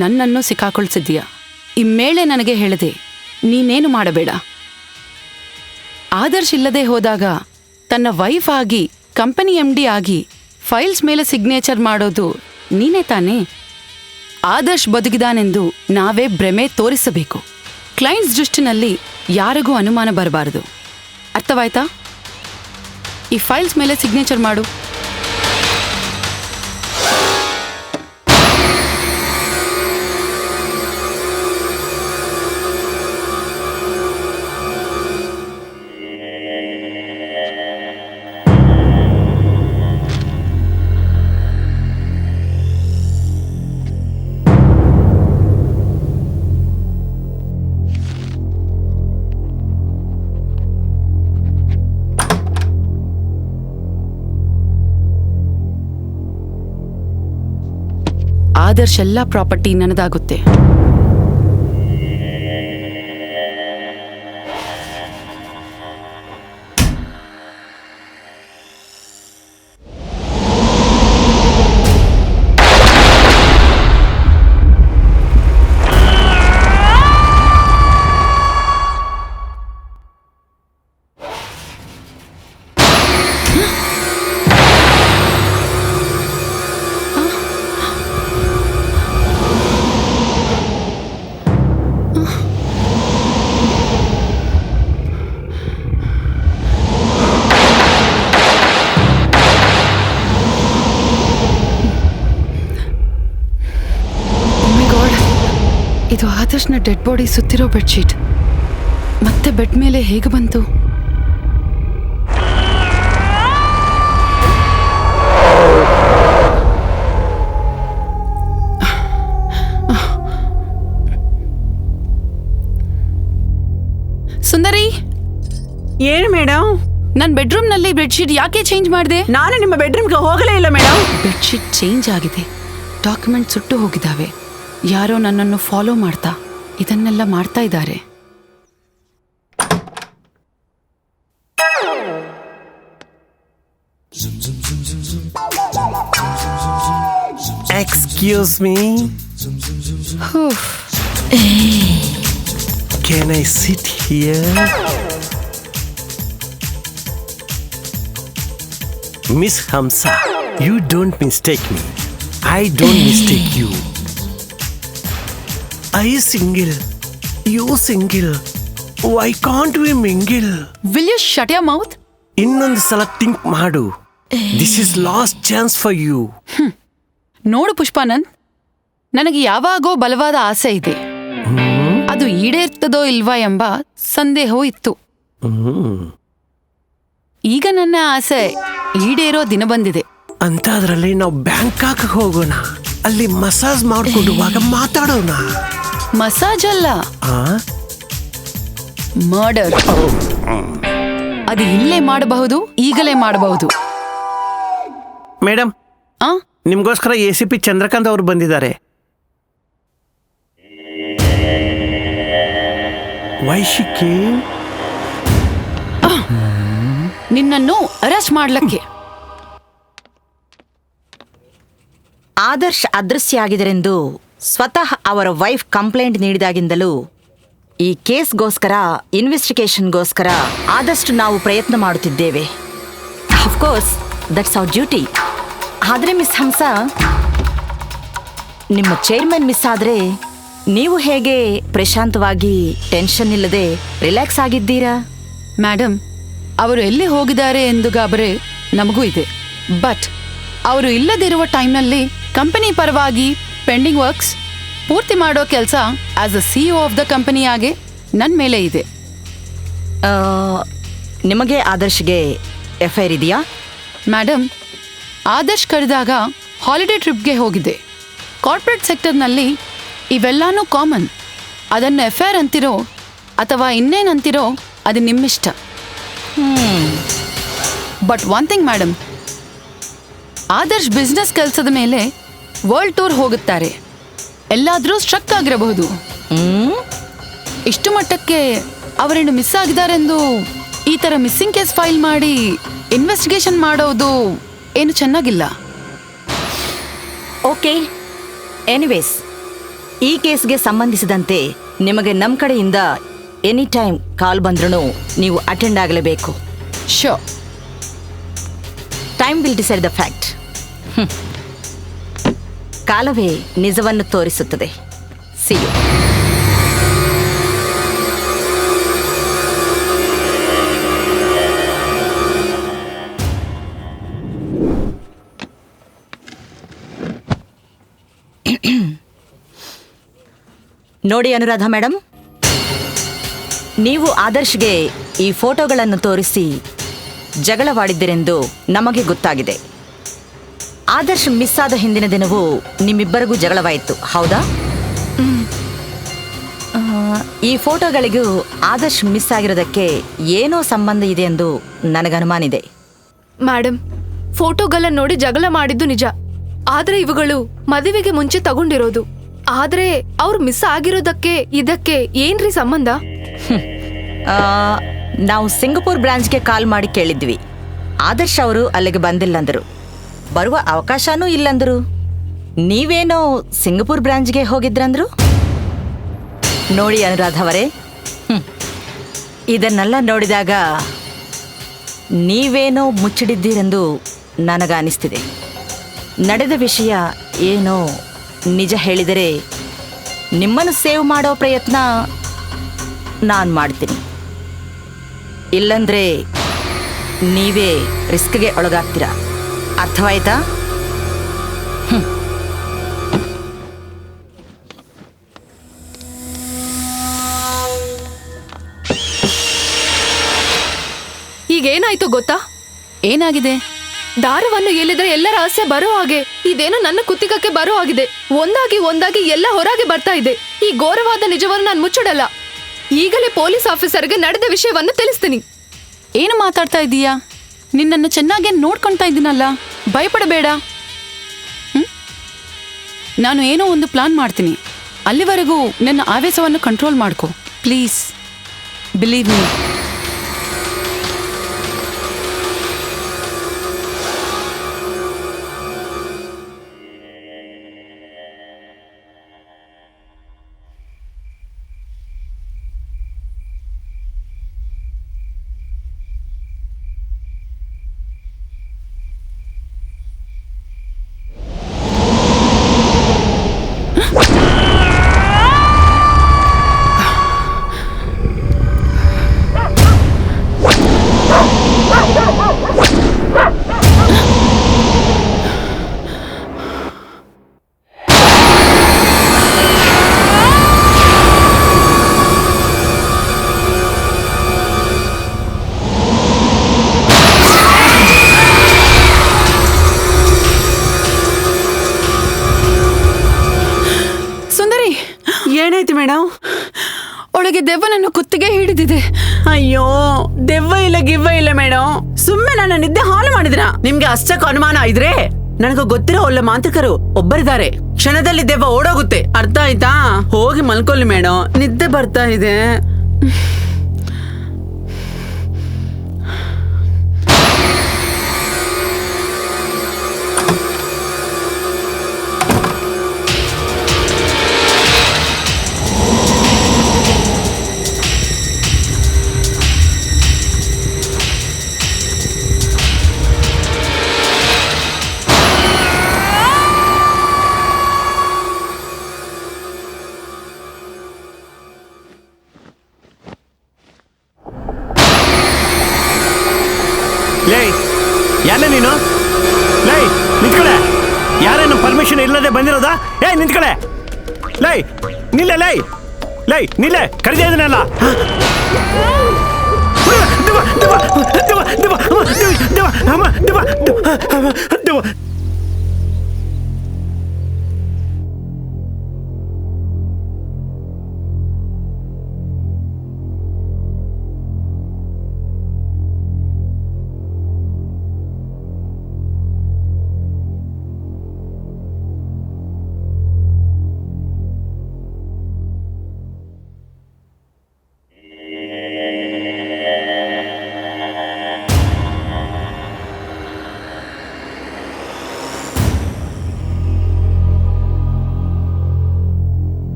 ನನ್ನನ್ನು ಸಿಕ್ಕಾಕೊಳ್ಸಿದ್ದೀಯಾ. ಇಮ್ಮೇಳೆ ನನಗೆ ಹೇಳಿದೆ ನೀನೇನು ಮಾಡಬೇಡ. ಆದರ್ಶ್ ಇಲ್ಲದೆ ಹೋದಾಗ ತನ್ನ ವೈಫ್ ಆಗಿ ಕಂಪನಿ MD ಆಗಿ ಫೈಲ್ಸ್ ಮೇಲೆ ಸಿಗ್ನೇಚರ್ ಮಾಡೋದು ನೀನೇ ತಾನೇ? ಆದರ್ಶ್ ಬದುಕಿದಾನೆಂದು ನಾವೇ ಭ್ರಮೆ ತೋರಿಸಬೇಕು. ಕ್ಲೈಂಟ್ಸ್ ದೃಷ್ಟಿನಲ್ಲಿ ಯಾರಿಗೂ ಅನುಮಾನ ಬರಬಾರದು. ಅರ್ಥವಾಯ್ತಾ? ಈ ಫೈಲ್ಸ್ ಮೇಲೆ ಸಿಗ್ನೇಚರ್ ಮಾಡು. ಆದರ್ಶ್ ಎಲ್ಲ ಪ್ರಾಪರ್ಟಿ ನನ್ನದಾಗುತ್ತೆ. ಇದು ಆದರ್ಶ್ನ ಡೆಡ್ ಬಾಡಿ ಸುತ್ತಿರೋ ಬೆಡ್ಶೀಟ್ ಮತ್ತೆ ಬೆಡ್ ಮೇಲೆ ಹೇಗೆ ಬಂತು? ಸುಂದರಿ, ಏನು ಮೇಡಮ್? ನನ್ನ ಬೆಡ್ರೂಮ್ನಲ್ಲಿ ಬೆಡ್ಶೀಟ್ ಯಾಕೆ ಚೇಂಜ್ ಮಾಡಿದೆ? ನಾನು ನಿಮ್ಮ ಬೆಡ್ರೂಮ್ಗೆ ಹೋಗಲೇ ಇಲ್ಲ ಮೇಡಮ್. ಬೆಡ್ಶೀಟ್ ಚೇಂಜ್ ಆಗಿದೆ, ಡಾಕ್ಯುಮೆಂಟ್ ಸುಟ್ಟು ಹೋಗಿದ್ದಾವೆ. ಯಾರೋ ನನ್ನನ್ನು ಫಾಲೋ ಮಾಡ್ತಾ ಇದನ್ನೆಲ್ಲ ಮಾಡ್ತಾ ಇದ್ದಾರೆ. Excuse me, can I sit here? Miss Hamsa, you don't mistake me. I don't mistake you. I single, you single. Why can't we mingle? Will you shut your mouth? ಇನ್ನೊಂದು ಸಲ think ಮಾಡು. This is last chance for you. ನೋಡು ಪುಷ್ಪಾನಂದ್, ನನಗೆ ಯಾವಾಗೋ ಬಲವಾದ ಆಸೆ ಇದೆ. ಅದು ಈಡೇರ್ತದೋ ಇಲ್ವಾ ಎಂಬ ಸಂದೇಹವೂ ಇತ್ತು. ಈಗ ನನ್ನ ಆಸೆ ಈಡೇರೋ ದಿನ ಬಂದಿದೆ. ಅಂತಾದ್ರಲ್ಲಿ ನಾವು ಬ್ಯಾಂಕಾಕ್ ಹೋಗೋಣ, ಅಲ್ಲಿ ಮಸಾಜ್ ಮಾಡ್ಕೊಂಡುವಾಗ ಮಾತಾಡೋಣ. ಮಸಾಜ್ ಅಲ್ಲ, ಮರ್ಡರ್. ಅದು ಇಲ್ಲೇ ಮಾಡಬಹುದು, ಈಗಲೇ ಮಾಡಬಹುದು. ಮೇಡಮ್, ನಿಮ್ಗೋಸ್ಕರ ACP ಚಂದ್ರಕಾಂತ್ ಅವರು ಬಂದಿದ್ದಾರೆ. Why she came? ನಿನ್ನನ್ನು ಅರೆಸ್ಟ್ ಮಾಡ್ಲಕ್ಕೆ. ಆದರ್ಶ್ ಅದೃಶ್ಯ ಆಗಿದರೆಂದು ಸ್ವತಃ ಅವರ ವೈಫ್ ಕಂಪ್ಲೇಂಟ್ ನೀಡಿದಾಗಿಂದಲೂ ಈ ಕೇಸ್ಗೋಸ್ಕರ, ಇನ್ವೆಸ್ಟಿಗೇಷನ್ಗೋಸ್ಕರ ಆದಷ್ಟು ನಾವು ಪ್ರಯತ್ನ ಮಾಡುತ್ತಿದ್ದೇವೆ. Of course that's our duty. ಆದರೆ ಮಿಸ್ ಹಂಸಾ, ನಿಮ್ಮ ಚೇರ್ಮನ್ ಮಿಸ್ ಆದರೆ ನೀವು ಹೇಗೆ ಪ್ರಶಾಂತವಾಗಿ ಟೆನ್ಷನ್ ಇಲ್ಲದೆ ರಿಲ್ಯಾಕ್ಸ್ ಆಗಿದ್ದೀರಾ? ಮೇಡಮ್, ಅವರು ಎಲ್ಲಿ ಹೋಗಿದ್ದಾರೆ ಎಂದು ಗಾಬರಿ ನಮಗೂ ಇದೆ. ಬಟ್ ಅವರು ಇಲ್ಲದಿರುವ ಟೈಮ್ನಲ್ಲಿ ಕಂಪನಿ ಪರವಾಗಿ ಪೆಂಡಿಂಗ್ ವರ್ಕ್ಸ್ ಪೂರ್ತಿ ಮಾಡೋ ಕೆಲಸ as a CEO of the company ಆಗಿ ನನ್ನ ಮೇಲೆ ಇದೆ. ನಿಮಗೆ ಆದರ್ಶ್ಗೆ FIR ಇದೆಯಾ? ಮೇಡಮ್, ಆದರ್ಶ್ ಕರೆದಾಗ ಹಾಲಿಡೇ ಟ್ರಿಪ್ಗೆ ಹೋಗಿದ್ದೆ. ಕಾರ್ಪೊರೇಟ್ ಸೆಕ್ಟರ್ನಲ್ಲಿ ಇವೆಲ್ಲಾನು ಕಾಮನ್. ಅದನ್ನು FIR ಅಂತಿರೋ ಅಥವಾ ಇನ್ನೇನಂತಿರೋ ಅದು ನಿಮ್ಮಿಷ್ಟ. But one thing madam, Adarsh business ಕೆಲಸದ ಮೇಲೆ ವರ್ಲ್ಡ್ ಟೂರ್ ಹೋಗುತ್ತಾರೆ. ಎಲ್ಲಾದರೂ ಸ್ಟ್ರಕ್ ಆಗಿರಬಹುದು. ಇಷ್ಟು ಮಟ್ಟಕ್ಕೆ ಅವರೇನು ಮಿಸ್ ಆಗಿದ್ದಾರೆಂದು ಈ ಥರ ಮಿಸ್ಸಿಂಗ್ ಕೇಸ್ ಫೈಲ್ ಮಾಡಿ ಇನ್ವೆಸ್ಟಿಗೇಷನ್ ಮಾಡೋದು ಏನು ಚೆನ್ನಾಗಿಲ್ಲ. ಓಕೆ, ಎನಿವೇಸ್, ಈ ಕೇಸ್ಗೆ ಸಂಬಂಧಿಸಿದಂತೆ ನಿಮಗೆ ನಮ್ಮ ಕಡೆಯಿಂದ ಎನಿ ಟೈಮ್ ಕಾಲ್ ಬಂದ್ರೂ ನೀವು ಅಟೆಂಡ್ ಆಗಲೇಬೇಕು. So, time will decide the fact. ಕಾಲವೇ ನಿಜವನ್ನು ತೋರಿಸುತ್ತದೆ. See you. ನೋಡಿ ಅನುರಾಧ ಮೇಡಮ್, ನೀವು ಆದರ್ಶ್ಗೆ ಈ ಫೋಟೋಗಳನ್ನು ತೋರಿಸಿ ಜಗಳವಾಡಿದ್ದೀರೆಂದು ನಮಗೆ ಗೊತ್ತಾಗಿದೆ. ಆದರ್ಶ್ ಮಿಸ್ ಆದ ಹಿಂದಿನ ದಿನವೂ ನಿಮ್ಮಿಬ್ಬರಿಗೂ ಜಗಳವಾಯಿತು, ಹೌದಾ? ಈ ಫೋಟೋಗಳಿಗೂ ಆದರ್ಶ್ ಮಿಸ್ ಆಗಿರೋದಕ್ಕೆ ಏನೋ ಸಂಬಂಧ ಇದೆ ಎಂದು ನನಗನುಮಾನಿದೆ. ಮೇಡಮ್, ಫೋಟೋಗಳನ್ನ ನೋಡಿ ಜಗಳ ಮಾಡಿದ್ದು ನಿಜ. ಆದ್ರೆ ಇವುಗಳು ಮದುವೆಗೆ ಮುಂಚೆ ತಗೊಂಡಿರೋದು. ಆದ್ರೆ ಅವ್ರು ಮಿಸ್ ಆಗಿರೋದಕ್ಕೆ ಇದಕ್ಕೆ ಏನ್ರಿ ಸಂಬಂಧ? ನಾವು ಸಿಂಗಪುರ್ ಬ್ರಾಂಚ್ಗೆ ಕಾಲ್ ಮಾಡಿ ಕೇಳಿದ್ವಿ. ಆದರ್ಶ್ ಅವರು ಅಲ್ಲಿಗೆ ಬಂದಿಲ್ಲಂದರು, ಬರುವ ಅವಕಾಶನೂ ಇಲ್ಲಂದರು. ನೀವೇನೋ ಸಿಂಗಪುರ್ ಬ್ರಾಂಚ್ಗೆ ಹೋಗಿದ್ರಂದ್ರು. ನೋಡಿ ಅನುರಾಧ ಅವರೇ, ಇದನ್ನೆಲ್ಲ ನೋಡಿದಾಗ ನೀವೇನೋ ಮುಚ್ಚಿಡಿದ್ದೀರೆಂದು ನನಗನ್ನಿಸ್ತಿದೆ. ನಡೆದ ವಿಷಯ ಏನೋ ನಿಜ ಹೇಳಿದರೆ ನಿಮ್ಮನ್ನು ಸೇವ್ ಮಾಡೋ ಪ್ರಯತ್ನ ನಾನು ಮಾಡ್ತೀನಿ. ಇಲ್ಲಂದ್ರೆ ನೀವೇ ರಿಸ್ಕ್ಗೆ ಒಳಗಾಗ್ತೀರಾ. ಅರ್ಥವಾಯ್ತಾ? ಈಗ ಏನಾಯ್ತು ಗೊತ್ತಾ? ಏನಾಗಿದೆ? ದಾರವನ್ನು ಎಲ್ಲಿದ್ರೆ ಎಲ್ಲ ರಹಸ್ಯ ಬರೋ ಹಾಗೆ, ಇದೇನೋ ನನ್ನ ಕುತ್ತಿಗಕ್ಕೆ ಬರೋ ಆಗಿದೆ. ಒಂದಾಗಿ ಎಲ್ಲ ಹೊರಗೆ ಬರ್ತಾ ಇದೆ. ಈ ಘೋರವಾದ ನಿಜವನ್ನು ನಾನು ಮುಚ್ಚಿಡಲ್ಲ. ಈಗಲೇ ಪೊಲೀಸ್ ಆಫೀಸರ್ಗೆ ನಡೆದ ವಿಷಯವನ್ನು ತಿಳಿಸ್ತೀನಿ. ಏನು ಮಾತಾಡ್ತಾ ಇದ್ದೀಯಾ? ನಿನ್ನನ್ನು ಚೆನ್ನಾಗಿ ನೋಡ್ಕೊಳ್ತಾ ಇದ್ದೀನಲ್ಲ, ಭಯಪಡಬೇಡ. ನಾನು ಏನೋ ಒಂದು ಪ್ಲಾನ್ ಮಾಡ್ತೀನಿ. ಅಲ್ಲಿವರೆಗೂ ನನ್ನ ಆವೇಶವನ್ನು ಕಂಟ್ರೋಲ್ ಮಾಡ್ಕೊ ಪ್ಲೀಸ್. Believe me. ಏನಾಯ್ತು ಮೇಡಮ್? ಒಳಗೆ ದೆವ್ವನನ್ನು ಕುತ್ತಿಗೆ ಹಿಡಿದಿದೆ. ಅಯ್ಯೋ, ದೆವ್ವ ಇಲ್ಲ ಗಿವ್ವ ಇಲ್ಲ ಮೇಡಮ್, ಸುಮ್ಮನೆ ನನ್ನ ನಿದ್ದೆ ಹಾಳು ಮಾಡಿದ್ರ. ನಿಮ್ಗೆ ಅಷ್ಟಕ್ಕೆ ಅನುಮಾನ ಇದ್ರೆ ನನಗೆ ಗೊತ್ತಿರೋ ಒಳ್ಳೆ ಮಾಂತ್ರಿಕರು ಒಬ್ಬರಿದ್ದಾರೆ. ಕ್ಷಣದಲ್ಲಿ ದೆವ್ವ ಓಡೋಗುತ್ತೆ, ಅರ್ಥ ಆಯ್ತಾ? ಹೋಗಿ ಮಲ್ಕೊಳ್ಳಿ ಮೇಡಮ್, ನಿದ್ದೆ ಬರ್ತಾ ಇದೆ. ಲೈ, ಯಾರೇ ನೀನು? ಲೈ, ನಿಂತ್ಕಡೆ. ಯಾರೇನು ಪರ್ಮಿಷನ್ ಇಲ್ಲದೆ ಬಂದಿರೋದಾ? ನಿಂತ್ಕಡೆ. ಲೈ, ನಿಲ್ಲೆ. ಲೈ ನಿಲ್ಲೆ, ಕರೆದೇ ಇದನ್ನೆಲ್ಲ.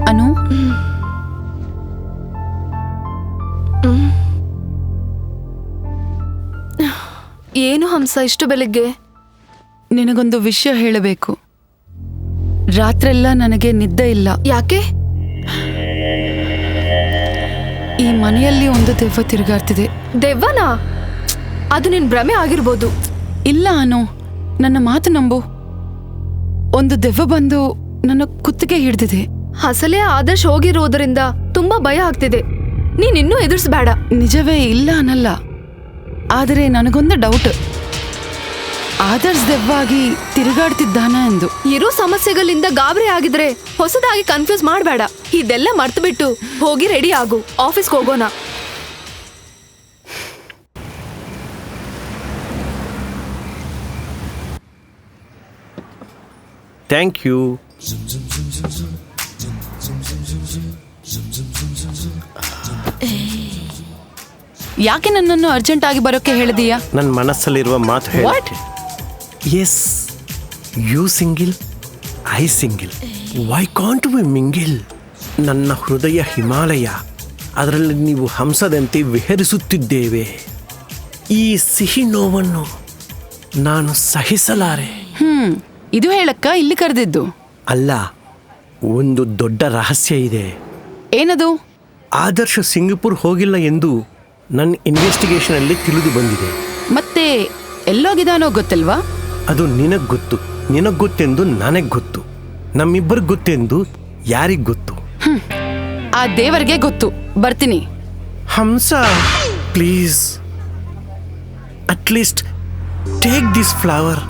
ಅನು, ಏನು ಹಂಸ ಇಷ್ಟು ಬೆಳಿಗ್ಗೆ? ನಿನಗೊಂದು ವಿಷಯ ಹೇಳಬೇಕು. ರಾತ್ರೆಲ್ಲ ನನಗೆ ನಿದ್ದೆ ಇಲ್ಲ. ಯಾಕೆ? ಈ ಮನೆಯಲ್ಲಿ ಒಂದು ದೆವ್ವ ತಿರುಗಾಡ್ತಿದೆ. ದೆವ್ವನಾ? ಅದು ನಿನ್ ಭ್ರಮೆ ಆಗಿರ್ಬೋದು. ಇಲ್ಲ ಅನು, ನನ್ನ ಮಾತು ನಂಬು. ಒಂದು ದೆವ್ವ ಬಂದು ನನ್ನ ಕುತ್ತಿಗೆ ಹಿಡ್ದಿದೆ. ಅಸಲೇ ಆದರ್ಶ್ ಹೋಗಿರೋದ್ರಿಂದ ತುಂಬಾ ಭಯ ಆಗ್ತಿದೆ. ನೀನ್ ಇನ್ನೂ ಎದುರಿಸಬೇಡ. ನಿಜವೇ ಇಲ್ಲ ಅನ್ನಲ್ಲ, ಆದರೆ ನನಗೊಂದು ಡೌಟ್. ಆದರ್ಶ್ ದೆವ್ವಾಗಿ ತಿರುಗಾಡ್ತಿದ್ದಾನ ಎಂದು. ಇರೋ ಸಮಸ್ಯೆಗಳಿಂದ ಗಾಬರಿ ಆಗಿದ್ರೆ ಹೊಸದಾಗಿ ಕನ್ಫ್ಯೂಸ್ ಮಾಡಬೇಡ. ಇದೆಲ್ಲ ಮರ್ತು ಬಿಟ್ಟು ಹೋಗಿ ರೆಡಿ ಆಗು, ಆಫೀಸ್ಗೆ ಹೋಗೋಣ. Thank you. ಯಾಕೆ ನನ್ನನ್ನು ಅರ್ಜೆಂಟ್ ಆಗಿ ಬರೋಕೆ ಹೇಳಿದೀಯಾ? ನನ್ನ ಮನಸ್ಸಲ್ಲಿರುವ ಮಾತು ಹೇಳಿ. Yes, you single, I single, why can't we mingle? ನನ್ನ ಹೃದಯ ಹಿಮಾಲಯ, ಅದರಲ್ಲಿ ನೀವು ಹಂಸದಂತೆ ವಿಹರಿಸುತ್ತಿದ್ದೇವೆ. ಈ ಸಿಹಿ ನೋವನ್ನು ನಾನು ಸಹಿಸಲಾರೆ. ಇದು ಹೇಳಕ್ಕ ಇಲ್ಲಿ ಕರೆದಿದ್ದು? ಅಲ್ಲ, ಒಂದು ದೊಡ್ಡ ರಹಸ್ಯ ಇದೆ. ಏನದು? ಆದರ್ಶ ಸಿಂಗಪುರ್ ಹೋಗಿಲ್ಲ ಎಂದು ನನ್ನ ಇನ್ವೆಸ್ಟಿಗೇಷನ್ ಅಲ್ಲಿ ತಿಳಿದು ಬಂದಿದೆ. ಮತ್ತೆ ಎಲ್ಲೋಗಿದಾನೋ ಗೊತ್ತಿಲ್ವಾ? ಅದು ನಿನಗೆ ಗೊತ್ತು. ನಿನಗೆ ಗೊತ್ತೆಂದು ನನಗೆ ಗೊತ್ತು, ನಮ್ಮಿಬ್ಬರಿಗೆ ಗೊತ್ತೆಂದು ಯಾರಿಗೆ ಗೊತ್ತು? ಆ ದೇವರಿಗೆ ಗೊತ್ತು. ಬರ್ತೀನಿ. Hamsa, please at least take this flower.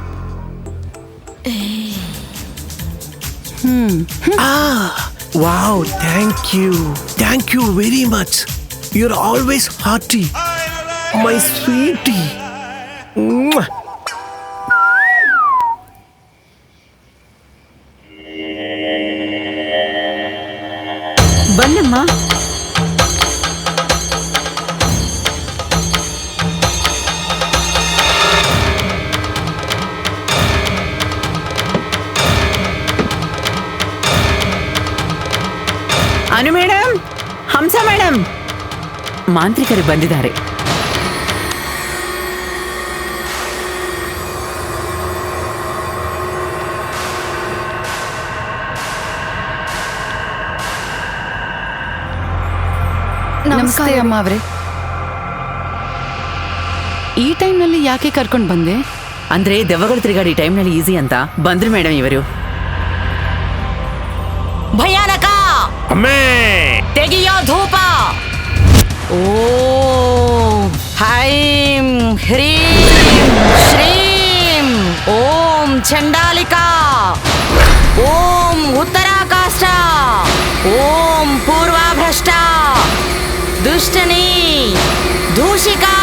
Wow, thank you very much. You are always hearty, my sweety. ಬನ್ನಮ್ಮ. ಅನು ಮೇಡಮ್, ಹಂಸ ಮೇಡಮ್, ಮಾಂತ್ರಿಕರು ಬಂದಿದ್ದಾರೆ. ನಮಸ್ತೆ ಅಮ್ಮ ಅವರೇ. ಈ ಟೈಮ್ನಲ್ಲಿ ಯಾಕೆ ಕರ್ಕೊಂಡು ಬಂದೆ? ಅಂದ್ರೆ ದೆವ್ವಗಳು ತಿರುಗಾಡಿ ಟೈಮ್ನಲ್ಲಿ ಈಸಿ ಅಂತ ಬಂದ್ರು ಮೇಡಮ್ ಇವರು. ಭಯಾನಕ ಅಮ್ಮೇ, ತೆಗಿಯೋ ಧೂಪ. ಓಂ ಹೈಂ ಹ್ರೀಂ ಶ್ರೀಂ ಓಂ ಚಂಡಾಲಿಕಾ, ಓಂ ಉತ್ತರಾಕಾಷ್ಟ, ಓಂ ಪೂರ್ವಾಭ್ರಷ್ಟ, ದುಷ್ಟನಿ, ದೂಷಿಕಾ,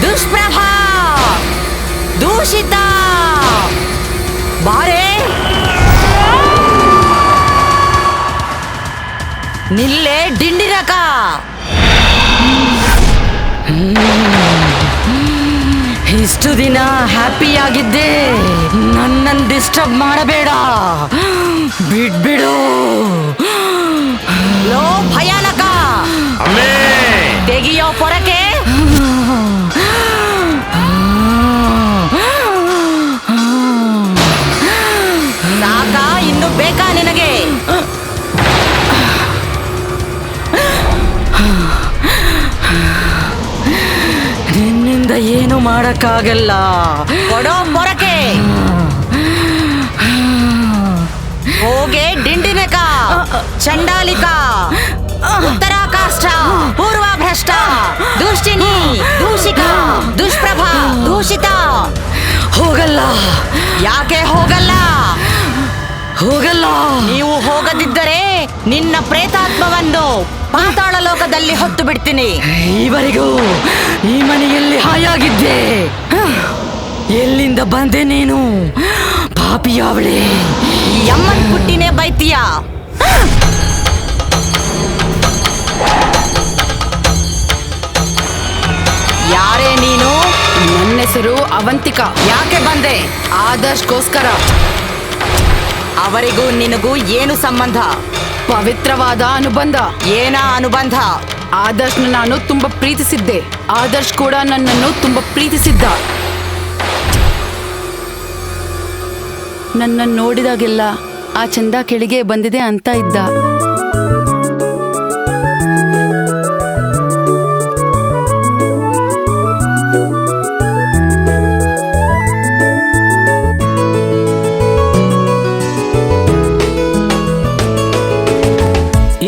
ದುಷ್ಪ್ರಭಾ, ದೂಷಿತ, ಬಾರೆ ನಿಲ್ಲೆ ಡಿಂಡಿರಕ. ಇಷ್ಟು ದಿನ ಹ್ಯಾಪಿಯಾಗಿದ್ದೆ, ನನ್ನನ್ನು ಡಿಸ್ಟರ್ಬ್ ಮಾಡಬೇಡ, ಬಿಡ್ಬಿಡು. ಲೋ ಭಯಾನಕ, ತೆಗಿಯೋ ಪೊರಕೆ. ಸಾಕಾ, ಇನ್ನು ಬೇಕಾ ನಿನಗೆ? ನಿನ್ನಿಂದ ಏನು ಮಾಡಕ್ಕಾಗಲ್ಲ. ಕೊಡೋ ಪೊರಕೆ. ಹೋಗೆ ಡಿಂಡಿನಕ, ಚಂಡಾಲಿಕ, ಉತ್ತರಾಕಾಷ್ಟ, ಪೂರ್ವಾಭ್ರಷ್ಟ, ದುಷ್ಟಿನಿ, ದೂಷಿಕ, ದುಷ್ಪ್ರಭಾ, ದೂಷಿತ. ಹೋಗಲ್ಲ. ಯಾಕೆ ಹೋಗಲ್ಲ? ಹೋಗಲ್ಲ. ನೀವು ಹೋಗದಿದ್ದರೆ ನಿನ್ನ ಪ್ರೇತಾತ್ಮವನ್ನು ಪಾತಾಳ ಲೋಕದಲ್ಲಿ ಹೊತ್ತು ಬಿಡ್ತೀನಿ. ಈವರೆಗೂ ಈ ಮನೆಯಲ್ಲಿ ಹಾಯಾಗಿದ್ದೆ. ಎಲ್ಲಿಂದ ಬಂದೆ ನೀನು? ಪಾಪಿಯಾವಳೆ. ಈ ಅಮ್ಮನ್ ಪುಟ್ಟಿನೇ ಬೈತೀಯ. ಯಾರೇ ನೀನು? ನನ್ನ ಹೆಸರು ಅವಂತಿಕಾ. ಯಾಕೆ ಬಂದೆ? ಆದರ್ಶ್ಗೋಸ್ಕರ. ಅವರಿಗೂ ನಿನಗೂ ಏನು ಸಂಬಂಧ? ಪವಿತ್ರವಾದ ಅನುಬಂಧ. ಏನ ಅನುಬಂಧ? ಆದರ್ಶ್ನ ನಾನು ತುಂಬಾ ಪ್ರೀತಿಸಿದ್ದೆ, ಆದರ್ಶ್ ಕೂಡ ನನ್ನನ್ನು ತುಂಬಾ ಪ್ರೀತಿಸಿದ್ದ. ನನ್ನನ್ನು ನೋಡಿದಾಗೆಲ್ಲ ಆ ಚಂದ ಕೆಳಗೆ ಬಂದಿದೆ ಅಂತ ಇದ್ದ.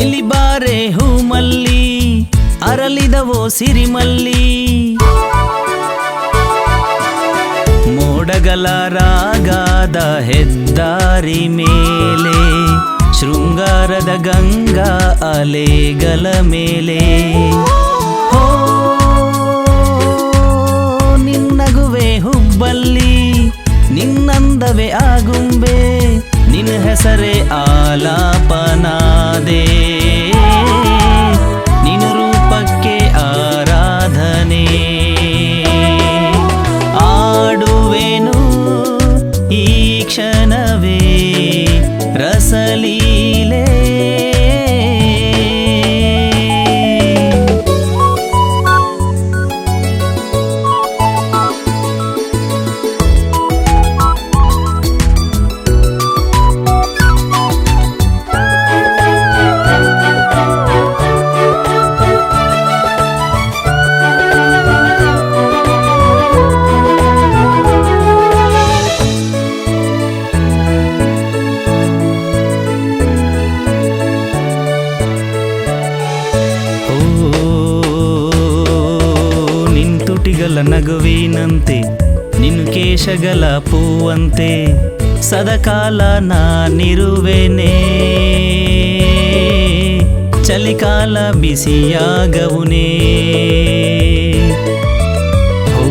ಇಲ್ಲಿ ಬಾರೆ ಹೂಮಲ್ಲಿ ಅರಳಿದವೋ ಸಿರಿಮಲ್ಲಿ, ಮೋಡಗಳ ರಾಗದ ಹೆದ್ದಾರಿ ಮೇಲೆ, ಶೃಂಗಾರದ ಗಂಗಾ ಅಲೆಗಳ ಮೇಲೆ. ಹೋ ನಿನ್ನಗುವೆ ಹುಬ್ಬಲ್ಲಿ, ನಿನ್ನಂದವೇ ಆಗುಂಬೆ, ನಿನ್ನ ಹೆಸರೇ ಆಲಾಪನಾದೆ, ನಿನ್ನ ರೂಪಕ್ಕೆ ಆರಾಧನೆ. ಆಡುವೆನು ಈ ಕ್ಷಣವೇ ರಸಲೀಲೆ. ಗೆಜ್ಜೆಗಳ ನಗುವಿನಂತೆ ನಿನ್ನ ಕೇಶಗಳ ಪೂವಂತೆ ಸದಕಾಲ ನಾನಿರುವೆನೆ ಚಳಿಕಾಲ ಬಿಸಿಯಾಗವುನೇ ಓ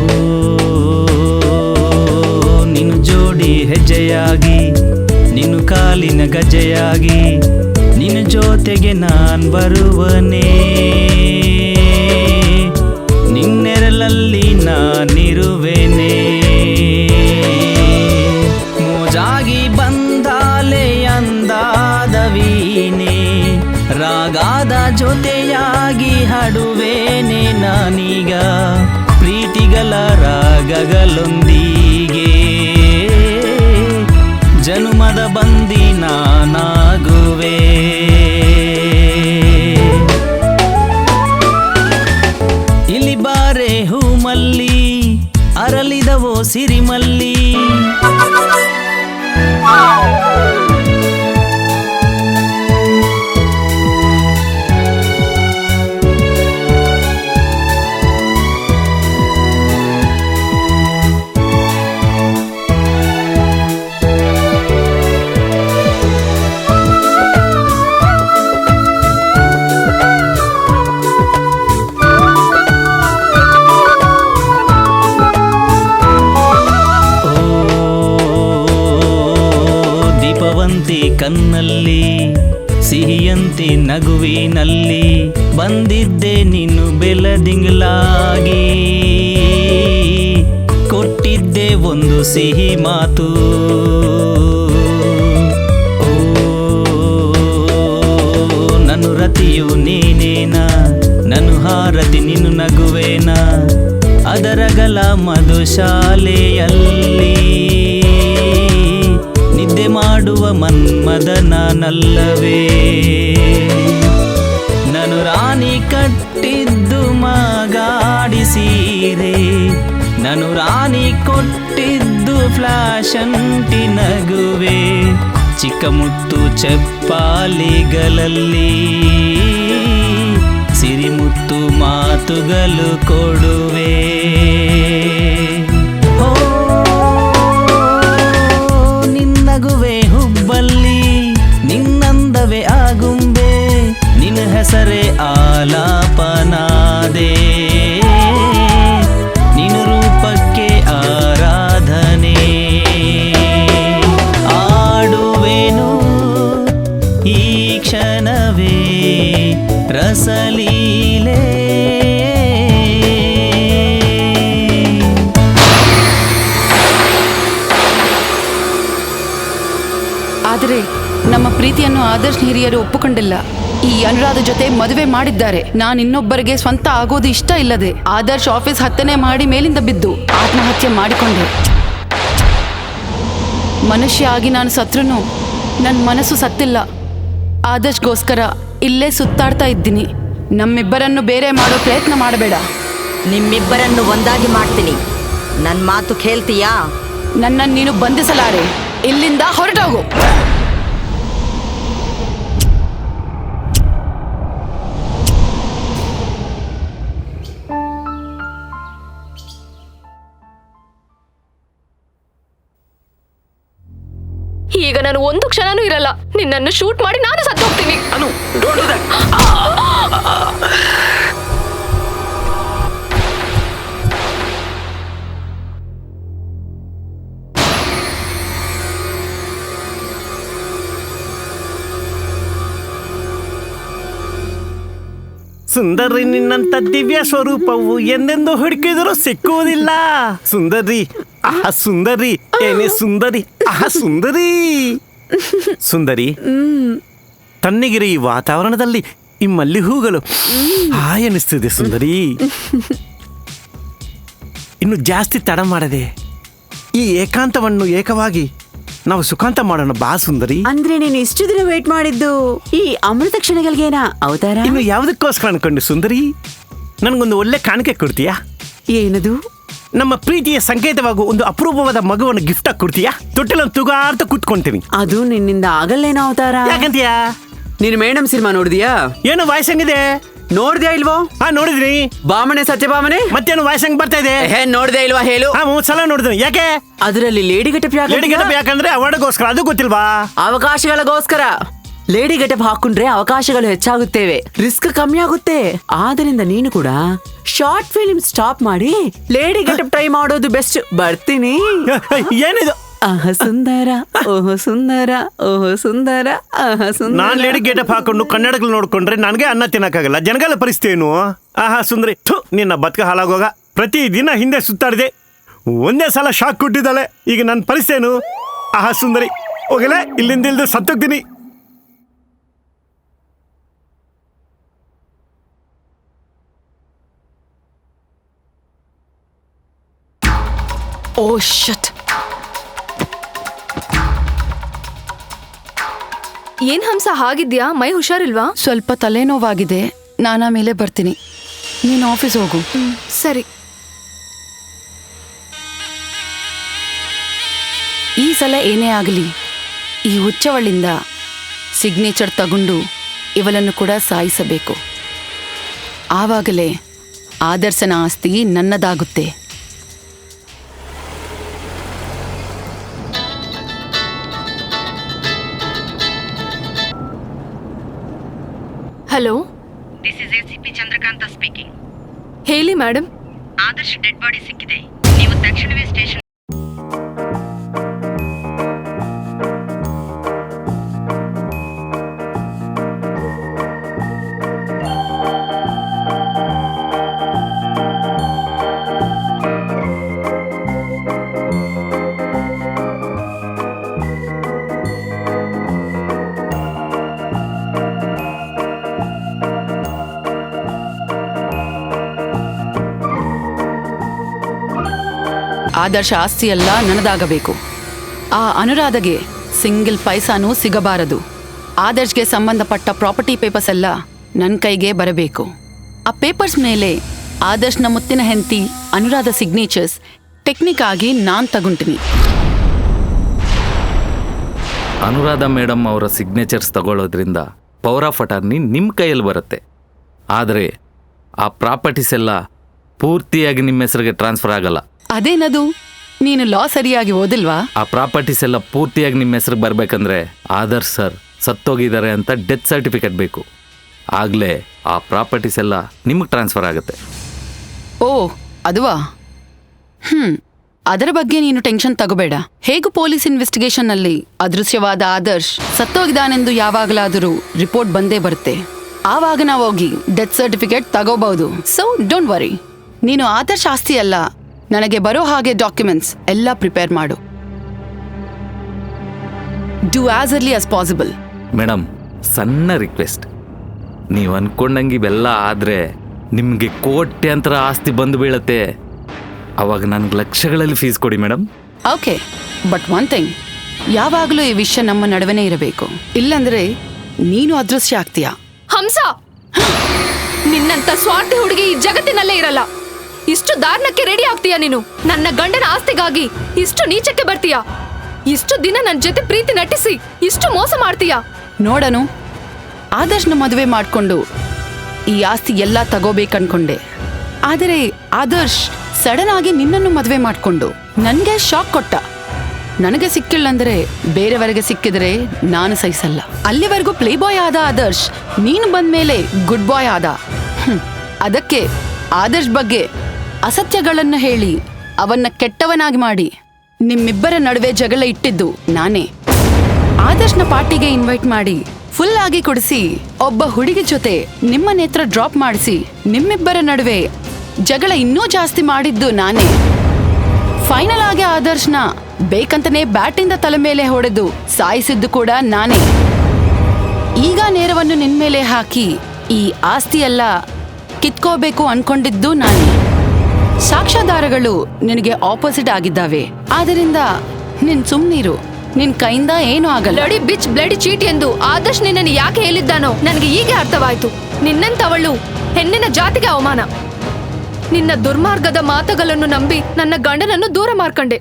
ನಿನ್ನ ಜೋಡಿ ಹೆಜ್ಜೆಯಾಗಿ ನಿನ್ನ ಕಾಲಿನ ಗಜ್ಜೆಯಾಗಿ ನಿನ್ನ ಜೊತೆಗೆ ನಾನ್ ಬರುವನೇ ನಿನ್ನೆರಳಲ್ಲಿ ನಾನಿರುವೆನೆ ಮೋಜಾಗಿ ಬಂದಾಲೆ ಅಂದಾದ ವೀಣೆ ರಾಗದ ಜೊತೆಯಾಗಿ ಹಾಡುವೇನೆ ನಾನೀಗ ಪ್ರೀತಿಗಳ ರಾಗಗಳೊಂದಿಗೆ ಜನುಮದ ಬಂದಿ ನಾನಾಗುವೆ ಇಲ್ಲಿ ಬಾರೆ ಹೂಮಲ್ಲಿ ಅರಳಿದವೋ ಸಿರಿಮಲ್ಲಿ ಕನ್ನಲ್ಲಿ ಸಿಹಿಯಂತೆ ನಗುವಿನಲ್ಲಿ ಬಂದಿದ್ದೆ ನೀನು ಬೆಳದಿಂಗಳಾಗಿ ಕೊಟ್ಟಿದ್ದೆ ಒಂದು ಸಿಹಿ ಮಾತು ಓ ನನ್ನ ರತಿಯು ನೀನೇನ ನನ್ನ ಹಾರತಿ ನೀನು ನಗುವೇನ ಅದರಗಲ ಮಧುಶಾಲೆಯಲ್ಲಿ ನಿದ್ದೆ ಮಾಡುವ ಮನ್ಮದ ನಾನಲ್ಲವೇ ನಾನು ರಾಣಿ ಕಟ್ಟಿದ್ದು ಮಾಗಾಡಿ ಸೀರೆ ನಾನು ರಾಣಿ ಕೊಟ್ಟಿದ್ದು ಫ್ಲಾಶ್ ಅಂಟಿ ನಗುವೆ ಚಿಕ್ಕ ಮುತ್ತು ಚಪ್ಪಾಲಿಗಳಲ್ಲಿ ಸಿರಿಮುತ್ತು ಮಾತುಗಳು ಕೊಡುವೆ ನಗುವೆ ಹುಬ್ಬಲ್ಲಿ ನಿನ್ನಂದವೇ ಆಗುಂಬೆ ನಿನ್ನ ಹೆಸರೇ ಆಲಾಪನಾದೆ ನಿನ್ನ ರೂಪಕ್ಕೆ ಆರಾಧನೆ ಆಡುವೆನು ಈ ಕ್ಷಣವೇ ರಸಲೀಲೆ ಆದರೆ ನಮ್ಮ ಪ್ರೀತಿಯನ್ನು ಆದರ್ಶ್ ಹಿರಿಯರು ಒಪ್ಪುಕೊಂಡಿಲ್ಲ. ಈ ಅನುರಾಧ ಜೊತೆ ಮದುವೆ ಮಾಡಿದ್ದಾರೆ. ನಾನು ಇನ್ನೊಬ್ಬರಿಗೆ ಸ್ವಂತ ಆಗೋದು ಇಷ್ಟ ಇಲ್ಲದೆ ಆದರ್ಶ್ ಆಫೀಸ್ 10ನೇ ಮಾಡಿ ಮೇಲಿಂದ ಬಿದ್ದು ಆತ್ಮಹತ್ಯೆ ಮಾಡಿಕೊಂಡೆ. ಮನುಷ್ಯ ಆಗಿ ನಾನು ಸತ್ರುನು ನನ್ನ ಮನಸ್ಸು ಸತ್ತಿಲ್ಲ. ಆದರ್ಶ್ಗೋಸ್ಕರ ಇಲ್ಲೇ ಸುತ್ತಾಡ್ತಾ ಇದ್ದೀನಿ. ನಮ್ಮಿಬ್ಬರನ್ನು ಬೇರೆ ಮಾಡೋ ಪ್ರಯತ್ನ ಮಾಡಬೇಡ. ನಿಮ್ಮಿಬ್ಬರನ್ನು ಒಂದಾಗಿ ಮಾಡ್ತೀನಿ. ನನ್ನ ಮಾತು ಕೇಳ್ತೀಯಾ? ನನ್ನನ್ನು ನೀನು ಬಂಧಿಸಲಾರೆ. ಇಲ್ಲಿಂದ ಹೊರಟೋಗು. ಈಗ ನಾನು ಒಂದು ಕ್ಷಣನೂ ಇರಲ್ಲ. ನಿನ್ನನ್ನು ಶೂಟ್ ಮಾಡಿ ನಾನು ಸತ್ತು ಹೋಗ್ತೀನಿ. ಸುಂದರಿ ನಿನ್ನಂತ ದಿವ್ಯ ಸ್ವರೂಪವು ಎಂದೆಂದು ಹುಡುಕಿದರೂ ಸಿಕ್ಕುವುದಿಲ್ಲ. ಸುಂದರಿ ಆಹ ಸುಂದರಿ, ಏನೇ ಸುಂದರಿ, ಆಹ ಸುಂದರಿ. ಸುಂದರಿ, ತಣ್ಣಗಿರಿ ಈ ವಾತಾವರಣದಲ್ಲಿ ಈ ಮಲ್ಲಿ ಹೂಗಳು ಹಾಯ್ ಅನಿಸ್ತಿದೆ ಸುಂದರಿ. ಇನ್ನು ಜಾಸ್ತಿ ತಡ ಮಾಡದೆ ಈ ಏಕಾಂತವನ್ನು ಏಕವಾಗಿ ನಾವು ಸುಖಾಂತ ಮಾಡೋಣ ಬಾ ಸುಂದರಿ. ಅಂದ್ರೆ ನೀನು ಇಷ್ಟು ದಿನ ವೇಟ್ ಮಾಡಿದ್ದು ಈ ಅಮೃತ ಕ್ಷಣಗಳಿಗೇನಾ ಅವತಾರ? ಇನ್ನು ಯಾವುದಕ್ಕೋಸ್ಕರ ಅನ್ಕೊಂಡು ಸುಂದರಿ, ನನಗೊಂದು ಒಳ್ಳೆ ಕಾಣಿಕೆ ಕೊಡ್ತೀಯಾ? ಏನದು? ನಮ್ಮ ಪ್ರೀತಿಯ ಸಂಕೇತವಾಗುವ ಒಂದು ಅಪರೂಪವಾದ ಮಗುವನ್ನು ಗಿಫ್ಟ್ ಆಗಿ ಕೊಡ್ತೀಯಾ? ತೊಟ್ಟಿಲನ್ನು ತೂಗಾಡ್ತಾ ಕೂತ್ಕೊಂತೀನಿ. ಅದು ನಿನ್ನಿಂದ ಆಗಲ್ಲೇನೋ ಅವತಾರ. ಯಾಕಂತೀಯಾ? ನೀನು ಮೇಡಮ್ ಸಿನಿಮಾ ನೋಡಿದ್ಯಾ? ಏನು ವಾಯ್ಸ್ ಹಂಗಿದೆ? ನೋಡ್ದ್ಯಾ ಇಲ್ವೋ? ಹಾ ನೋಡಿದ್ರಿ. ಬಾಮನೆ ಸತ್ಯಭಾಮನೆ ಮತ್ತೇನು ವಾಯ್ಸಂಗ್ ಬರ್ತಾ ಇದೆ? ನೋಡ್ದ್ಯಾ ಇಲ್ವಾ ಹೇಳು? ಹಾ 3 ಸಲ ನೋಡಿದ್ರಿ. ಯಾಕೆ? ಅದರಲ್ಲಿ ಲೇಡಿ ಗೆಟಪ್ ಲೇಡಿ ಗೆಟಪ್ ಯಾಕಂದ್ರೆ ಅವಾರ್ಡ್ಗೋಸ್ಕರ, ಅದು ಗೊತ್ತಿಲ್ವಾ? ಅವಕಾಶಗಳಿಗೋಸ್ಕರ. ಲೇಡಿ ಗೆಟಪ್ ಹಾಕೊಂಡ್ರೆ ಅವಕಾಶಗಳು ಹೆಚ್ಚಾಗುತ್ತೇವೆ, ರಿಸ್ಕ್ ಕಮ್ಮಿ ಆಗುತ್ತೆ. ಆದ್ರಿಂದ ನೀನು ಕೂಡ ಶಾರ್ಟ್ ಫಿಲ್ಮ್ ಸ್ಟಾಪ್ ಮಾಡಿ ಲೇಡಿ ಗೆಟಪ್ ಟ್ರೈ ಮಾಡೋದು ಬೆಸ್ಟ್. ಬರ್ತೀನಿ. ಏನಿದು? ಆಹ ಸುಂದರ, ಓಹೋ ಸುಂದರ, ಓಹೋ ಸುಂದರ, ಆಹ ಸುಂದರ. ನಾನ್ ಲೇಡಿ ಗೆಟಪ್ ಹಾಕೊಂಡು ಕನ್ನಡಗಳು ನೋಡ್ಕೊಂಡ್ರೆ ನನಗೆ ಅನ್ನ ತಿನ್ನಕ್ಕಾಗಲ್ಲ. ಜನಗಳ ಪರಿಸ್ಥಿತಿ ಏನು? ಆಹಾ ಸುಂದರಿ, ನಿನ್ನ ಬದುಕ ಹಾಳಾಗೋಗ. ಪ್ರತಿ ದಿನ ಹಿಂದೆ ಸುತ್ತಾಡಿದೆ, ಒಂದೇ ಸಲ ಶಾಕ್ ಕೊಟ್ಟಿದ್ದಾಳೆ. ಈಗ ನನ್ನ ಪರಿಸ್ಥಿತಿ ಏನು? ಆಹಾ ಸುಂದರಿ, ಹೋಗಲೇ ಇಲ್ಲಿಂದ ಇಲ್ದು ಸತ್ತೋಗ್ತೀನಿ. ಓ ಶಟ್. ಏನ್ ಹಂಸ ಹಾಗಿದ್ಯಾ? ಮೈ ಹುಷಾರಿಲ್ವಾ? ಸ್ವಲ್ಪ ತಲೆನೋವಾಗಿದೆ, ನಾನು ಆಮೇಲೆ ಬರ್ತೀನಿ. ನೀನು ಆಫೀಸ್ ಹೋಗು. ಸರಿ. ಈ ಸಲ ಏನೇ ಆಗಲಿ ಈ ಹುಚ್ಚವಳಿಂದ ಸಿಗ್ನೇಚರ್ ತಗೊಂಡು ಇವಳನ್ನು ಕೂಡ ಸಾಯಿಸಬೇಕು. ಆವಾಗಲೇ ಆದರ್ಶನ ಆಸ್ತಿ ನನ್ನದಾಗುತ್ತೆ. Hello, this is ACP Chandrakanth speaking. ಹೇಳಿ ಮೇಡಮ್. ಆದರ್ಶ್ ಡೆಡ್ ಬಾಡಿ ಸಿಕ್ಕಿದೆ. ನೀವು ತಕ್ಷಣವೇ ಸ್ಟೇಷನ್. ಆದರ್ಶ ಆಸ್ತಿಯೆಲ್ಲ ನನ್ನದಾಗಬೇಕು. ಆ ಅನುರಾಧಗೆ ಸಿಂಗಲ್ ಪೈಸಾನೂ ಸಿಗಬಾರದು. ಆದರ್ಶ್ಗೆ ಸಂಬಂಧಪಟ್ಟ ಪ್ರಾಪರ್ಟಿ ಪೇಪರ್ಸ್ ಎಲ್ಲ ನನ್ನ ಕೈಗೆ ಬರಬೇಕು. ಆ ಪೇಪರ್ಸ್ ಮೇಲೆ ಆದರ್ಶ್ನ ಮುತ್ತಿನ ಹೆಂಡತಿ ಅನುರಾಧ ಸಿಗ್ನೇಚರ್ಸ್ ಟೆಕ್ನಿಕ್ ಆಗಿ ನಾನು ತಗೊಂತೀನಿ. ಅನುರಾಧ ಮೇಡಮ್ ಅವರ ಸಿಗ್ನೇಚರ್ಸ್ ತಗೊಳ್ಳೋದ್ರಿಂದ ಪವರ್ ಆಫ್ ಅಟಾರ್ನಿ ನಿಮ್ಮ ಕೈಯಲ್ಲಿ ಬರುತ್ತೆ. ಆದರೆ ಆ ಪ್ರಾಪರ್ಟೀಸ್ ಎಲ್ಲ ಪೂರ್ತಿಯಾಗಿ ನಿಮ್ಮ ಹೆಸರಿಗೆ ಟ್ರಾನ್ಸ್ಫರ್ ಆಗಲ್ಲ. ಅದೇನದು? ನೀನು ಲಾ ಸರಿಯಾಗಿ ಓದಿಲ್ವಾ? ಆ ಪ್ರಾಪರ್ಟೀಸ್ ಎಲ್ಲ ಪೂರ್ತಿಯಾಗಿ ನಿಮ್ಮ ಹೆಸರಿಗೆ ಬರಬೇಕಂದ್ರೆ ಆದರ್ಶ್ ಸರ್ ಸತ್ತೋಗಿದ್ದಾರೆ ಅಂತ ಡೆತ್ ಸರ್ಟಿಫಿಕೇಟ್ ಬೇಕು. ಆಗಲೇ ಆ ಪ್ರಾಪರ್ಟೀಸ್ ಎಲ್ಲ ನಿಮಗೆ ಟ್ರಾನ್ಸ್ಫರ್ ಆಗುತ್ತೆ. ಓ ಅದುವಾ? ಅದರ ಬಗ್ಗೆ ನೀನು ಟೆನ್ಷನ್ ತಗೋಬೇಡ. ಹೇಗೂ ಪೊಲೀಸ್ ಇನ್ವೆಸ್ಟಿಗೇಷನ್ನಲ್ಲಿ ಅದೃಶ್ಯವಾದ ಆದರ್ಶ್ ಸತ್ತೋಗಿದ್ದಾನೆಂದು ಯಾವಾಗಲಾದರೂ ರಿಪೋರ್ಟ್ ಬಂದೇ ಬರುತ್ತೆ. ಆವಾಗ ನಾವು ಹೋಗಿ ಡೆತ್ ಸರ್ಟಿಫಿಕೇಟ್ ತಗೋಬಹುದು. So don't worry. ನೀನು ಆದರ್ಶ್ ಆಸ್ತಿ ಅಲ್ಲ, ನನಗೆ ಬರೋ ಹಾಗೆ ಡಾಕ್ಯುಮೆಂಟ್ಸ್ ಎಲ್ಲ ಪ್ರಿಪೇರ್ ಮಾಡು. Do as early as possible. Madam, ಸಣ್ಣ ರಿಕ್ವೆಸ್ಟ್. ನೀವು ಅಂದ್ಕೊಂಡಂಗೆ ಇವೆಲ್ಲ ಆದರೆ ನಿಮಗೆ ಕೋಟ್ಯಾಂತರ ಆಸ್ತಿ ಬಂದು ಬೀಳತ್ತೆ. ಅವಾಗ ನನಗೆ ಲಕ್ಷಗಳಲ್ಲಿ ಫೀಸ್ ಕೊಡಿ madam. Okay, but one thing, ಯಾವಾಗಲೂ ಈ ವಿಷಯ ನಮ್ಮ ನಡುವೆನೇ ಇರಬೇಕು. ಇಲ್ಲಂದ್ರೆ ನೀನು ಅದೃಶ್ಯ ಆಗ್ತೀಯಾ. ಹಂಸ, ನಿನ್ನಂತ ಸ್ವಾರ್ಥಿ ಹುಡುಗಿ ಈ ಜಗತ್ತಿನಲ್ಲೇ ಇರಲ್ಲ. ಇಷ್ಟು ದಾರುಣಕ್ಕೆ ರೆಡಿ ಆಗ್ತೀಯಾ ನೀನು? ನನ್ನ ಗಂಡನ ಆಸ್ತಿಗಾಗಿ ಇಷ್ಟು ನೀಚಕ್ಕೆ ಬರ್ತೀಯಾ? ಇಷ್ಟು ದಿನ ನನ್ನ ಜೊತೆ ಪ್ರೀತಿ ನಟಿಸಿ ಇಷ್ಟು ಮೋಸ ಮಾಡ್ತೀಯಾ? ನೋಡನು, ಆದರ್ಶ್ನ ಮದುವೆ ಮಾಡ್ಕೊಂಡು ಈ ಆಸ್ತಿ ಎಲ್ಲ ತಗೋಬೇಕನ್ಕೊಂಡೆ. ಆದರೆ ಆದರ್ಶ್ ಸಡನ್ ಆಗಿ ನಿನ್ನನ್ನು ಮದುವೆ ಮಾಡ್ಕೊಂಡು ನನಗೆ ಶಾಕ್ ಕೊಟ್ಟ. ನನಗೆ ಸಿಕ್ಕಿಲ್ಲಂದ್ರೆ ಬೇರೆಯವರಿಗೆ ಸಿಕ್ಕಿದ್ರೆ ನಾನು ಸಹಿಸಲ್ಲ. ಅಲ್ಲಿವರೆಗೂ ಪ್ಲೇ ಬಾಯ್ ಆದ ಆದರ್ಶ್ ನೀನು ಬಂದ್ಮೇಲೆ ಗುಡ್ ಬಾಯ್ ಆದ. ಅದಕ್ಕೆ ಆದರ್ಶ್ ಬಗ್ಗೆ ಅಸತ್ಯಗಳನ್ನು ಹೇಳಿ ಅವನ್ನ ಕೆಟ್ಟವನಾಗಿ ಮಾಡಿ ನಿಮ್ಮಿಬ್ಬರ ನಡುವೆ ಜಗಳ ಇಟ್ಟಿದ್ದು ನಾನೇ. ಆದರ್ಶ್ನ ಪಾರ್ಟಿಗೆ ಇನ್ವೈಟ್ ಮಾಡಿ ಫುಲ್ ಆಗಿ ಕೊಡಿಸಿ ಒಬ್ಬ ಹುಡುಗಿ ಜೊತೆ ನಿಮ್ಮ ನೇತ್ರ ಡ್ರಾಪ್ ಮಾಡಿಸಿ ನಿಮ್ಮಿಬ್ಬರ ನಡುವೆ ಜಗಳ ಇನ್ನೂ ಜಾಸ್ತಿ ಮಾಡಿದ್ದು ನಾನೇ. ಫೈನಲ್ ಆಗಿ ಆದರ್ಶ್ನ ಬೇಕಂತನೇ ಬ್ಯಾಟಿಂದ ತಲೆ ಮೇಲೆ ಹೊಡೆದು ಸಾಯಿಸಿದ್ದು ಕೂಡ ನಾನೇ. ಈಗ ನೇರವನ್ನು ನಿನ್ಮೇಲೆ ಹಾಕಿ ಈ ಆಸ್ತಿ ಎಲ್ಲ ಕಿತ್ಕೋಬೇಕು ಅನ್ಕೊಂಡಿದ್ದು ನಾನೇ. ಸಾಕ್ಷ್ಯಾಧಾರಗಳು ನಿನಗೆ ಆಪೋಸಿಟ್ ಆಗಿದ್ದಾವೆ. ಆದ್ದರಿಂದ ನಿನ್ ಸುಮ್ನೀರು, ನಿನ್ ಕೈಯಿಂದ ಏನೂ ಆಗಲ್ಲ. ಬ್ಲಡಿ ಬಿಚ್, ಬ್ಲಡಿ ಚೀಟ್ ಎಂದು ಆದರ್ಶ್ ನಿನ್ನನ್ನು ಯಾಕೆ ಹೇಳಿದ್ದಾನೋ ನನಗೆ ಈಗ ಅರ್ಥವಾಯ್ತು. ನಿನ್ನಂತವಳು ಹೆಣ್ಣಿನ ಜಾತಿಗೆ ಅವಮಾನ. ನಿನ್ನ ದುರ್ಮಾರ್ಗದ ಮಾತುಗಳನ್ನು ನಂಬಿ ನನ್ನ ಗಂಡನನ್ನು ದೂರ ಮಾಡ್ಕೊಂಡೆ.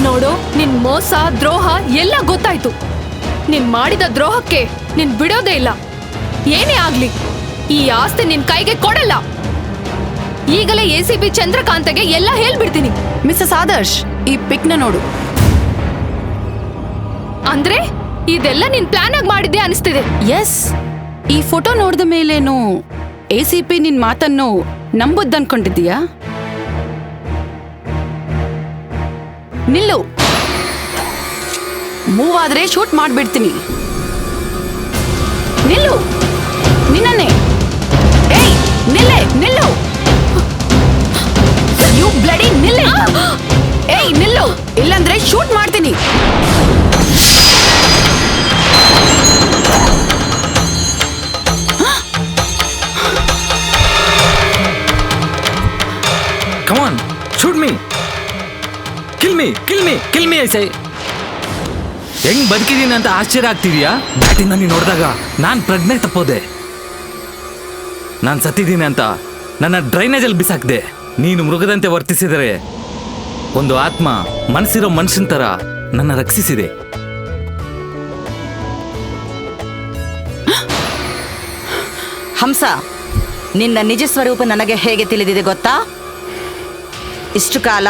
ನೋಡು, ನಿನ್ ಮೋಸ ದ್ರೋಹ ಎಲ್ಲ ಗೊತ್ತಾಯ್ತು. ನೀನ್ ಮಾಡಿದ ದ್ರೋಹಕ್ಕೆ ನೀನ್ ಬಿಡೋದೇ ಇಲ್ಲ. ಏನೇ ಆಗ್ಲಿ ಈ ಆಸ್ತಿ ನಿನ್ ಕೈಗೆ ಕೊಡಲ್ಲ. ಈಗಲೇ ACP ಚಂದ್ರಕಾಂತಗೆ ಎಲ್ಲ ಹೇಳ್ಬಿಡ್ತೀನಿ. ಮಿಸಸ್ ಆದರ್ಶ್, ಈ ಪಿಕ್ನ ನೋಡು. ಅಂದ್ರೆ ಇದೆಲ್ಲ ನೀನ್ ಪ್ಲಾನ್ ಆಗಿ ಮಾಡಿದ್ದೆ ಅನಿಸ್ತಿದೆ. ಎಸ್, ಈ ಫೋಟೋ ನೋಡಿದ ಮೇಲೇನು ACP ನಿನ್ ಮಾತನ್ನು ನಂಬುದನ್ಕೊಂಡಿದ್ದೀಯಾ? ನಿಲ್ಲು, ಮೂವ್ ಆದ್ರೆ ಶೂಟ್ ಮಾಡ್ಬಿಡ್ತೀನಿ. ನಿಲ್ಲು, ನಿನ್ನನ್ನೇ. ಏಯ್, ನಿಲ್ಲು. ಯು ಬ್ಲಡಿ ನಿಲ್ಲೆ. ಏಯ್, ನಿಲ್ಲು, ಇಲ್ಲಂದ್ರೆ ಶೂಟ್ ಮಾಡ್ತೀನಿ. Come on, shoot me. Kill me, I say. ಹೆಂಗ್ ಬದುಕಿದೀನಿ ಅಂತ ಆಶ್ಚರ್ಯ ಆಗ್ತಿದ್ಯಾ? ಬ್ಯಾಟಿಂದ ನೀನು ನೋಡಿದಾಗ ನಾನು ಪ್ರಜ್ಞೆ ತಪ್ಪೋದೆ. ನಾನು ಸತ್ತಿದ್ದೀನಿ ಅಂತ ನನ್ನ ಡ್ರೈನೇಜಲ್ಲಿ ಬಿಸಾಕ್ದೆ. ನೀನು ಮೃಗದಂತೆ ವರ್ತಿಸಿದರೆ ಒಂದು ಆತ್ಮ ಮನಸ್ಸಿರೋ ಮನುಷ್ಯನ ಥರ ನನ್ನ ರಕ್ಷಿಸಿದೆ. ಹಂಸ, ನಿನ್ನ ನಿಜ ಸ್ವರೂಪ ನನಗೆ ಹೇಗೆ ತಿಳಿದಿದೆ ಗೊತ್ತಾ? ಇಷ್ಟು ಕಾಲ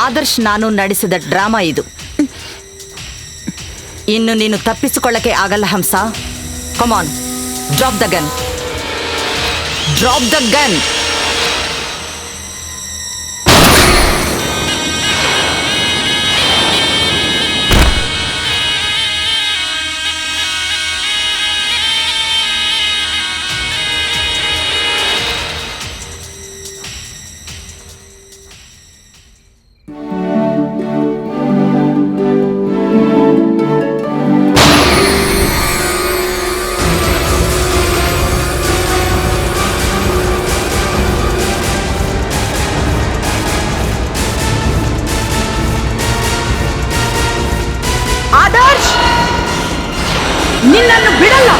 ಆದರ್ಶ್ ನಾನು ನಡೆಸಿದ ಡ್ರಾಮಾ ಇದು. ಇನ್ನು ನೀನು ತಪ್ಪಿಸಿಕೊಳ್ಳಕ್ಕೆ ಆಗಲ್ಲ Hamsa. Come on, drop the gun. Adarsh, ನಿನ್ನನ್ನು ಬಿಡಲ್ಲ.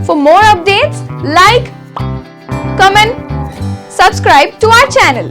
For more updates, like, comment, subscribe to our channel.